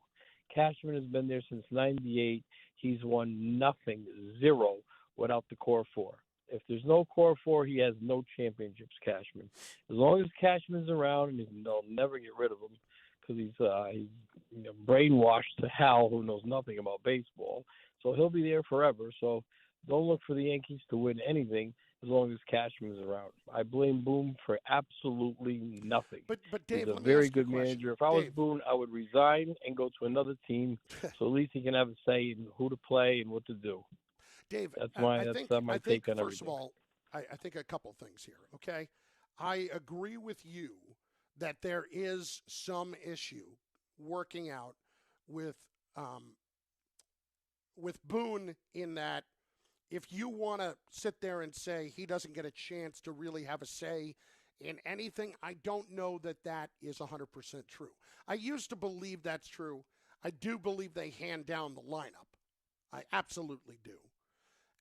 Cashman has been there since '98. He's won nothing, zero, without the core four. If there's no core four, he has no championships, Cashman. As long as Cashman's around, and they'll never get rid of him because he's brainwashed to Hal, who knows nothing about baseball. So he'll be there forever. So don't look for the Yankees to win anything as long as Cashman's around. I blame Boone for absolutely nothing. But Dave, he's a very good manager. If I was Boone, I would resign and go to another team so at least he can have a say in who to play and what to do. Dave, that's my take on everything. First of all, I think a couple things here, okay? I agree with you that there is some issue working out with Boone in that if you want to sit there and say he doesn't get a chance to really have a say in anything, I don't know that is 100% true. I used to believe that's true. I do believe they hand down the lineup. I absolutely do.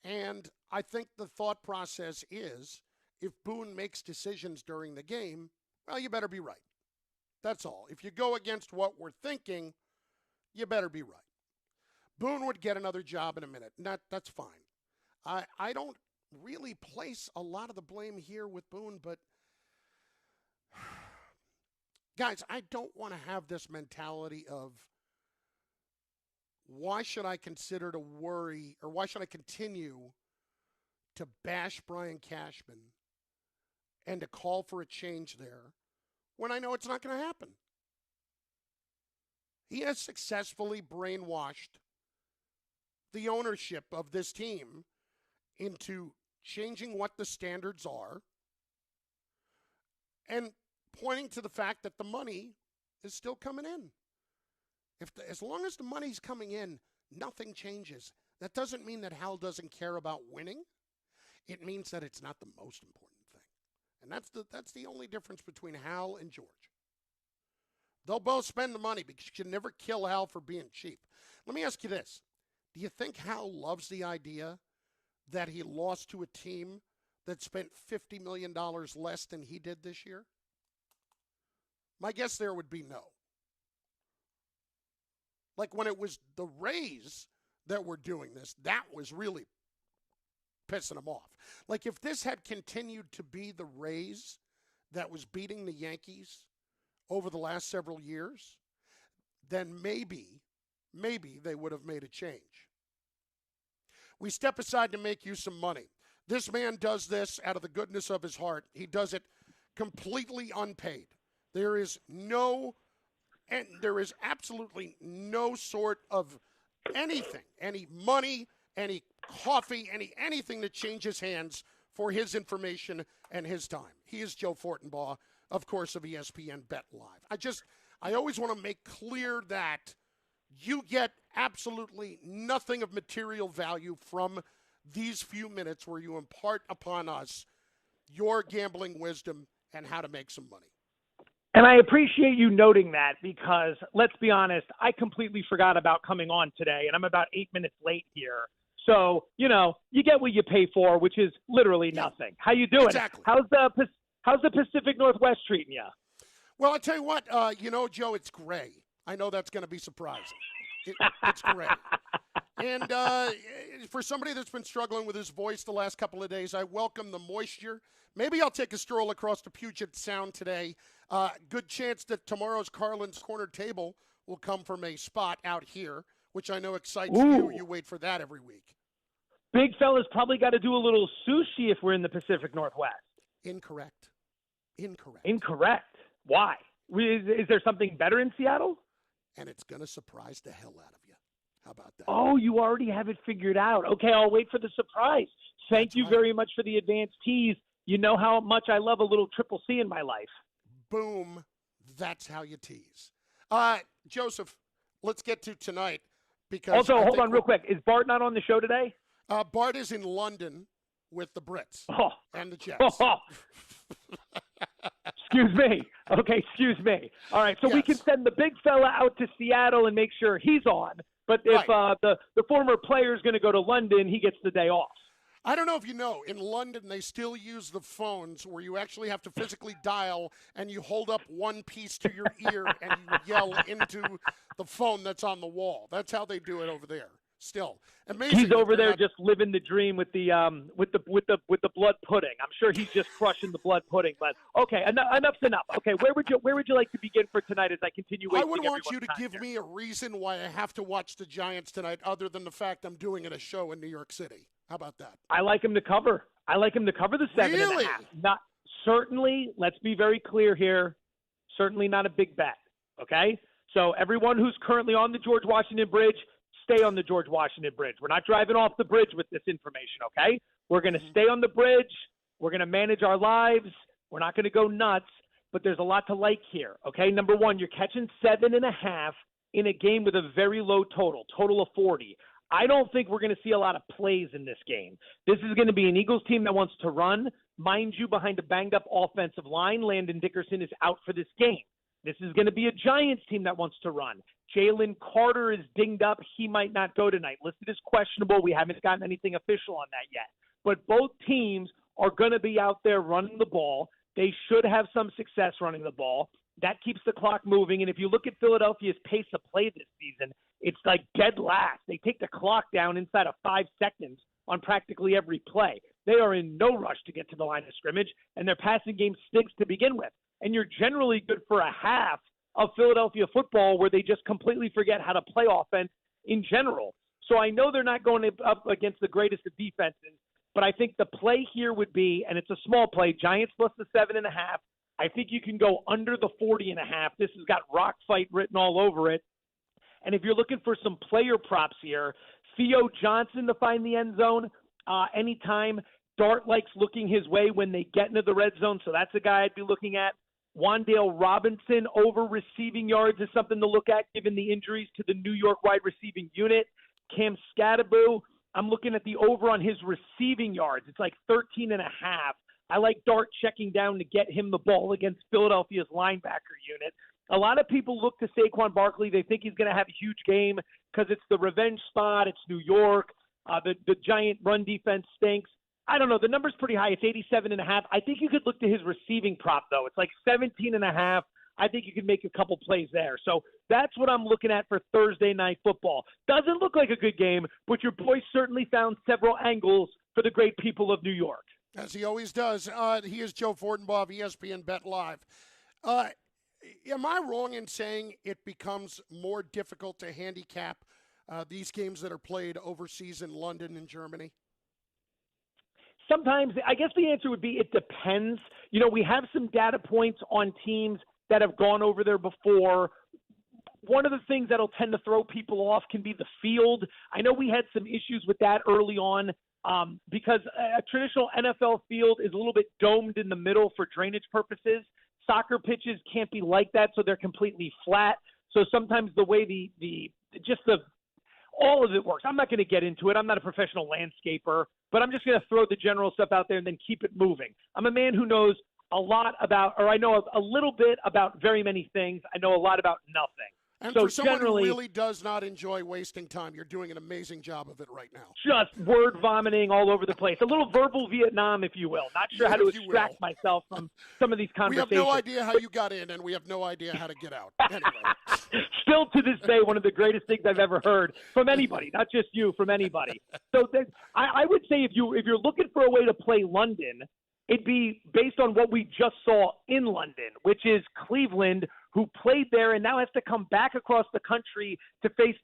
And I think the thought process is if Boone makes decisions during the game, well, you better be right. That's all. If you go against what we're thinking, you better be right. Boone would get another job in a minute, and that's fine. I don't really place a lot of the blame here with Boone, but guys, I don't want to have this mentality of why should I consider to worry or why should I continue to bash Brian Cashman and to call for a change there when I know it's not going to happen. He has successfully brainwashed the ownership of this team into changing what the standards are and pointing to the fact that the money is still coming in. As long as the money's coming in, nothing changes. That doesn't mean that Hal doesn't care about winning. It means that it's not the most important thing. And that's the only difference between Hal and George. They'll both spend the money because you can never kill Hal for being cheap. Let me ask you this. Do you think Hal loves the idea that he lost to a team that spent $50 million less than he did this year? My guess there would be no. Like when it was the Rays that were doing this, that was really pissing them off. Like if this had continued to be the Rays that was beating the Yankees over the last several years, then maybe they would have made a change. We step aside to make you some money. This man does this out of the goodness of his heart. He does it completely unpaid. There is absolutely no sort of anything, any money, any coffee, anything that changes hands for his information and his time. He is Joe Fortenbaugh, of course, of ESPN Bet Live. I always want to make clear that You get absolutely nothing of material value from these few minutes where you impart upon us your gambling wisdom and how to make some money. And I appreciate you noting that because, let's be honest, I completely forgot about coming on today, and I'm about 8 minutes late here. So, you get what you pay for, which is literally nothing. How you doing? Exactly. How's the Pacific Northwest treating you? Well, I'll tell you what, Joe, it's gray. I know that's going to be surprising. It's gray. And for somebody that's been struggling with his voice the last couple of days, I welcome the moisture. Maybe I'll take a stroll across the Puget Sound today. Good chance that tomorrow's Carlin's Corner Table will come from a spot out here, which I know excites you. You wait for that every week. Big fella's probably got to do a little sushi if we're in the Pacific Northwest. Incorrect. Why? Is there something better in Seattle? And it's going to surprise the hell out of you. How about that? Oh, you already have it figured out. Okay, I'll wait for the surprise. Thank you very much for the advanced tease. You know how much I love a little triple C in my life. Boom. That's how you tease. Joseph, let's get to tonight. Because also, hold on real quick. Is Bart not on the show today? Bart is in London with the Brits and the Jets. Excuse me. Okay, excuse me. All right, so we can send the big fella out to Seattle and make sure he's on. But if the former player is going to go to London, he gets the day off. I don't know if you know, in London they still use the phones where you actually have to physically dial and you hold up one piece to your ear and you yell into the phone that's on the wall. That's how they do it over there. Still, amazing. He's over there just living the dream with the blood pudding. I'm sure he's just crushing the blood pudding. But okay, enough's enough. Okay, where would you like to begin for tonight as I continue? I would want you to give me a reason why I have to watch the Giants tonight, other than the fact I'm doing a show in New York City. How about that? I like him to cover. I like him to cover the 7.5. Not certainly. Let's be very clear here. Certainly not a big bet. Okay, so everyone who's currently on the George Washington Bridge, stay on the George Washington Bridge. We're not driving off the bridge with this information, okay? We're going to stay on the bridge. We're going to manage our lives. We're not going to go nuts, but there's a lot to like here, okay? Number one, you're catching 7.5 in a game with a very low total of 40. I don't think we're going to see a lot of plays in this game. This is going to be an Eagles team that wants to run. Mind you, behind a banged-up offensive line, Landon Dickerson is out for this game. This is going to be a Giants team that wants to run. Jalen Carter is dinged up. He might not go tonight. Listed as questionable. We haven't gotten anything official on that yet. But both teams are going to be out there running the ball. They should have some success running the ball. That keeps the clock moving. And if you look at Philadelphia's pace of play this season, it's like dead last. They take the clock down inside of 5 seconds on practically every play. They are in no rush to get to the line of scrimmage, and their passing game stinks to begin with. And you're generally good for a half of Philadelphia football where they just completely forget how to play offense in general. So I know they're not going up against the greatest of defenses, but I think the play here would be, and it's a small play, Giants plus the 7.5. I think you can go under the 40.5. This has got rock fight written all over it. And if you're looking for some player props here, Theo Johnson to find the end zone anytime. Dart likes looking his way when they get into the red zone, so that's a guy I'd be looking at. Wan'Dale Robinson over receiving yards is something to look at given the injuries to the New York wide receiving unit. Cam Scatterbo, I'm looking at the over on his receiving yards. It's like 13.5. I like Dart checking down to get him the ball against Philadelphia's linebacker unit. A lot of people look to Saquon Barkley. They think he's going to have a huge game because it's the revenge spot. It's New York. The Giant run defense stinks. I don't know. The number's pretty high. It's 87.5. I think you could look to his receiving prop, though. It's like 17.5. I think you could make a couple plays there. So that's what I'm looking at for Thursday Night Football. Doesn't look like a good game, but your boy certainly found several angles for the great people of New York. As he always does. He is Joe Fortenbaugh of ESPN Bet Live. Am I wrong in saying it becomes more difficult to handicap these games that are played overseas in London and Germany? Sometimes, I guess the answer would be it depends. You know, we have some data points on teams that have gone over there before. One of the things that'll tend to throw people off can be the field. I know we had some issues with that early on because a traditional NFL field is a little bit domed in the middle for drainage purposes. Soccer pitches can't be like that, so they're completely flat. So sometimes the way the all of it works. I'm not going to get into it. I'm not a professional landscaper, but I'm just going to throw the general stuff out there and then keep it moving. I'm a man who knows a lot about, or I know a little bit about very many things. I know a lot about nothing. And so for someone generally, who really does not enjoy wasting time, you're doing an amazing job of it right now. Just word vomiting all over the place. A little verbal Vietnam, if you will. Not sure how to extract myself from some of these conversations. We have no idea how you got in, and we have no idea how to get out. Anyway. Still to this day, one of the greatest things I've ever heard from anybody, not just you, from anybody. So I would say if you're looking for a way to play London, it'd be based on what we just saw in London, which is Cleveland, who played there and now has to come back across the country to face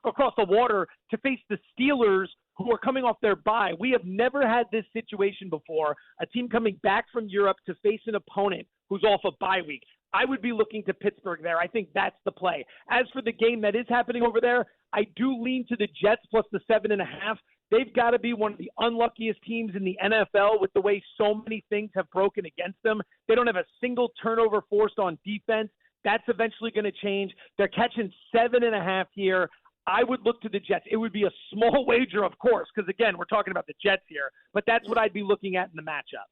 across the water to face the Steelers, who are coming off their bye. We have never had this situation before, a team coming back from Europe to face an opponent who's off a bye week. I would be looking to Pittsburgh there. I think that's the play. As for the game that is happening over there, I do lean to the Jets plus the 7.5. They've got to be one of the unluckiest teams in the NFL with the way so many things have broken against them. They don't have a single turnover forced on defense. That's eventually going to change. They're catching 7.5 here. I would look to the Jets. It would be a small wager, of course, because, again, we're talking about the Jets here. But that's what I'd be looking at in the matchup.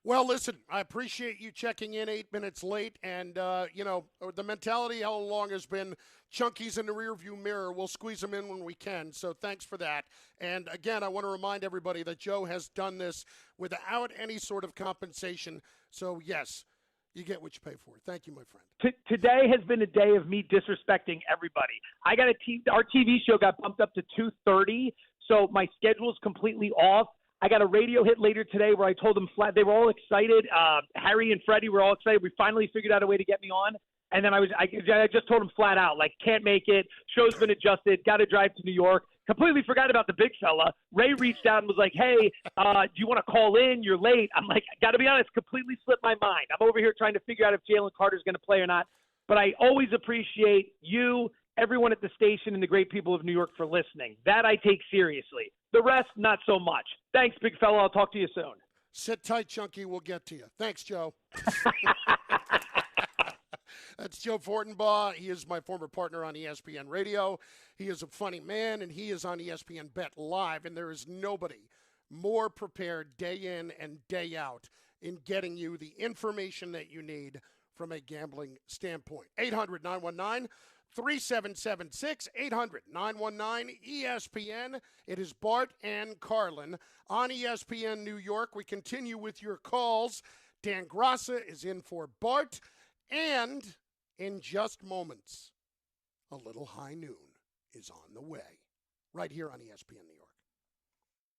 Well, listen, I appreciate you checking in 8 minutes late. And, the mentality all along has been Chunky's in the rearview mirror. We'll squeeze them in when we can. So thanks for that. And, again, I want to remind everybody that Joe has done this without any sort of compensation. So, yes, you get what you pay for. Thank you, my friend. Today has been a day of me disrespecting everybody. Our TV show got bumped up to 2:30, so my schedule is completely off. I got a radio hit later today where I told them flat. They were all excited. Harry and Freddie were all excited. We finally figured out a way to get me on. And then I just told them flat out, like, can't make it. Show's been adjusted. Got to drive to New York. Completely forgot about the big fella. Ray reached out and was like, hey, do you want to call in? You're late. I'm like, got to be honest, completely slipped my mind. I'm over here trying to figure out if Jalen Carter's going to play or not. But I always appreciate you, everyone at the station, and the great people of New York for listening. That I take seriously. The rest, not so much. Thanks, big fella. I'll talk to you soon. Sit tight, Chunky. We'll get to you. Thanks, Joe. That's Joe Fortenbaugh. He is my former partner on ESPN Radio. He is a funny man, and he is on ESPN Bet Live, and there is nobody more prepared day in and day out in getting you the information that you need from a gambling standpoint. 800-919-3776, 800-919-ESPN. It is Bart and Carlin on ESPN New York. We continue with your calls. Dan Graca is in for Bart, and in just moments, a little high noon is on the way, right here on ESPN New York.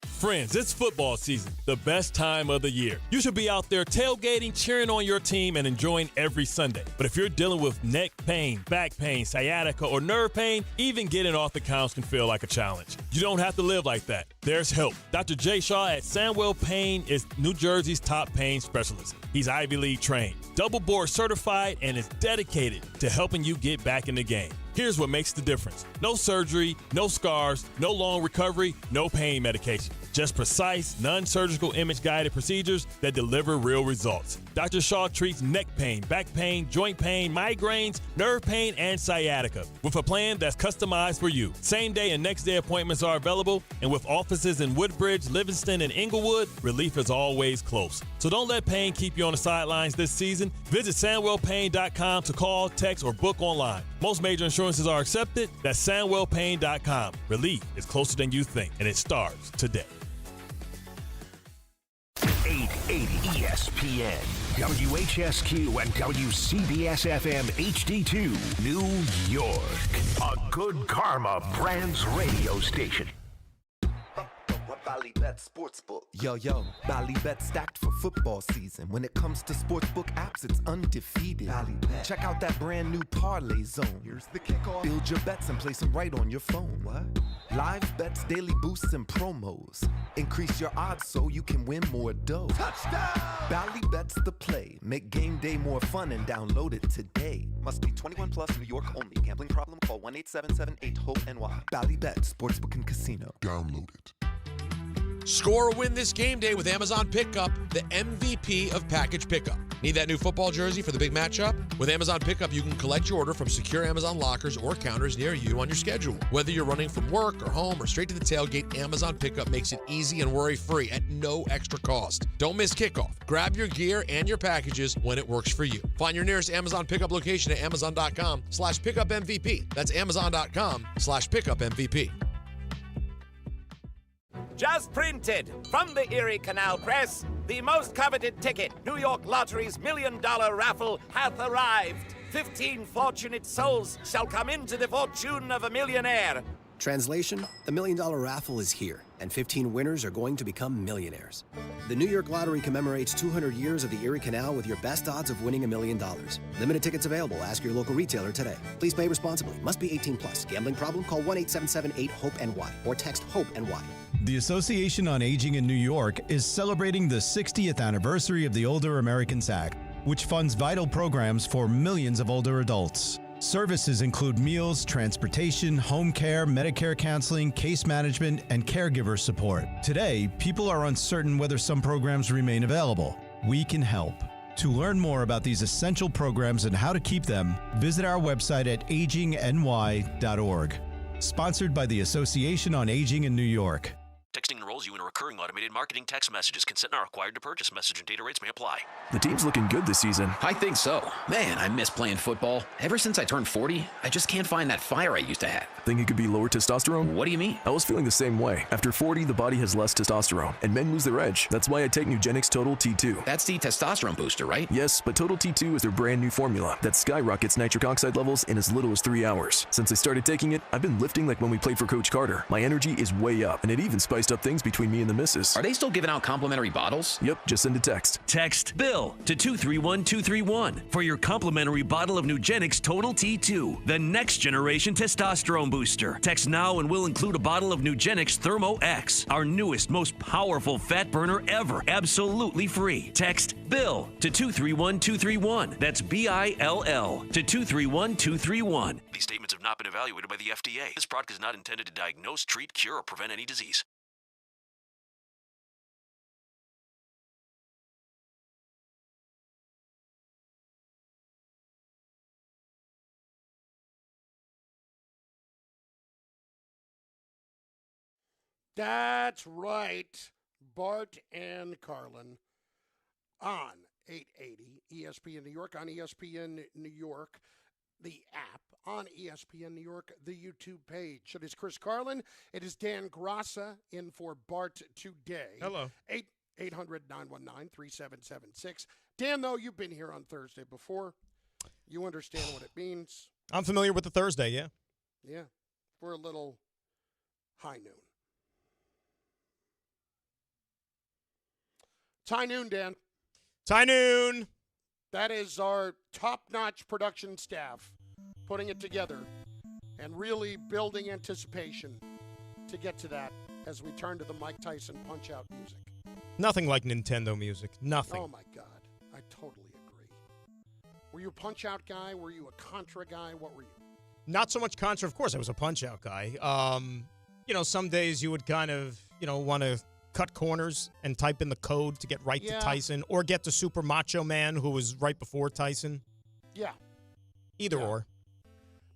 Friends, it's football season, the best time of the year. You should be out there tailgating, cheering on your team, and enjoying every Sunday. But if you're dealing with neck pain, back pain, sciatica, or nerve pain, even getting off the couch can feel like a challenge. You don't have to live like that. There's help. Dr. Jay Shaw at Sandwell Pain is New Jersey's top pain specialist. He's Ivy League trained, double board certified, and is dedicated to helping you get back in the game. Here's what makes the difference. No surgery, no scars, no long recovery, no pain medication. Just precise, non-surgical image-guided procedures that deliver real results. Dr. Shaw treats neck pain, back pain, joint pain, migraines, nerve pain, and sciatica with a plan that's customized for you. Same-day and next-day appointments are available, and with offices in Woodbridge, Livingston, and Inglewood, relief is always close. So don't let pain keep you on the sidelines this season. Visit SandwellPain.com to call, text, or book online. Most major insurances are accepted. That's SandwellPain.com. Relief is closer than you think, and it starts today. 880 ESPN, WHSQ, and WCBS-FM HD2, New York. A Good Karma Brands radio station. Ballybet Sportsbook. Yo, Ballybet stacked for football season. When it comes to sportsbook apps, it's undefeated. Ballybet. Check out that brand new parlay zone. Here's the kickoff. Build your bets and place them right on your phone. What? Live bets, daily boosts, and promos. Increase your odds so you can win more dough. Touchdown! Ballybet's the play. Make game day more fun and download it today. Must be 21 plus, New York only. Gambling problem? Call 1-877-8-HOPE-NY. Ballybet Sportsbook and Casino. Download it. Score or win this game day with Amazon Pickup, the MVP of package pickup. Need that new football jersey for the big matchup? With Amazon Pickup, you can collect your order from secure Amazon lockers or counters near you on your schedule. Whether you're running from work or home or straight to the tailgate, Amazon Pickup makes it easy and worry-free at no extra cost. Don't miss kickoff. Grab your gear and your packages when it works for you. Find your nearest Amazon Pickup location at amazon.com/pickupmvp. That's amazon.com/pickupmvp. Just printed from the Erie Canal Press, the most coveted ticket, New York Lottery's $1 million raffle, hath arrived. 15 fortunate souls shall come into the fortune of a millionaire. Translation, the $1 million raffle is here, and 15 winners are going to become millionaires. The New York Lottery commemorates 200 years of the Erie Canal with your best odds of winning $1 million. Limited tickets available. Ask your local retailer today. Please play responsibly. Must be 18 plus. Gambling problem? Call 1-877-8-HOPE-NY or text HOPE-NY. The Association on Aging in New York is celebrating the 60th anniversary of the Older Americans Act, which funds vital programs for millions of older adults. Services include meals, transportation, home care, Medicare counseling, case management, and caregiver support. Today, people are uncertain whether some programs remain available. We can help. To learn more about these essential programs and how to keep them, visit our website at agingny.org. Sponsored by the Association on Aging in New York. Texting enrolls you in a recurring automated marketing text messages. Consent not required to purchase. Message and data rates may apply. The team's looking good this season. I think so. Man, I miss playing football. Ever since I turned 40, I just can't find that fire I used to have. Think it could be lower testosterone? What do you mean? I was feeling the same way. After 40, the body has less testosterone, and men lose their edge. That's why I take Nugenix Total T2. That's the testosterone booster, right? Yes, but Total T2 is their brand new formula that skyrockets nitric oxide levels in as little as 3 hours. Since I started taking it, I've been lifting like when we played for Coach Carter. My energy is way up, and it even spiced up things between me and the missus. Are they still giving out complimentary bottles? Yep, just send a text. Text BILL to 231231 for your complimentary bottle of Nugenix Total T2, the next generation testosterone booster. Text now and we'll include a bottle of Nugenix Thermo X, our newest, most powerful fat burner ever, absolutely free. Text BILL to 231231. That's BILL to 231231. These statements have not been evaluated by the FDA. This product is not intended to diagnose, treat, cure, or prevent any disease. That's right. Bart and Carlin on 880 ESPN New York, on ESPN New York, the app, on ESPN New York, the YouTube page. It is Chris Carlin. It is Dan Graca in for Bart today. Hello. 800-919-3776. Dan, though, you've been here on Thursday before. You understand what it means. I'm familiar with the Thursday, yeah. Yeah, for a little high noon. It's high noon, Dan. It's high noon. That is our top-notch production staff putting it together and really building anticipation to get to that as we turn to the Mike Tyson Punch-Out music. Nothing like Nintendo music. Nothing. Oh, my God. I totally agree. Were you a Punch-Out guy? Were you a Contra guy? What were you? Not so much Contra. Of course, I was a Punch-Out guy. Some days you would kind of, want to cut corners and type in the code to get right to Tyson or get to Super Macho Man, who was right before Tyson. Yeah. Either or.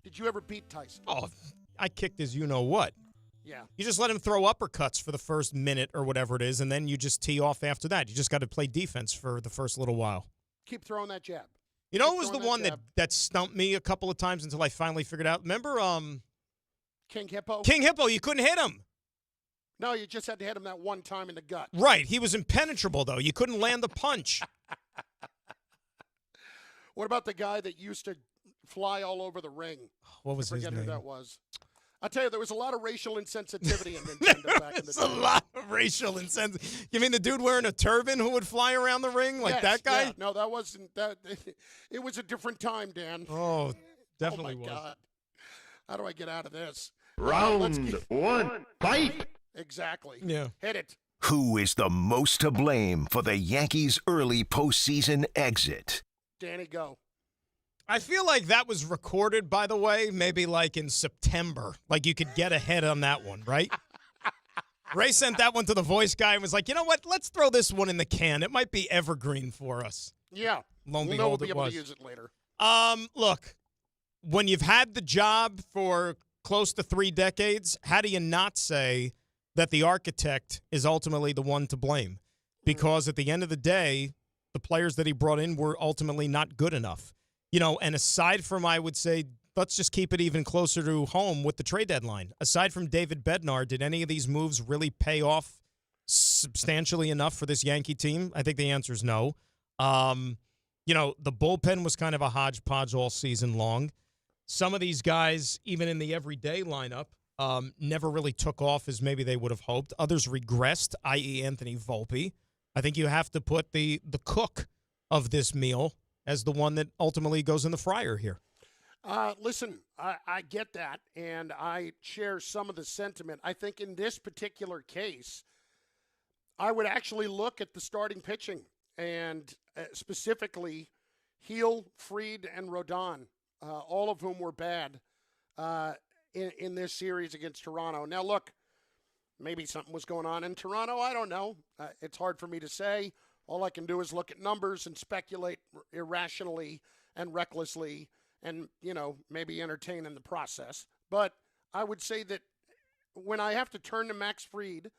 Did you ever beat Tyson? Oh, I kicked his you-know-what. Yeah. You just let him throw uppercuts for the first minute or whatever it is, and then you just tee off after that. You just got to play defense for the first little while. Keep throwing that jab. You know, it was the one that stumped me a couple of times until I finally figured out. Remember King Hippo? King Hippo, you couldn't hit him. No, you just had to hit him that one time in the gut. Right. He was impenetrable, though. You couldn't land the punch. What about the guy that used to fly all over the ring? What was his name? I forget who that was. I tell you, there was a lot of racial insensitivity in Nintendo back in the day. There's a lot of racial insensitivity. You mean the dude wearing a turban who would fly around the ring like that guy? Yeah. No, that wasn't that. It was a different time, Dan. Oh, definitely was. God. How do I get out of this? Round one, fight. Exactly. Yeah. Hit it. Who is the most to blame for the Yankees' early postseason exit? Danny, go. I feel like that was recorded, by the way, maybe like in September. Like you could get ahead on that one, right? Ray sent that one to the voice guy and was like, you know what? Let's throw this one in the can. It might be evergreen for us. Yeah. Lo and we'll behold, be it able was. to use it later. Look, when you've had the job for close to 3 decades, how do you not say that the architect is ultimately the one to blame? Because at the end of the day, the players that he brought in were ultimately not good enough. And aside from, I would say, let's just keep it even closer to home with the trade deadline. Aside from David Bednar, did any of these moves really pay off substantially enough for this Yankee team? I think the answer is no. The bullpen was kind of a hodgepodge all season long. Some of these guys, even in the everyday lineup, never really took off as maybe they would have hoped. Others regressed, i.e. Anthony Volpe. I think you have to put the cook of this meal as the one that ultimately goes in the fryer here. Listen, I get that, and I share some of the sentiment. I think in this particular case, I would actually look at the starting pitching, and specifically Heel, Fried, and Rodon, all of whom were bad in this series against Toronto. Now, look, maybe something was going on in Toronto. I don't know. It's hard for me to say. All I can do is look at numbers and speculate irrationally and recklessly and, maybe entertain in the process. But I would say that when I have to turn to Max Fried,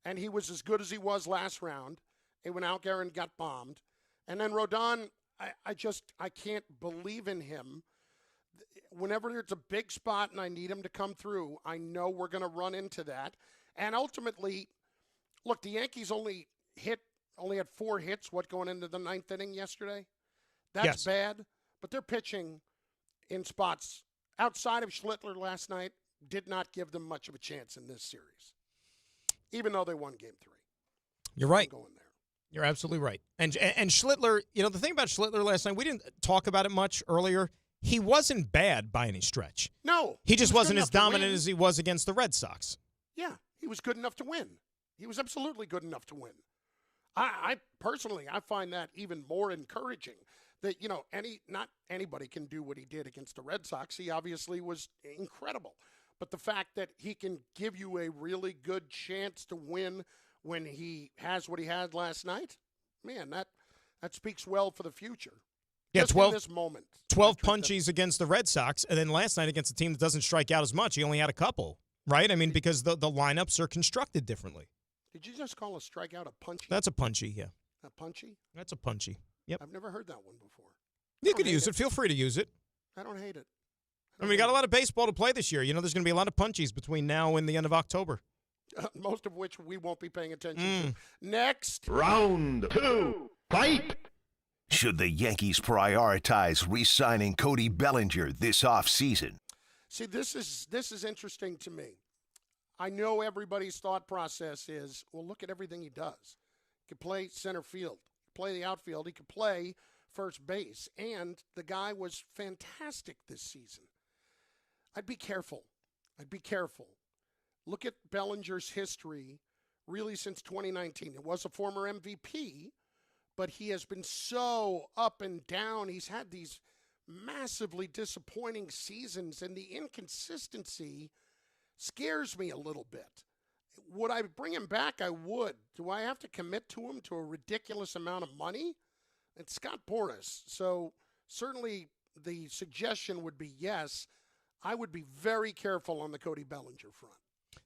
and he was as good as he was last round, and when Algarin got bombed, and then Rodon, I can't believe in him. Whenever there's a big spot and I need him to come through, I know we're going to run into that. And ultimately, look, the Yankees only had 4 hits, going into the 9th inning yesterday? That's bad, but they're pitching in spots outside of Schlittler last night did not give them much of a chance in this series, even though they won Game 3. You're right. I'm going there. You're absolutely right. And Schlittler, the thing about Schlittler last night, we didn't talk about it much earlier. He wasn't bad by any stretch. No. He just wasn't as dominant as he was against the Red Sox. Yeah, he was good enough to win. He was absolutely good enough to win. I personally find that even more encouraging that, not anybody can do what he did against the Red Sox. He obviously was incredible. But the fact that he can give you a really good chance to win when he has what he had last night, man, that speaks well for the future. Yeah, just 12, in this moment. 12 punchies against the Red Sox, and then last night against a team that doesn't strike out as much, he only had a couple, right? I mean, because the lineups are constructed differently. Did you just call a strikeout a punchy? That's a punchy, yeah. A punchy? That's a punchy. Yep. I've never heard that one before. You could use it. Feel free to use it. I don't hate it. We got a lot of baseball to play this year. There's going to be a lot of punchies between now and the end of October. Most of which we won't be paying attention to. Next. Round 2. Fight! Should the Yankees prioritize re-signing Cody Bellinger this offseason? See, this is interesting to me. I know everybody's thought process is, well, look at everything he does. He could play center field, play the outfield, he could play first base, and the guy was fantastic this season. I'd be careful. Look at Bellinger's history really since 2019. It was a former MVP, but he has been so up and down. He's had these massively disappointing seasons, and the inconsistency scares me a little bit. Would I bring him back? I would. Do I have to commit to him to a ridiculous amount of money? It's Scott Boras. So certainly the suggestion would be yes. I would be very careful on the Cody Bellinger front.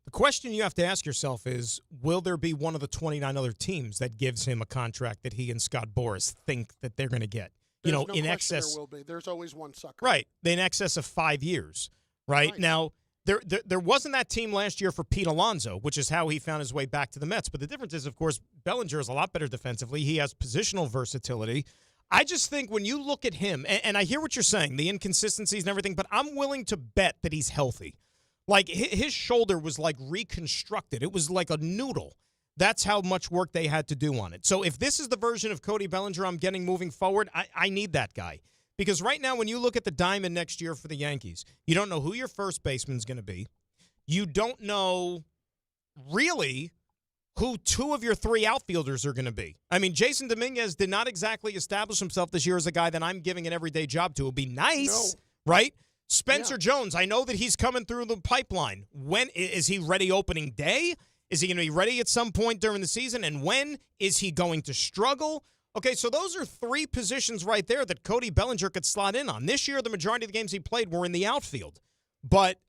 The question you have to ask yourself is, will there be one of the 29 other teams that gives him a contract that he and Scott Boras think that they're going to get? There's no in question excess. There will be. There's always one sucker. Right. In excess of 5 years. Right. Now, there wasn't that team last year for Pete Alonso, which is how he found his way back to the Mets. But the difference is, of course, Bellinger is a lot better defensively. He has positional versatility. I just think when you look at him, and I hear what you're saying, the inconsistencies and everything, but I'm willing to bet that he's healthy. Like, his shoulder was, like, reconstructed. It was like a noodle. That's how much work they had to do on it. So if this is the version of Cody Bellinger I'm getting moving forward, I need that guy. Because right now, when you look at the diamond next year for the Yankees, you don't know who your first baseman's going to be. You don't know, really, who 2 of your 3 outfielders are going to be. I mean, Jason Dominguez did not exactly establish himself this year as a guy that I'm giving an everyday job to. It would be nice, right? Spencer Jones, I know that he's coming through the pipeline. When is he ready opening day? Is he going to be ready at some point during the season? And when? Is he going to struggle? Okay, so those are 3 positions right there that Cody Bellinger could slot in on. This year, the majority of the games he played were in the outfield. But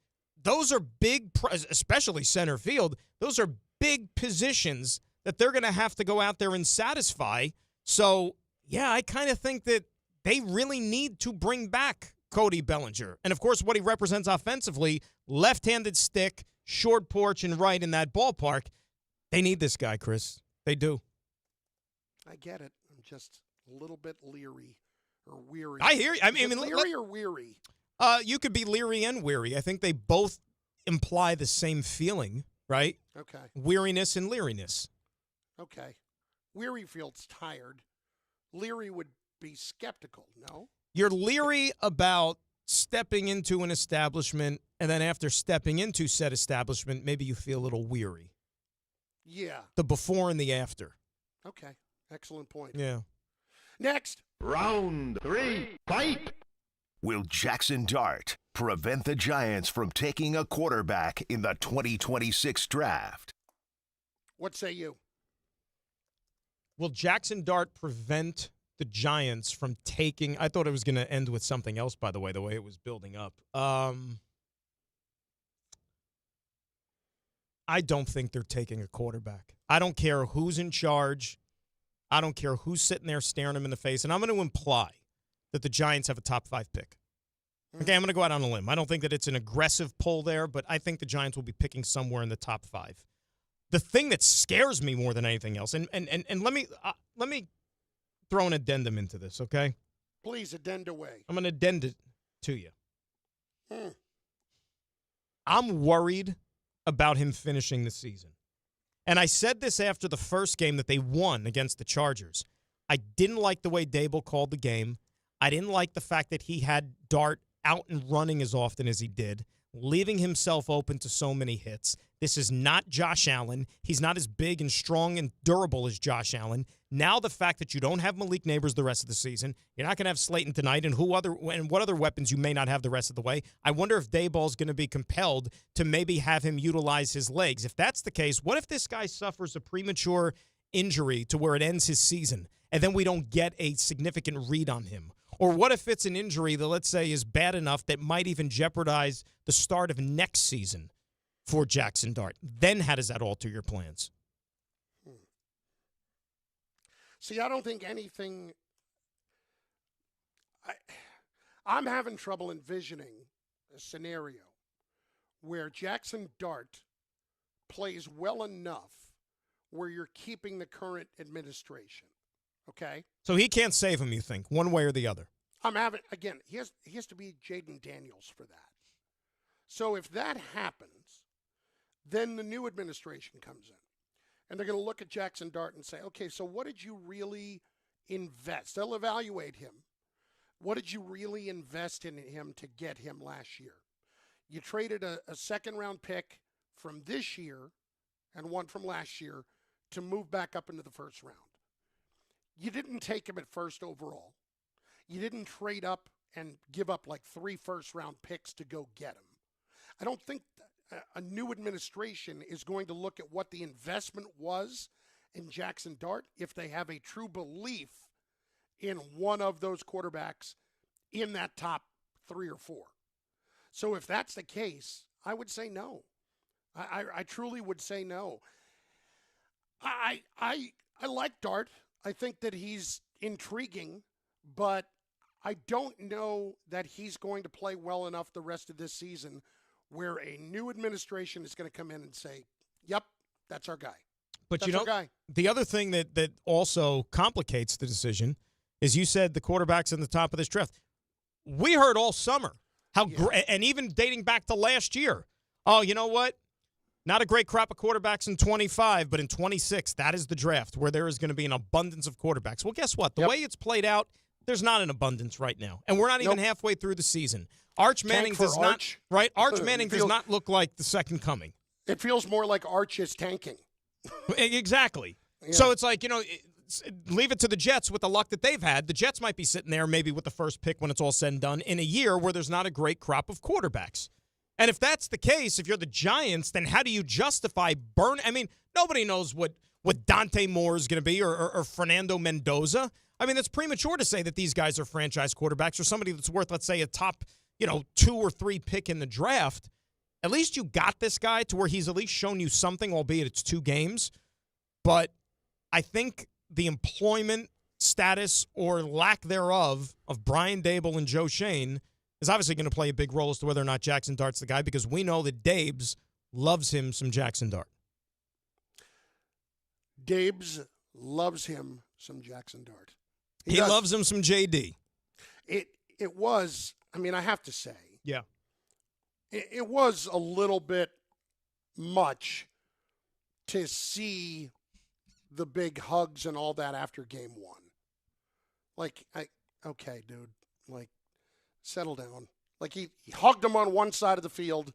those are big, especially center field, those are big positions that they're going to have to go out there and satisfy. So, yeah, I kind of think that they really need to bring back Cody Bellinger. And, of course, what he represents offensively, left-handed stick, short porch, and right in that ballpark. They need this guy, Chris. They do. I get it. I'm just a little bit leery or weary. I hear you. I mean, leery or weary? You could be leery and weary. I think they both imply the same feeling, right? Okay. Weariness and leeriness. Okay. Weary feels tired. Leery would be skeptical, no? You're leery about stepping into an establishment, and then after stepping into said establishment, maybe you feel a little weary. Yeah. The before and the after. Okay. Excellent point. Yeah. Next. Round 3, fight! Will Jackson Dart prevent the Giants from taking a quarterback in the 2026 draft? What say you? Will Jackson Dart prevent the Giants from taking... I thought it was going to end with something else, by the way it was building up. I don't think they're taking a quarterback. I don't care who's in charge. I don't care who's sitting there staring them in the face. And I'm going to imply that the Giants have a top 5 pick. Okay, I'm going to go out on a limb. I don't think that it's an aggressive pull there, but I think the Giants will be picking somewhere in the top 5. The thing that scares me more than anything else, and let me throw an addendum into this, okay? Please addend away. I'm going to addend it to you. I'm worried about him finishing the season. And I said this after the first game that they won against the Chargers. I didn't like the way Dable called the game. I didn't like the fact that he had Dart out and running as often as he did, leaving himself open to so many hits. This is not Josh Allen. He's not as big and strong and durable as Josh Allen. Now the fact that you don't have Malik Neighbors the rest of the season, you're not going to have Slayton tonight, and what other weapons you may not have the rest of the way. I wonder if Dayball's going to be compelled to maybe have him utilize his legs. If that's the case, what if this guy suffers a premature injury to where it ends his season, and then we don't get a significant read on him? Or what if it's an injury that, let's say, is bad enough that might even jeopardize the start of next season for Jackson Dart? Then how does that alter your plans? See, I don't think anything... I'm having trouble envisioning a scenario where Jackson Dart plays well enough where you're keeping the current administration. Okay? So he can't save him, you think, one way or the other? He has to be Jaden Daniels for that. So if that happens, then the new administration comes in. And they're going to look at Jackson Dart and say, okay, so what did you really invest? They'll evaluate him. What did you really invest in him to get him last year? You traded a second-round pick from this year and one from last year to move back up into the first round. You didn't take him at first overall. You didn't trade up and give up like 3 first-round picks to go get him. I don't think a new administration is going to look at what the investment was in Jackson Dart if they have a true belief in one of those quarterbacks in that top 3 or 4. So if that's the case, I would say no. I truly would say no. I like Dart. I think that he's intriguing, but I don't know that he's going to play well enough the rest of this season where a new administration is going to come in and say, yep, that's our guy. But that's our guy. The other thing that also complicates the decision is you said the quarterback's in the top of this draft. We heard all summer how and even dating back to last year, oh, you know what? Not a great crop of quarterbacks in 25, but in 26, that is the draft where there is going to be an abundance of quarterbacks. Well, guess what? The way it's played out, there's not an abundance right now. And we're not even halfway through the season. Arch Manning does not, right? Arch Manning does not look like the second coming. It feels more like Arch is tanking. Exactly. Yeah. So it's like, leave it to the Jets with the luck that they've had. The Jets might be sitting there maybe with the first pick when it's all said and done in a year where there's not a great crop of quarterbacks. And if that's the case, if you're the Giants, then how do you justify nobody knows what Dante Moore is going to be or Fernando Mendoza. I mean, it's premature to say that these guys are franchise quarterbacks or somebody that's worth, let's say, a top, 2 or 3 pick in the draft. At least you got this guy to where he's at least shown you something, albeit it's 2 games. But I think the employment status or lack thereof of Brian Daboll and Joe Schoen is obviously going to play a big role as to whether or not Jackson Dart's the guy, because we know that Dabes loves him some Jackson Dart. Dabes loves him some Jackson Dart. He loves him some JD. It was, I have to say. Yeah. It was a little bit much to see the big hugs and all that after game 1. Okay, dude. Settle down. He hugged him on one side of the field,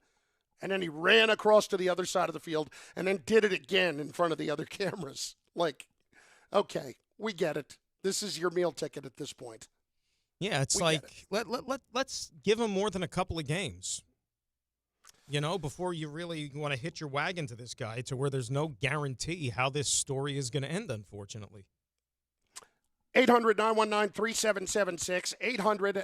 and then he ran across to the other side of the field, and then did it again in front of the other cameras. Okay, we get it. This is your meal ticket at this point. Yeah, it's let's give him more than a couple of games. Before you really want to hitch your wagon to this guy to where there's no guarantee how this story is going to end, unfortunately. 800-919-3776,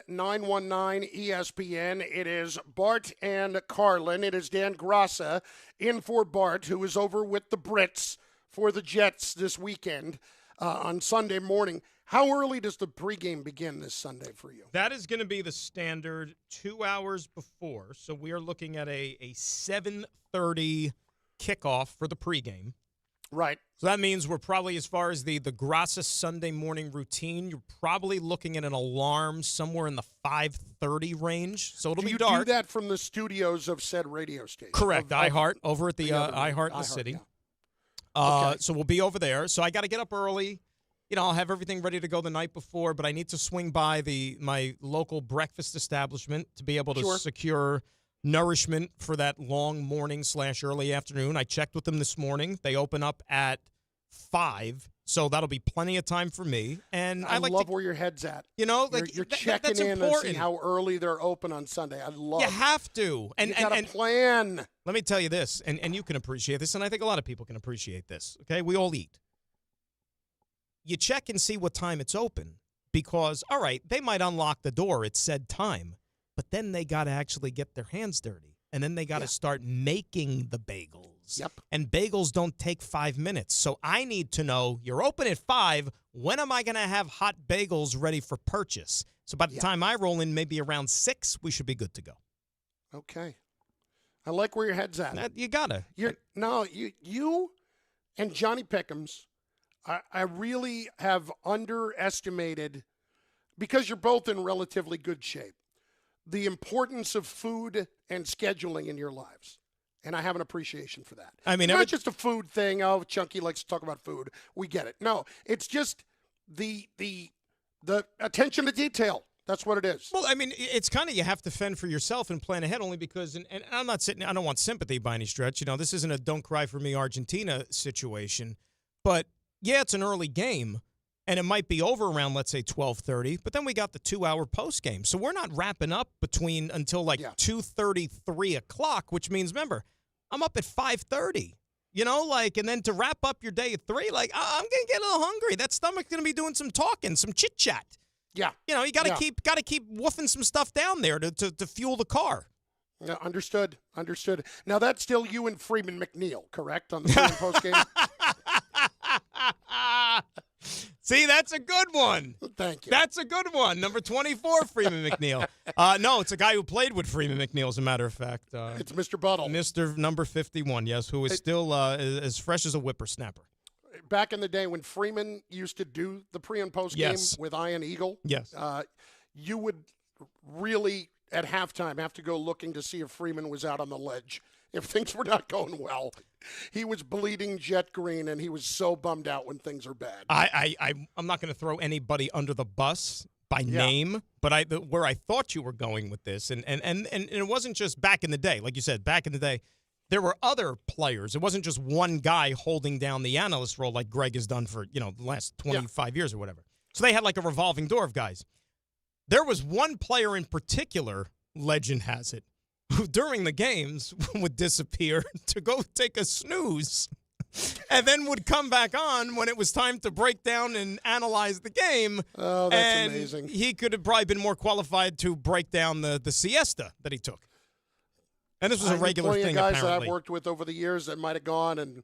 800-919-ESPN. It is Bart and Carlin. It is Dan Graca in for Bart, who is over with the Brits for the Jets this weekend on Sunday morning. How early does the pregame begin this Sunday for you? That is going to be the standard 2 hours before. So we are looking at a 7:30 kickoff for the pregame. Right. So that means we're probably, as far as the Graca Sunday morning routine, you're probably looking at an alarm somewhere in the 5:30 range. So it'll be dark. Do you do that from the studios of said radio station? Correct. iHeart, over at the iHeart in the city. Yeah. Okay. So we'll be over there. So I got to get up early. I'll have everything ready to go the night before, but I need to swing by my local breakfast establishment to be able to secure nourishment for that long morning / early afternoon. I checked with them this morning. They open up at 5, so that'll be plenty of time for me. And I love where your head's at. You're checking that's in important. and see how early they're open on Sunday. I love You it. have to. And you got a plan. Let me tell you this, and you can appreciate this, and I think a lot of people can appreciate this. Okay, we all eat. You check and see what time it's open because, all right, they might unlock the door at said time, but then they got to actually get their hands dirty, and then they got to start making the bagels. Yep. And bagels don't take 5 minutes. So I need to know, you're open at 5, when am I going to have hot bagels ready for purchase? So by the time I roll in, maybe around 6, we should be good to go. Okay. I like where your head's at. You got to. You and Johnny Pickham's, I really have underestimated, because you're both in relatively good shape, the importance of food and scheduling in your lives. And I have an appreciation for that. I mean, it's not just a food thing. Oh, Chunky likes to talk about food. We get it. No, it's just the attention to detail. That's what it is. Well, I mean, it's kind of, you have to fend for yourself and plan ahead, only because, and I'm not sitting, I don't want sympathy by any stretch. This isn't a don't cry for me Argentina situation. But yeah, it's an early game, and it might be over around, let's say, 12:30, but then we got the 2-hour post game. So we're not wrapping up until 2:30, 3 o'clock, which means, remember, I'm up at 5:30, and then to wrap up your day at 3, I'm going to get a little hungry. That stomach's going to be doing some talking, some chit-chat. Yeah. You got to keep woofing some stuff down there to fuel the car. Yeah, understood. Now, that's still you and Freeman McNeil, correct, on the pre- and post game? See, that's a good one. Thank you. That's a good one. Number 24, Freeman McNeil. No, it's a guy who played with Freeman McNeil, as a matter of fact. It's Mr. Buttle. Mr. number 51, yes, who is still as fresh as a whippersnapper. Back in the day when Freeman used to do the pre- and post game with Ian Eagle, you would really, at halftime, have to go looking to see if Freeman was out on the ledge. If things were not going well, he was bleeding jet green, and he was so bummed out when things are bad. I'm not going to throw anybody under the bus by name, but where I thought you were going with this, and it wasn't just back in the day. Like you said, back in the day, there were other players. It wasn't just one guy holding down the analyst role like Greg has done for the last 25 years or whatever. So they had like a revolving door of guys. There was one player in particular, legend has it, who during the games would disappear to go take a snooze and then would come back on when it was time to break down and analyze the game. Oh, that's amazing. He could have probably been more qualified to break down the siesta that he took. And this was a regular thing, guys apparently. that I've worked with over the years that might have gone and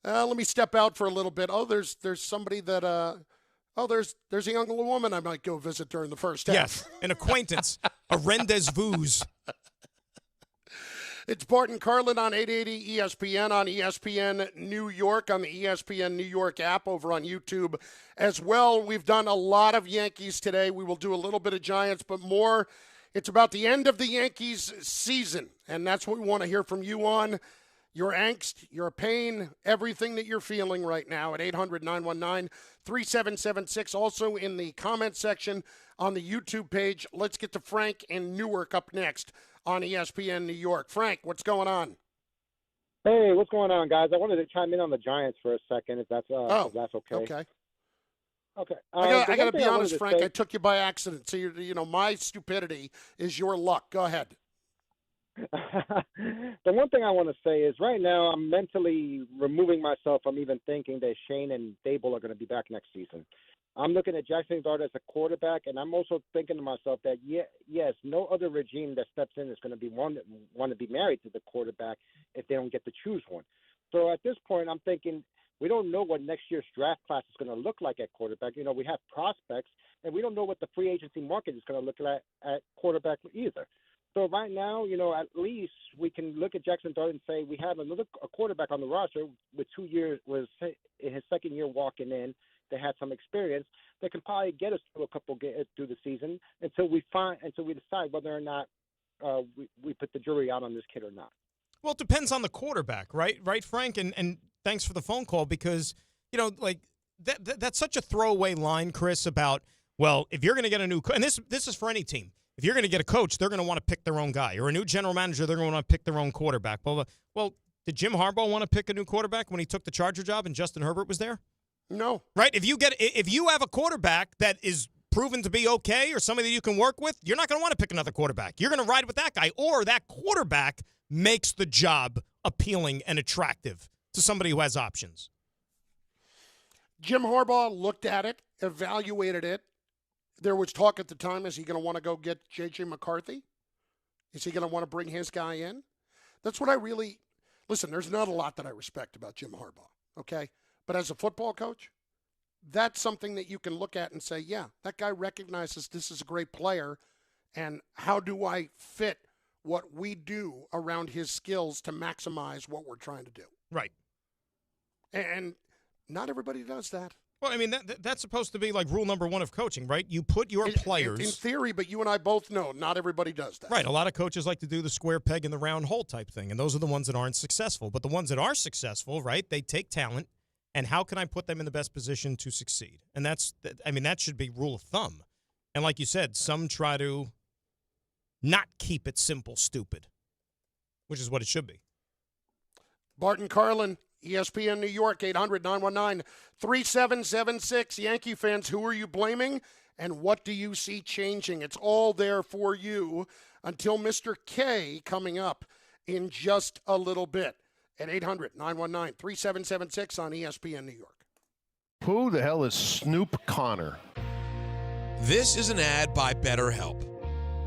let me step out for a little bit. Oh, there's somebody that there's a young woman I might go visit during the first half. Yes, an acquaintance, a rendezvous. It's Bart and Carlin on 880 ESPN, on ESPN New York, on the ESPN New York app, over on YouTube as well. We've done a lot of Yankees today. We will do a little bit of Giants, but more. It's about the end of the Yankees season, and that's what we want to hear from you on. Your angst, your pain, everything that you're feeling right now at 800-919-3776. Also in the comment section on the YouTube page. Let's get to Frank in Newark up next on ESPN New York. Frank, what's going on? Hey, what's going on, guys? I wanted to chime in on the Giants for a second, if that's okay. Okay. I got to be honest, Frank. I took you by accident. So my stupidity is your luck. Go ahead. The one thing I want to say is right now I'm mentally removing myself from even thinking that Shane and Dable are going to be back next season. I'm looking at Jackson Dart as a quarterback, and I'm also thinking to myself that, yes, no other regime that steps in is going to be want to be married to the quarterback if they don't get to choose one. So at this point, I'm thinking we don't know what next year's draft class is going to look like at quarterback. We have prospects, and we don't know what the free agency market is going to look like at quarterback either. So right now, at least we can look at Jackson Dart and say we have a quarterback on the roster with 2 years, was in his second year walking in. They had some experience that can probably get us through through the season until we decide whether or not we put the jury out on this kid or not. Well, it depends on the quarterback, right? Right, Frank? And thanks for the phone call because, that's such a throwaway line, Chris, about, well, if you're going to get a new – and this is for any team. If you're going to get a coach, they're going to want to pick their own guy. Or a new general manager, they're going to want to pick their own quarterback. Well, did Jim Harbaugh want to pick a new quarterback when he took the Charger job and Justin Herbert was there? No. Right? If you have a quarterback that is proven to be okay or somebody that you can work with, you're not going to want to pick another quarterback. You're going to ride with that guy. Or that quarterback makes the job appealing and attractive to somebody who has options. Jim Harbaugh looked at it, evaluated it. There was talk at the time, is he going to want to go get J.J. McCarthy? Is he going to want to bring his guy in? That's what I really – listen, there's not a lot that I respect about Jim Harbaugh, okay? But as a football coach, that's something that you can look at and say, yeah, that guy recognizes this is a great player, and how do I fit what we do around his skills to maximize what we're trying to do? Right. And not everybody does that. Well, I mean, that's supposed to be like rule number one of coaching, right? You put your players... In theory, but you and I both know not everybody does that. Right. A lot of coaches like to do the square peg in the round hole type thing, and those are the ones that aren't successful. But the ones that are successful, right, they take talent, and how can I put them in the best position to succeed? And that should be rule of thumb. And like you said, some try to not keep it simple, stupid, which is what it should be. Bart and Carlin, ESPN New York, 800-919-3776. Yankee fans, who are you blaming, and what do you see changing? It's all there for you until Mr. K coming up in just a little bit at 800-919-3776 on ESPN New York. Who the hell is Snoop Connor? This is an ad by BetterHelp.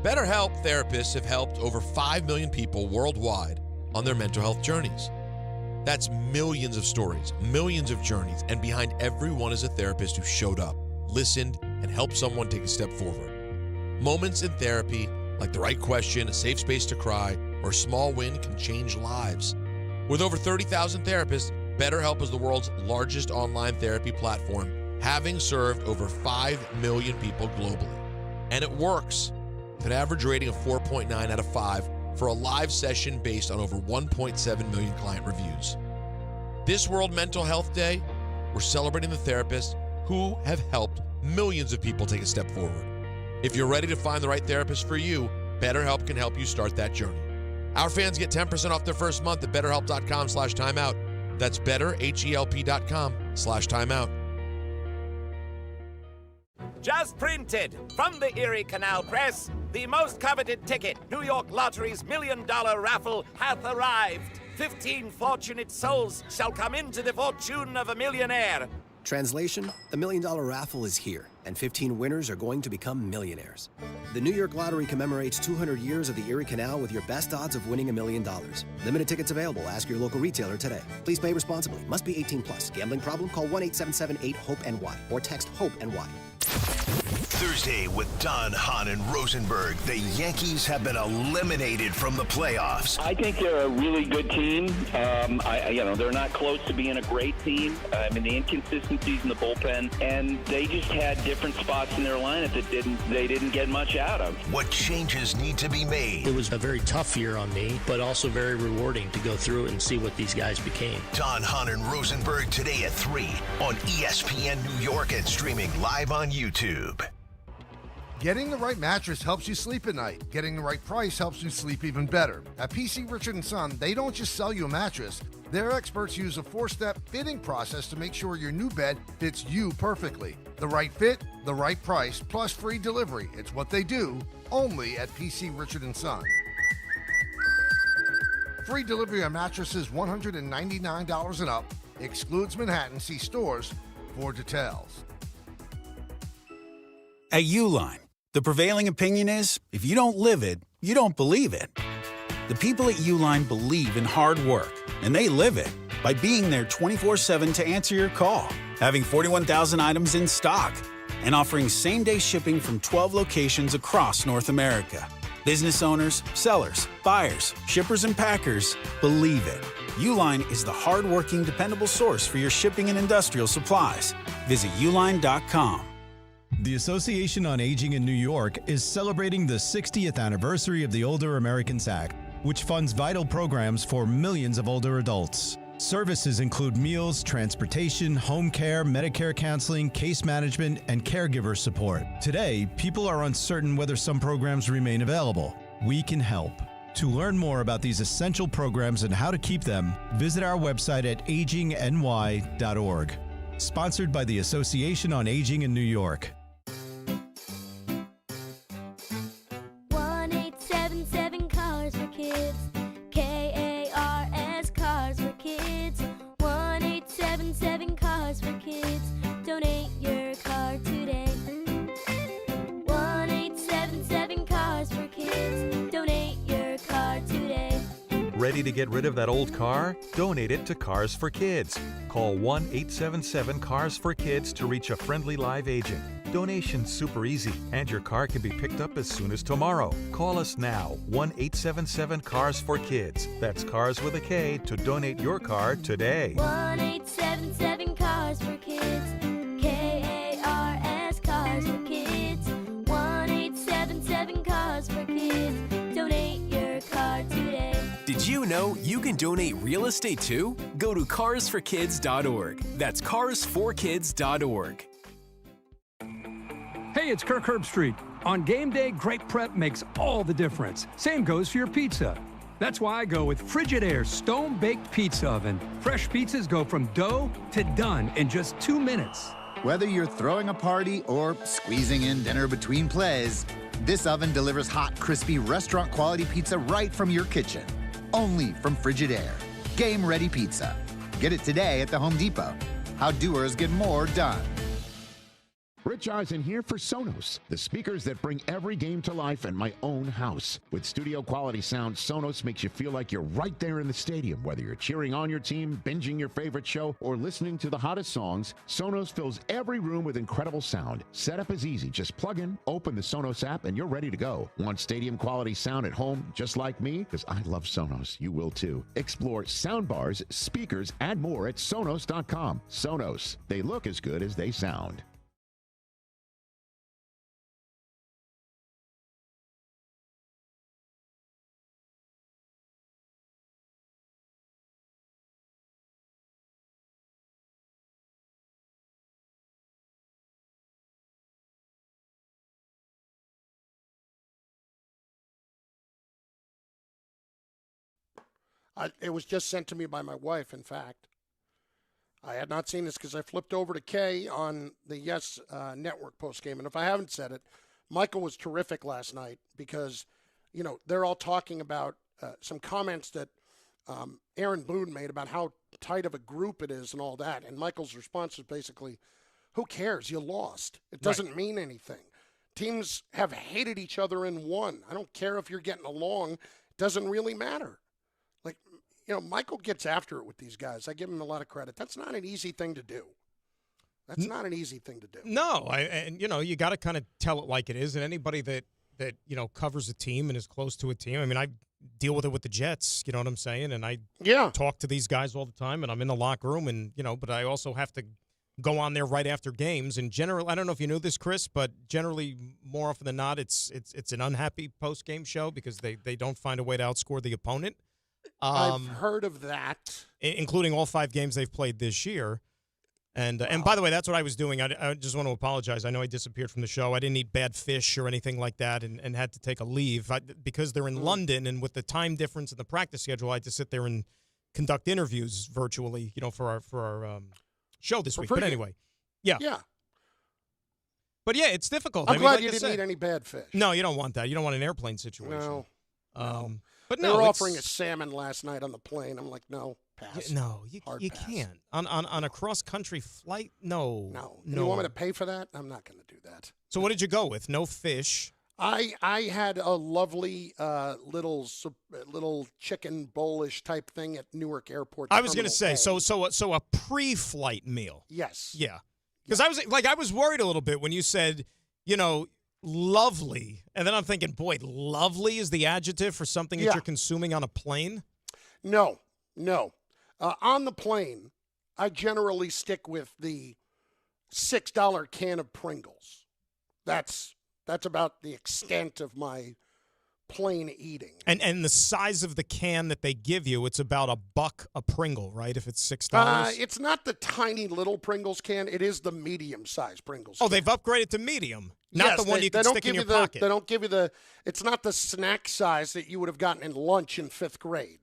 BetterHelp therapists have helped over 5 million people worldwide on their mental health journeys. That's millions of stories, millions of journeys, and behind every one is a therapist who showed up, listened, and helped someone take a step forward. Moments in therapy, like the right question, a safe space to cry, or a small win can change lives. With over 30,000 therapists, BetterHelp is the world's largest online therapy platform, having served over 5 million people globally. And it works, with an average rating of 4.9 out of 5, for a live session based on over 1.7 million client reviews. This World Mental Health Day, we're celebrating the therapists who have helped millions of people take a step forward. If you're ready to find the right therapist for you, BetterHelp can help you start that journey. Our fans get 10% off their first month at BetterHelp.com/timeout. That's BetterHelp.com/timeout. Just printed from the Erie Canal Press, the most coveted ticket, New York Lottery's $1 million raffle, hath arrived. 15 fortunate souls shall come into the fortune of a millionaire. Translation, the $1 million raffle is here, and 15 winners are going to become millionaires. The New York Lottery commemorates 200 years of the Erie Canal with your best odds of winning $1 million. Limited tickets available. Ask your local retailer today. Please play responsibly. Must be 18 plus. Gambling problem? Call 1-877-8-HOPE-NY or text HOPE-NY. Thursday with Don, Hahn, and Rosenberg, the Yankees have been eliminated from the playoffs. I think they're a really good team. They're not close to being a great team. The inconsistencies in the bullpen, and they just had different spots in their lineup that they didn't get much out of. What changes need to be made? It was a very tough year on me, but also very rewarding to go through it and see what these guys became. Don, Hahn, and Rosenberg today at 3 on ESPN New York and streaming live on YouTube. Getting the right mattress helps you sleep at night. Getting the right price helps you sleep even better. At PC Richard & Son, they don't just sell you a mattress. Their experts use a 4-step fitting process to make sure your new bed fits you perfectly. The right fit, the right price, plus free delivery. It's what they do, only at PC Richard & Son. Free delivery on mattresses $199 and up. Excludes Manhattan. See stores for details. At Uline, the prevailing opinion is, if you don't live it, you don't believe it. The people at Uline believe in hard work, and they live it by being there 24/7 to answer your call, having 41,000 items in stock, and offering same-day shipping from 12 locations across North America. Business owners, sellers, buyers, shippers, and packers believe it. Uline is the hard-working, dependable source for your shipping and industrial supplies. Visit uline.com. The Association on Aging in New York is celebrating the 60th anniversary of the Older Americans Act, which funds vital programs for millions of older adults. Services include meals, transportation, home care, Medicare counseling, case management, and caregiver support. Today, people are uncertain whether some programs remain available. We can help. To learn more about these essential programs and how to keep them, visit our website at agingny.org. Sponsored by the Association on Aging in New York. 1-877 Cars for Kids. KARS Cars for Kids. 1-877 Cars for Kids. Donate your car today. 1-877 Cars for Kids. Donate your car today. Ready to get rid of that old car? Donate it to Cars for Kids. Call 1-877-CARS-FOR-KIDS to reach a friendly live agent. Donation's super easy, and your car can be picked up as soon as tomorrow. Call us now, 1-877-CARS-FOR-KIDS. That's Cars with a K to donate your car today. 1-877 Cars for Kids. KARS Cars for Kids. 1-877 Cars for Kids. Donate your car today. Did you know you can donate real estate too? Go to carsforkids.org. That's carsforkids.org. Hey, it's Kirk Herbstreit. On game day, great prep makes all the difference. Same goes for your pizza. That's why I go with Frigidaire Stone-Baked Pizza Oven. Fresh pizzas go from dough to done in just 2 minutes. Whether you're throwing a party or squeezing in dinner between plays, this oven delivers hot, crispy, restaurant-quality pizza right from your kitchen. Only from Frigidaire. Game-ready pizza. Get it today at the Home Depot. How doers get more done. Rich Eisen here for Sonos, the speakers that bring every game to life in my own house. With studio quality sound, Sonos makes you feel like you're right there in the stadium. Whether you're cheering on your team, binging your favorite show, or listening to the hottest songs, Sonos fills every room with incredible sound. Setup is easy. Just plug in, open the Sonos app, and you're ready to go. Want stadium quality sound at home just like me? Because I love Sonos. You will too. Explore soundbars, speakers, and more at Sonos.com. Sonos. They look as good as they sound. It was just sent to me by my wife, in fact. I had not seen this because I flipped over to Kay on the Yes Network postgame. And if I haven't said it, Michael was terrific last night because, they're all talking about some comments that Aaron Boone made about how tight of a group it is and all that. And Michael's response was basically, who cares? You lost. It doesn't mean anything. Teams have hated each other and won. I don't care if you're getting along. It doesn't really matter. Michael gets after it with these guys. I give him a lot of credit. That's not an easy thing to do. That's not an easy thing to do. No, you got to kind of tell it like it is. And anybody that covers a team and is close to a team. I mean, I deal with it with the Jets. You know what I'm saying? And I talk to these guys all the time. And I'm in the locker room. And but I also have to go on there right after games. And generally, I don't know if you knew this, Chris, but generally, more often than not, it's an unhappy post game show because they don't find a way to outscore the opponent. I've heard of that, including all 5 games they've played this year. And by the way, that's what I was doing. I just want to apologize. I know I disappeared from the show. I didn't eat bad fish or anything like that and had to take a leave. Because they're in London and with the time difference and the practice schedule, I had to sit there and conduct interviews virtually, for our show this week. But anyway, yeah. But, yeah, it's difficult. I'm glad you didn't eat any bad fish. No, you don't want that. You don't want an airplane situation. No. But they were offering a salmon last night on the plane. I'm like, no, pass. No, you pass. Can't. On a cross-country flight, no. You want me to pay for that? I'm not going to do that. So what did you go with? No fish? I had a lovely little chicken bowl-ish type thing at Newark Airport. I was going to say, so a pre-flight meal. Yes. Yeah. Because I was worried a little bit when you said, lovely. And then I'm thinking, boy, lovely is the adjective for something that you're consuming on a plane? No. On the plane, I generally stick with the $6 can of Pringles. That's about the extent of my plane eating. And the size of the can that they give you, it's about $1 a Pringle, right? If it's $6. It's not the tiny little Pringles can. It is the medium-sized Pringles. Oh, they've upgraded to medium. Not the one you can stick in your pocket. They don't give you it's not the snack size that you would have gotten in lunch in 5th grade.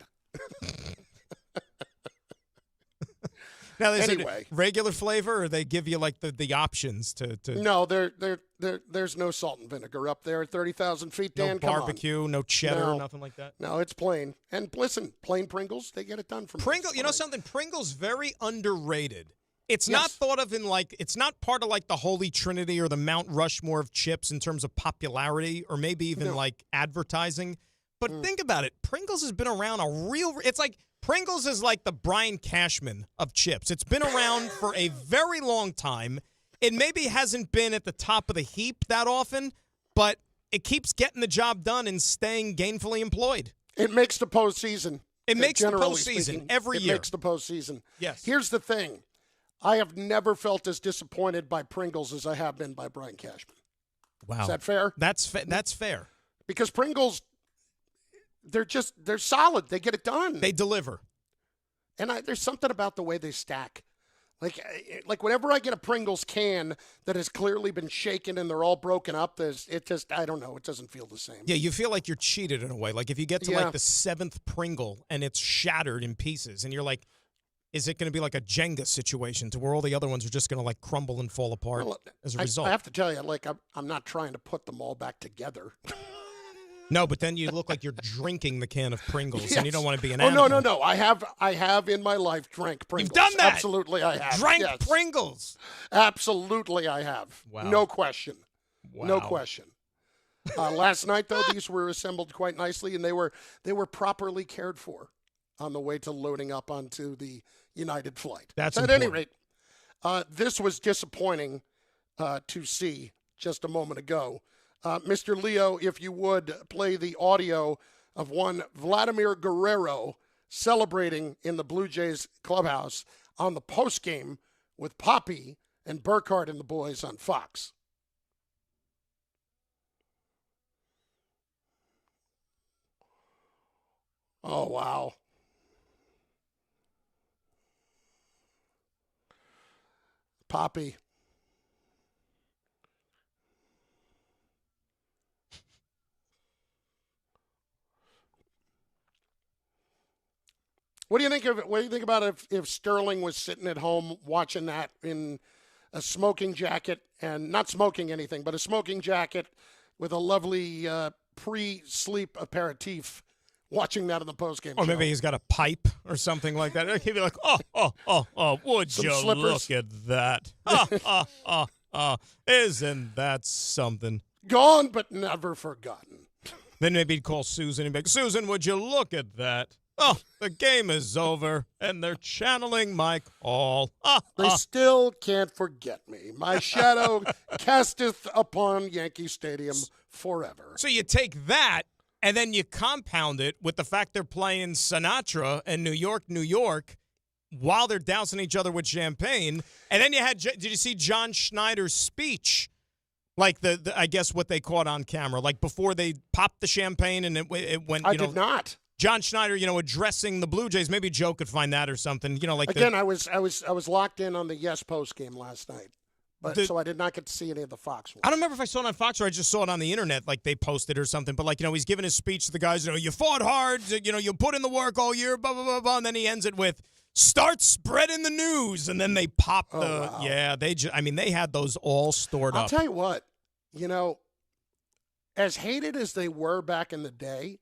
Now, is it regular flavor, or they give you like the options to? No, there's no salt and vinegar up there at 30,000 feet. Dan, no barbecue, no cheddar, nothing like that. No, it's plain. And listen, plain Pringles, they get it done from Pringles. You know something? Pringles very underrated. It's not thought of in it's not part of like the Holy Trinity or the Mount Rushmore of chips in terms of popularity or maybe even like advertising. But think about it. Pringles has been around it's like Pringles is like the Brian Cashman of chips. It's been around for a very long time. It maybe hasn't been at the top of the heap that often, but it keeps getting the job done and staying gainfully employed. It makes the postseason. It makes the postseason every year. It makes the postseason. Yes. Here's the thing. I have never felt as disappointed by Pringles as I have been by Brian Cashman. Wow. Is that fair? That's fair. Because Pringles, they're solid. They get it done. They deliver. And there's something about the way they stack. Like whenever I get a Pringles can that has clearly been shaken and they're all broken up, I don't know, it doesn't feel the same. Yeah, you feel like you're cheated in a way. Like if you get to like the 7th Pringle and it's shattered in pieces and you're like, is it going to be like a Jenga situation to where all the other ones are just going to like crumble and fall apart as a result? I have to tell you, I'm not trying to put them all back together. No, but then you look like you're drinking the can of Pringles, and you don't want to be an animal. animal. No. I have in my life drank Pringles. You've done that? Absolutely, I have. Drank Pringles? Absolutely, I have. Wow. No question. Wow. No question. Last night, though, these were assembled quite nicely, and they were properly cared for on the way to loading up onto the United flight. That's at important. any rate, this was disappointing to see just a moment ago. Mr. Leo, if you would play the audio of one Vladimir Guerrero celebrating in the Blue Jays clubhouse on the postgame with Poppy and Burkhardt and the boys on Fox. Oh, wow. Poppy. What do you think of it? What do you think about if Sterling was sitting at home watching that in a smoking jacket, and not smoking anything, but a smoking jacket with a lovely pre-sleep aperitif, watching that in the postgame show? Or maybe he's got a pipe or something like that. He'd be like, would Some you slippers. look at that? Isn't that something? Gone but never forgotten. Then maybe he'd call Susan and be like, Susan, would you look at that? Oh, the game is over, and they're channeling my call. They still can't forget me. My shadow casteth upon Yankee Stadium forever. So you take that, and then you compound it with the fact they're playing Sinatra and New York, New York, while they're dousing each other with champagne. And then you had, did you see John Schneider's speech? Like I guess what they caught on camera, like before they popped the champagne and it went. I did not. John Schneider, addressing the Blue Jays. Maybe Joe could find that or something. Again, I was locked in on the Yes post game last night, so I did not get to see any of the Fox one. I don't remember if I saw it on Fox or I just saw it on the internet, like they posted or something. But he's giving his speech to the guys. You fought hard. You put in the work all year. Blah blah blah blah. And then he ends it with, "Start spreading the news." And then they pop wow. Yeah. They had those all stored up. I'll tell you what. As hated as they were back in the day,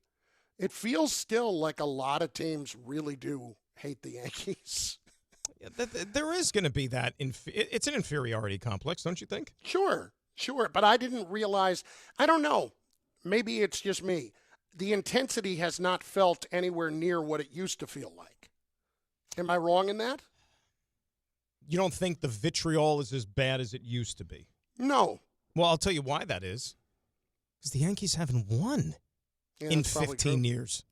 it feels still like a lot of teams really do hate the Yankees. There is going to be that. It's an inferiority complex, don't you think? Sure. But I didn't realize, I don't know, maybe it's just me. The intensity has not felt anywhere near what it used to feel like. Am I wrong in that? You don't think the vitriol is as bad as it used to be? No. Well, I'll tell you why that is. Because the Yankees haven't won in 15 years.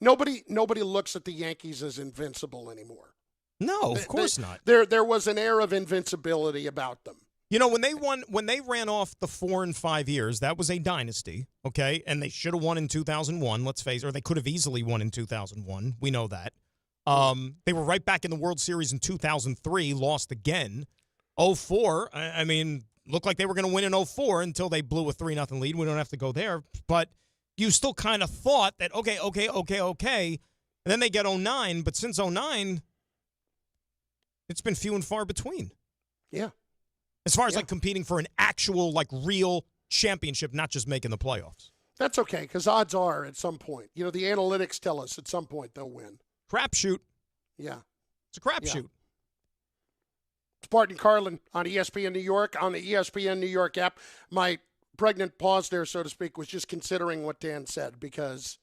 Nobody looks at the Yankees as invincible anymore. No, of course not. There was an air of invincibility about them. When they ran off the 4 and 5 years, that was a dynasty, okay? And they should have won in 2001, let's face it, or they could have easily won in 2001. We know that. They were right back in the World Series in 2003, lost again. 2004, looked like they were going to win in 2004 until they blew a 3-0 lead. We don't have to go there. But you still kind of thought that, okay. And then they get 2009. But since 2009, it's been few and far between. Yeah. As far as competing for an actual, real championship, not just making the playoffs. That's okay, because odds are at some point. The analytics tell us at some point they'll win. Crapshoot. Yeah. It's a crapshoot. Yeah. It's Bart Carlin on ESPN New York, on the ESPN New York app. My pregnant pause there, so to speak, was just considering what Dan said, because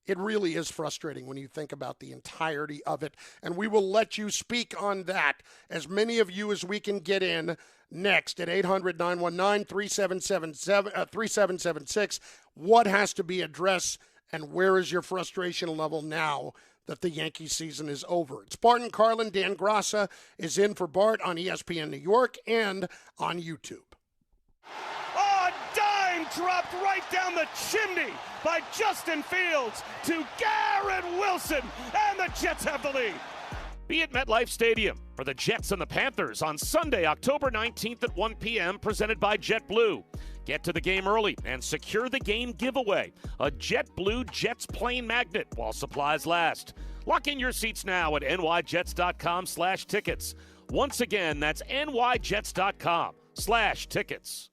it really is frustrating when you think about the entirety of it. And we will let you speak on that, as many of you as we can get in next at 800-919-3776. What has to be addressed, and where is your frustration level now that the Yankee season is over? It's Bart and Carlin. Dan Graca is in for Bart on ESPN New York and on YouTube. A dime dropped right down the chimney by Justin Fields to Garrett Wilson, and the Jets have the lead. Be at MetLife Stadium for the Jets and the Panthers on Sunday, October 19th at 1 p.m., presented by JetBlue. Get to the game early and secure the game giveaway, a JetBlue Jets plane magnet while supplies last. Lock in your seats now at nyjets.com/tickets. Once again, that's nyjets.com/tickets.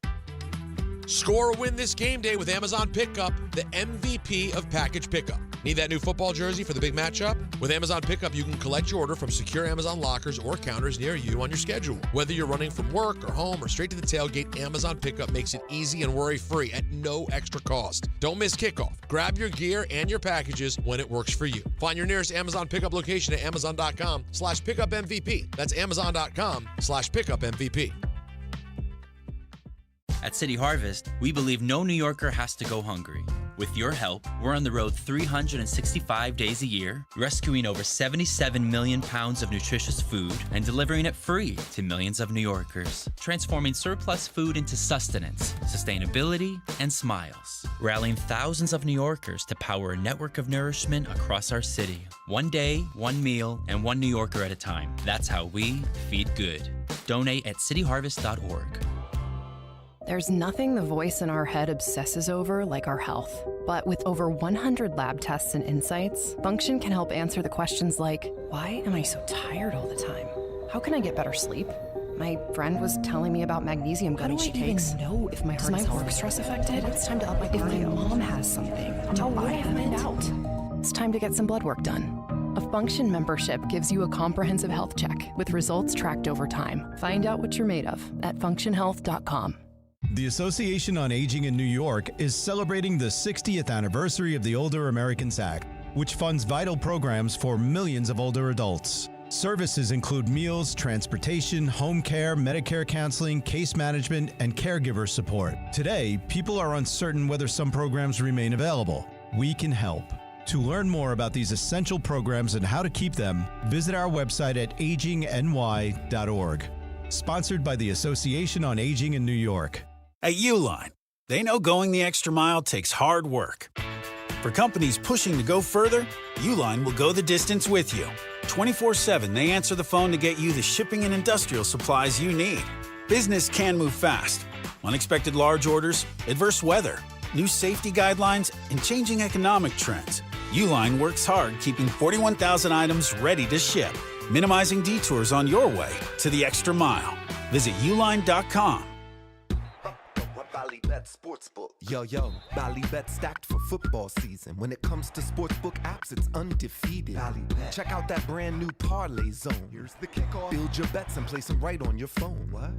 Score or win this game day with Amazon Pickup, the MVP of package pickup. Need that new football jersey for the big matchup? With Amazon Pickup, you can collect your order from secure Amazon lockers or counters near you on your schedule. Whether you're running from work or home or straight to the tailgate, Amazon Pickup makes it easy and worry-free at no extra cost. Don't miss kickoff. Grab your gear and your packages when it works for you. Find your nearest Amazon Pickup location at amazon.com/pickupmvp. That's amazon.com/pickupmvp. At City Harvest, we believe no New Yorker has to go hungry. With your help, we're on the road 365 days a year, rescuing over 77 million pounds of nutritious food and delivering it free to millions of New Yorkers, transforming surplus food into sustenance, sustainability, and smiles, rallying thousands of New Yorkers to power a network of nourishment across our city. One day, one meal, and one New Yorker at a time. That's how we feed good. Donate at cityharvest.org. There's nothing the voice in our head obsesses over like our health. But with over 100 lab tests and insights, Function can help answer the questions like, why am I so tired all the time? How can I get better sleep? My friend was telling me about magnesium gummies she takes. How do I even know if my heart is work stress affected? It's time to up my cardio. If my mom has something, how would I find out? It's time to get some blood work done. A Function membership gives you a comprehensive health check with results tracked over time. Find out what you're made of at functionhealth.com. The Association on Aging in New York is celebrating the 60th anniversary of the Older Americans Act, which funds vital programs for millions of older adults. Services include meals, transportation, home care, Medicare counseling, case management, and caregiver support. Today, people are uncertain whether some programs remain available. We can help. To learn more about these essential programs and how to keep them, visit our website at agingny.org. Sponsored by the Association on Aging in New York. At Uline, they know going the extra mile takes hard work. For companies pushing to go further, Uline will go the distance with you. 24/7, they answer the phone to get you the shipping and industrial supplies you need. Business can move fast. Unexpected large orders, adverse weather, new safety guidelines, and changing economic trends. Uline works hard keeping 41,000 items ready to ship, minimizing detours on your way to the extra mile. Visit uline.com. Sportsbook. Yo, Ballybet stacked for football season. When it comes to sportsbook apps, it's undefeated. Ballybet. Check out that brand new parlay zone. Here's the kickoff. Build your bets and place them right on your phone. What?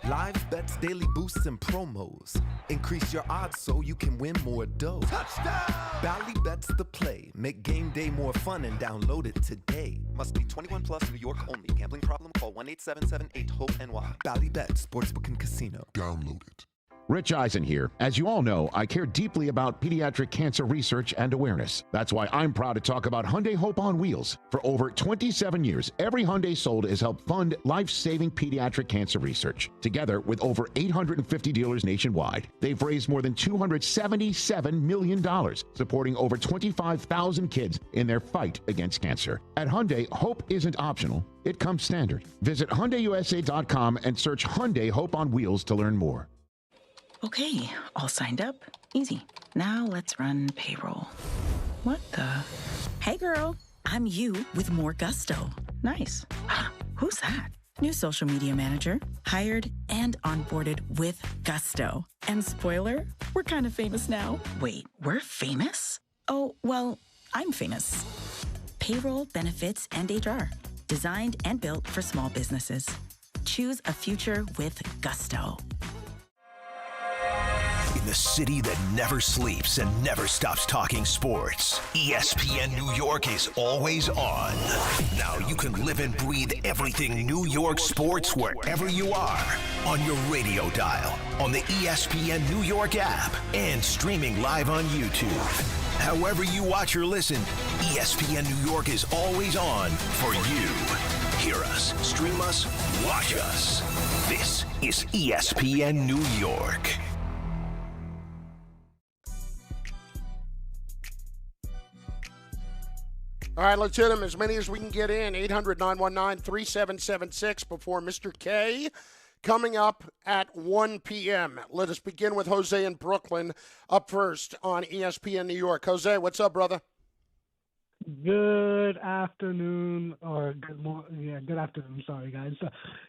Live bets, daily boosts, and promos. Increase your odds so you can win more dough. Touchdown! Ballybet's the play. Make game day more fun and download it today. Must be 21 plus, New York only. Gambling problem? Call 1-877-8-HOPE-NY. Ballybet, Sportsbook and Casino. Download it. Rich Eisen here. As you all know, I care deeply about pediatric cancer research and awareness. That's why I'm proud to talk about Hyundai Hope on Wheels. For over 27 years, every Hyundai sold has helped fund life-saving pediatric cancer research. Together with over 850 dealers nationwide, they've raised more than $277 million, supporting over 25,000 kids in their fight against cancer. At Hyundai, hope isn't optional. It comes standard. Visit HyundaiUSA.com and search Hyundai Hope on Wheels to learn more. Okay, all signed up. Easy. Now let's run payroll. What the? Hey girl, I'm you with more gusto. Nice. Who's that? New social media manager, hired and onboarded with gusto. And spoiler, we're kind of famous now. Wait, we're famous? Oh, well, I'm famous. Payroll, benefits, and HR. Designed and built for small businesses. Choose a future with gusto. In the city that never sleeps and never stops talking sports, ESPN New York is always on. Now you can live and breathe everything New York sports wherever you are. On your radio dial, on the ESPN New York app, and streaming live on YouTube. However you watch or listen, ESPN New York is always on for you. Hear us, stream us, watch us. This is ESPN New York. All right, let's hit them as many as we can get in. 800-919-3776 before Mr. K. Coming up at 1 p.m. Let us begin with Jose in Brooklyn up first on ESPN New York. Jose, what's up, brother? Good afternoon, or good morning. Yeah, good afternoon. Sorry, guys.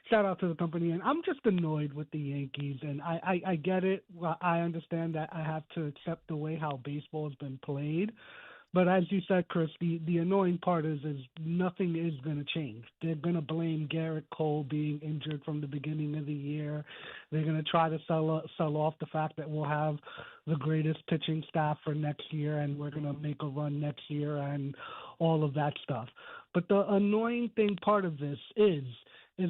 Shout out to the company. And I'm just annoyed with the Yankees. And I get it. I understand that I have to accept the way how baseball has been played. But as you said, Chris, the annoying part is nothing is going to change. They're going to blame Garrett Cole being injured from the beginning of the year. They're going to try to sell off the fact that we'll have the greatest pitching staff for next year and we're going to make a run next year and all of that stuff. But the annoying part of this is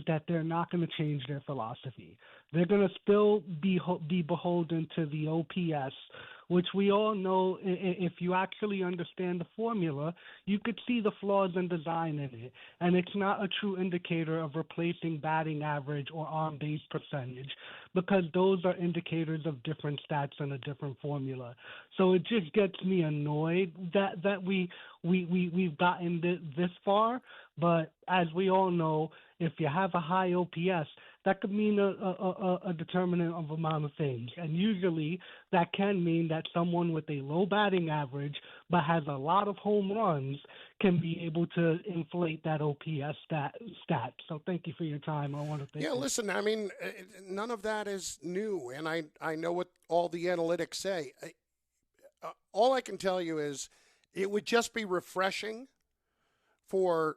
that they're not going to change their philosophy. They're going to still be beholden to the OPS, which we all know, if you actually understand the formula, you could see the flaws in design in it. And it's not a true indicator of replacing batting average or on-base percentage, because those are indicators of different stats in a different formula. So it just gets me annoyed that we've gotten this far. But as we all know, if you have a high OPS, that could mean a determinant of amount of things. And usually that can mean that someone with a low batting average but has a lot of home runs can be able to inflate that OPS stat. So thank you for your time. I want to thank you. Yeah, listen, I mean, none of that is new, and I know what all the analytics say. All I can tell you is it would just be refreshing for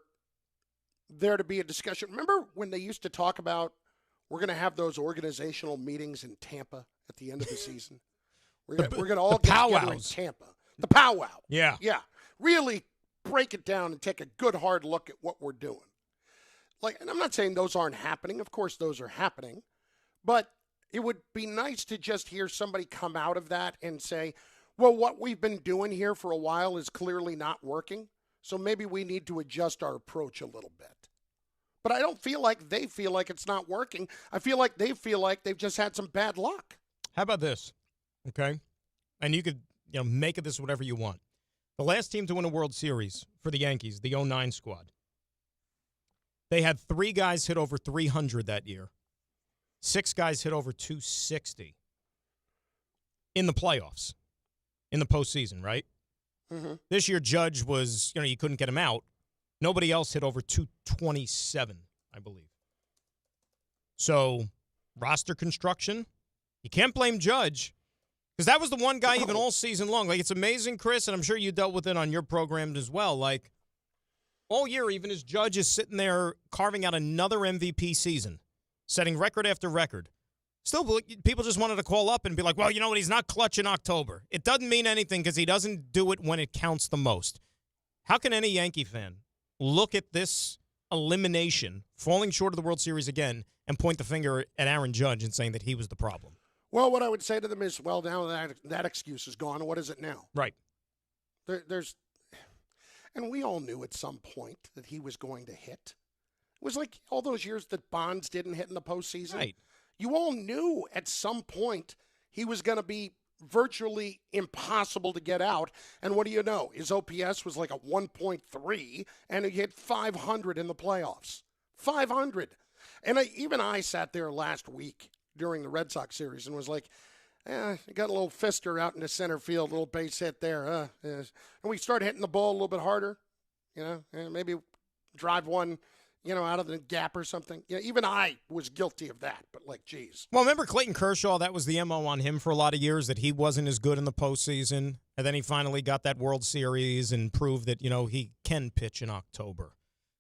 there to be a discussion. Remember when they used to talk about we're going to have those organizational meetings in Tampa at the end of the season? We're going to all get together in Tampa. The powwow. Yeah. Yeah. Really break it down and take a good hard look at what we're doing. And I'm not saying those aren't happening. Of course those are happening. But it would be nice to just hear somebody come out of that and say, well, what we've been doing here for a while is clearly not working, so maybe we need to adjust our approach a little bit. But I don't feel like they feel like it's not working. I feel like they feel like they've just had some bad luck. How about this? Okay? And you could make of this whatever you want. The last team to win a World Series for the Yankees, the 09 squad, they had 3 guys hit over 300 that year. 6 guys hit over 260 in the playoffs, in the postseason, right? Mm-hmm. This year, Judge was, you couldn't get him out. Nobody else hit over 227, I believe. So, roster construction, you can't blame Judge, because that was the one guy even all season long. It's amazing, Chris, and I'm sure you dealt with it on your program as well. All year, even as Judge is sitting there carving out another MVP season, setting record after record. Still, people just wanted to call up and be like, well, you know what, he's not clutch in October. It doesn't mean anything because he doesn't do it when it counts the most. How can any Yankee fan look at this elimination, falling short of the World Series again, and point the finger at Aaron Judge and saying that he was the problem? Well, what I would say to them is, well, now that excuse is gone. What is it now? Right. And we all knew at some point that he was going to hit. It was like all those years that Bonds didn't hit in the postseason. Right. You all knew at some point he was going to be virtually impossible to get out. And what do you know? His OPS was like a 1.3, and he hit 500 in the playoffs. 500. And I sat there last week during the Red Sox series and was like, I got a little fister out in the center field, a little base hit there. And we start hitting the ball a little bit harder, and maybe drive one, out of the gap or something. Even I was guilty of that, but geez. Well, remember Clayton Kershaw? That was the MO on him for a lot of years, that he wasn't as good in the postseason. And then he finally got that World Series and proved that, he can pitch in October.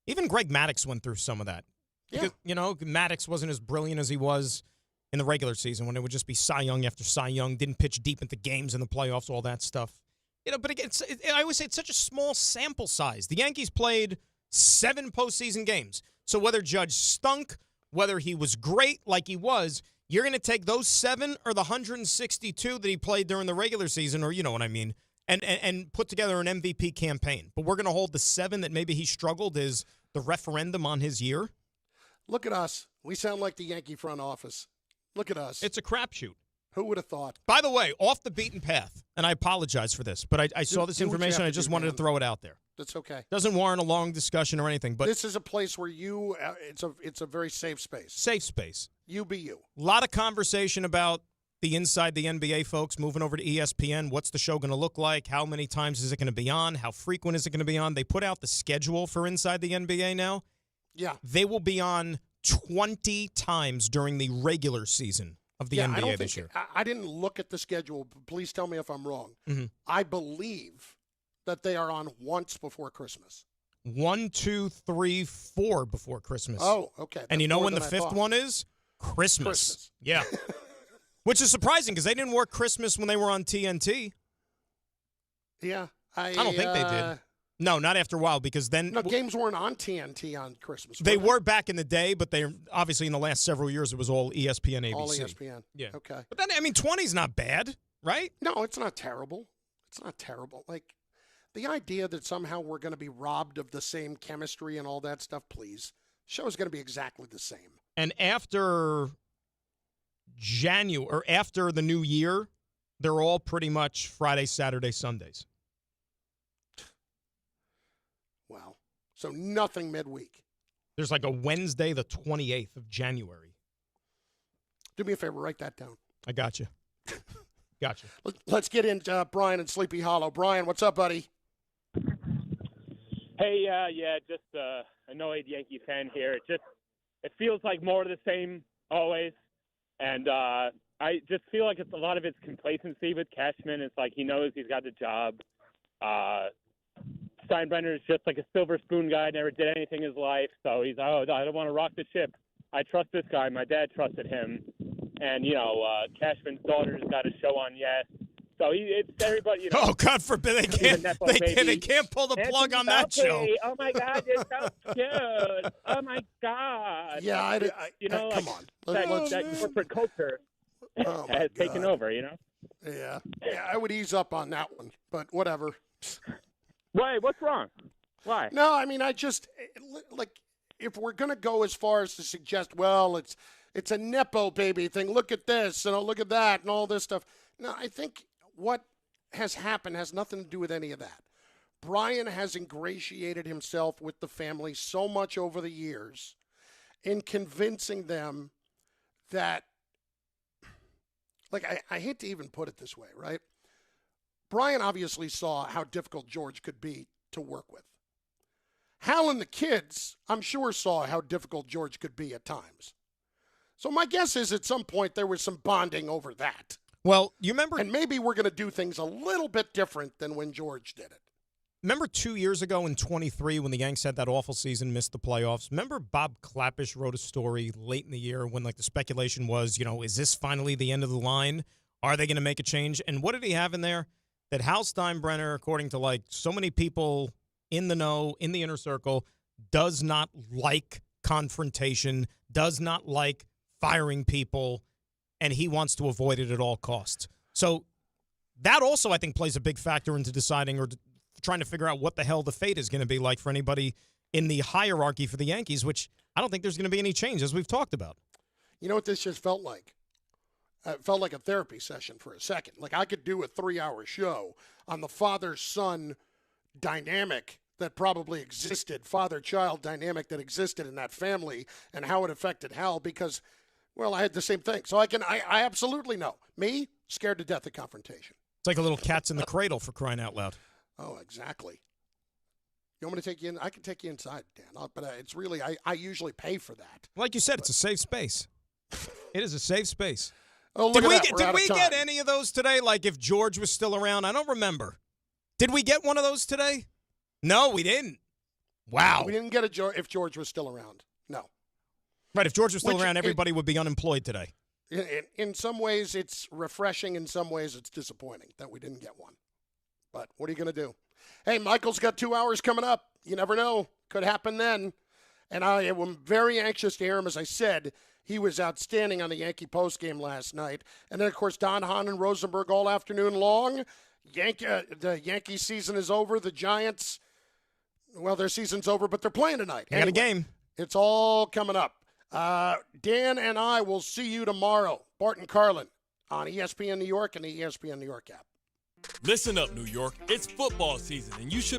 Even Greg Maddux went through some of that. Yeah. Because, Maddux wasn't as brilliant as he was in the regular season when it would just be Cy Young after Cy Young, didn't pitch deep into games in the playoffs, all that stuff. But again, I always say it's such a small sample size. The Yankees played 7 postseason games. So whether Judge stunk, whether he was great like he was, you're going to take those 7 or the 162 that he played during the regular season, or you know what I mean, and put together an MVP campaign. But we're going to hold the 7 that maybe he struggled as the referendum on his year. Look at us. We sound like the Yankee front office. Look at us. It's a crapshoot. Who would have thought? By the way, off the beaten path, and I apologize for this, but I saw this information. I just wanted to throw it out there. That's okay. Doesn't warrant a long discussion or anything, but this is a place where it's a very safe space. Safe space. You be you. A lot of conversation about the Inside the NBA folks moving over to ESPN. What's the show going to look like? How many times is it going to be on? How frequent is it going to be on? They put out the schedule for Inside the NBA now. Yeah. They will be on 20 times during the regular season of the NBA this year. I didn't look at the schedule. Please tell me if I'm wrong. Mm-hmm. I believe that they are on once before Christmas. 1, 2, 3, 4 before Christmas. Oh, okay. And you know when the 5th thought. one is? Christmas. Yeah. Which is surprising because they didn't work Christmas when they were on TNT. Yeah. I don't think they did. No, not after a while, because then... No, games weren't on TNT on Christmas. They were back in the day, but they obviously in the last several years, it was all ESPN, ABC. All ESPN. Yeah. Okay. But then, 20's not bad, right? No, it's not terrible. It's not terrible. The idea that somehow we're going to be robbed of the same chemistry and all that stuff, please. Show's going to be exactly the same. And after January, or after the new year, they're all pretty much Friday, Saturday, Sundays. Wow. So nothing midweek. There's a Wednesday, the 28th of January. Do me a favor, write that down. I got you. Gotcha. Let's get into Brian in Sleepy Hollow. Brian, what's up, buddy? Hey, just annoyed Yankee fan here. It feels like more of the same always, and I just feel like it's a lot of it's complacency with Cashman. It's like he knows he's got the job. Steinbrenner is just like a silver spoon guy, never did anything in his life, so he's, I don't want to rock the ship. I trust this guy. My dad trusted him. And, Cashman's daughter's got a show on yet. So it's everybody, Oh, God forbid. They can't pull the plug on that show. Oh, my God, you're so cute. Oh, my God. Yeah, come on. That corporate culture has taken over, Yeah, I would ease up on that one, but whatever. Why? What's wrong? Why? No, I mean, I just, if we're going to go as far as to suggest, well, it's a Nepo baby thing. Look at this and look at that and all this stuff. No, I think what has happened has nothing to do with any of that. Brian has ingratiated himself with the family so much over the years in convincing them that, I hate to even put it this way, right? Brian obviously saw how difficult George could be to work with. Hal and the kids, I'm sure, saw how difficult George could be at times. So my guess is at some point there was some bonding over that. Well, you remember... And maybe we're going to do things a little bit different than when George did it. Remember 2 years ago in 23 when the Yanks had that awful season, missed the playoffs? Remember Bob Klapisch wrote a story late in the year when the speculation was, is this finally the end of the line? Are they going to make a change? And what did he have in there? That Hal Steinbrenner, according to so many people in the know, in the inner circle, does not like confrontation, does not like firing people, and he wants to avoid it at all costs. So that also, I think, plays a big factor into deciding or trying to figure out what the hell the fate is going to be like for anybody in the hierarchy for the Yankees, which I don't think there's going to be any change, as we've talked about. You know what this just felt like? It felt like a therapy session for a second. I could do a 3-hour show on the father-son dynamic that probably existed, father-child dynamic that existed in that family and how it affected Hal because, well, I had the same thing. So I absolutely know. Me, scared to death of confrontation. It's like a little cat's in the cradle, for crying out loud. Oh, exactly. You want me to take you in? I can take you inside, Dan. But it's really, I usually pay for that. Like you said, it's a safe space. It is a safe space. Oh, did we get any of those today? Like if George was still around? I don't remember. Did we get one of those today? No, we didn't. Wow. We didn't get if George was still around. No. Right, if George was still around, everybody would be unemployed today. In some ways, it's refreshing. In some ways, it's disappointing that we didn't get one. But what are you going to do? Hey, Michael's got 2 hours coming up. You never know. Could happen then. And I am very anxious to hear him. As I said, he was outstanding on the Yankee postgame last night. And then, of course, Don Hahn and Rosenberg all afternoon long. The Yankee season is over. The Giants, well, their season's over, but they're playing tonight. They got a game. It's all coming up. Dan and I will see you tomorrow. Bart and Carlin on ESPN New York and the ESPN New York app. Listen up, New York. It's football season, and you should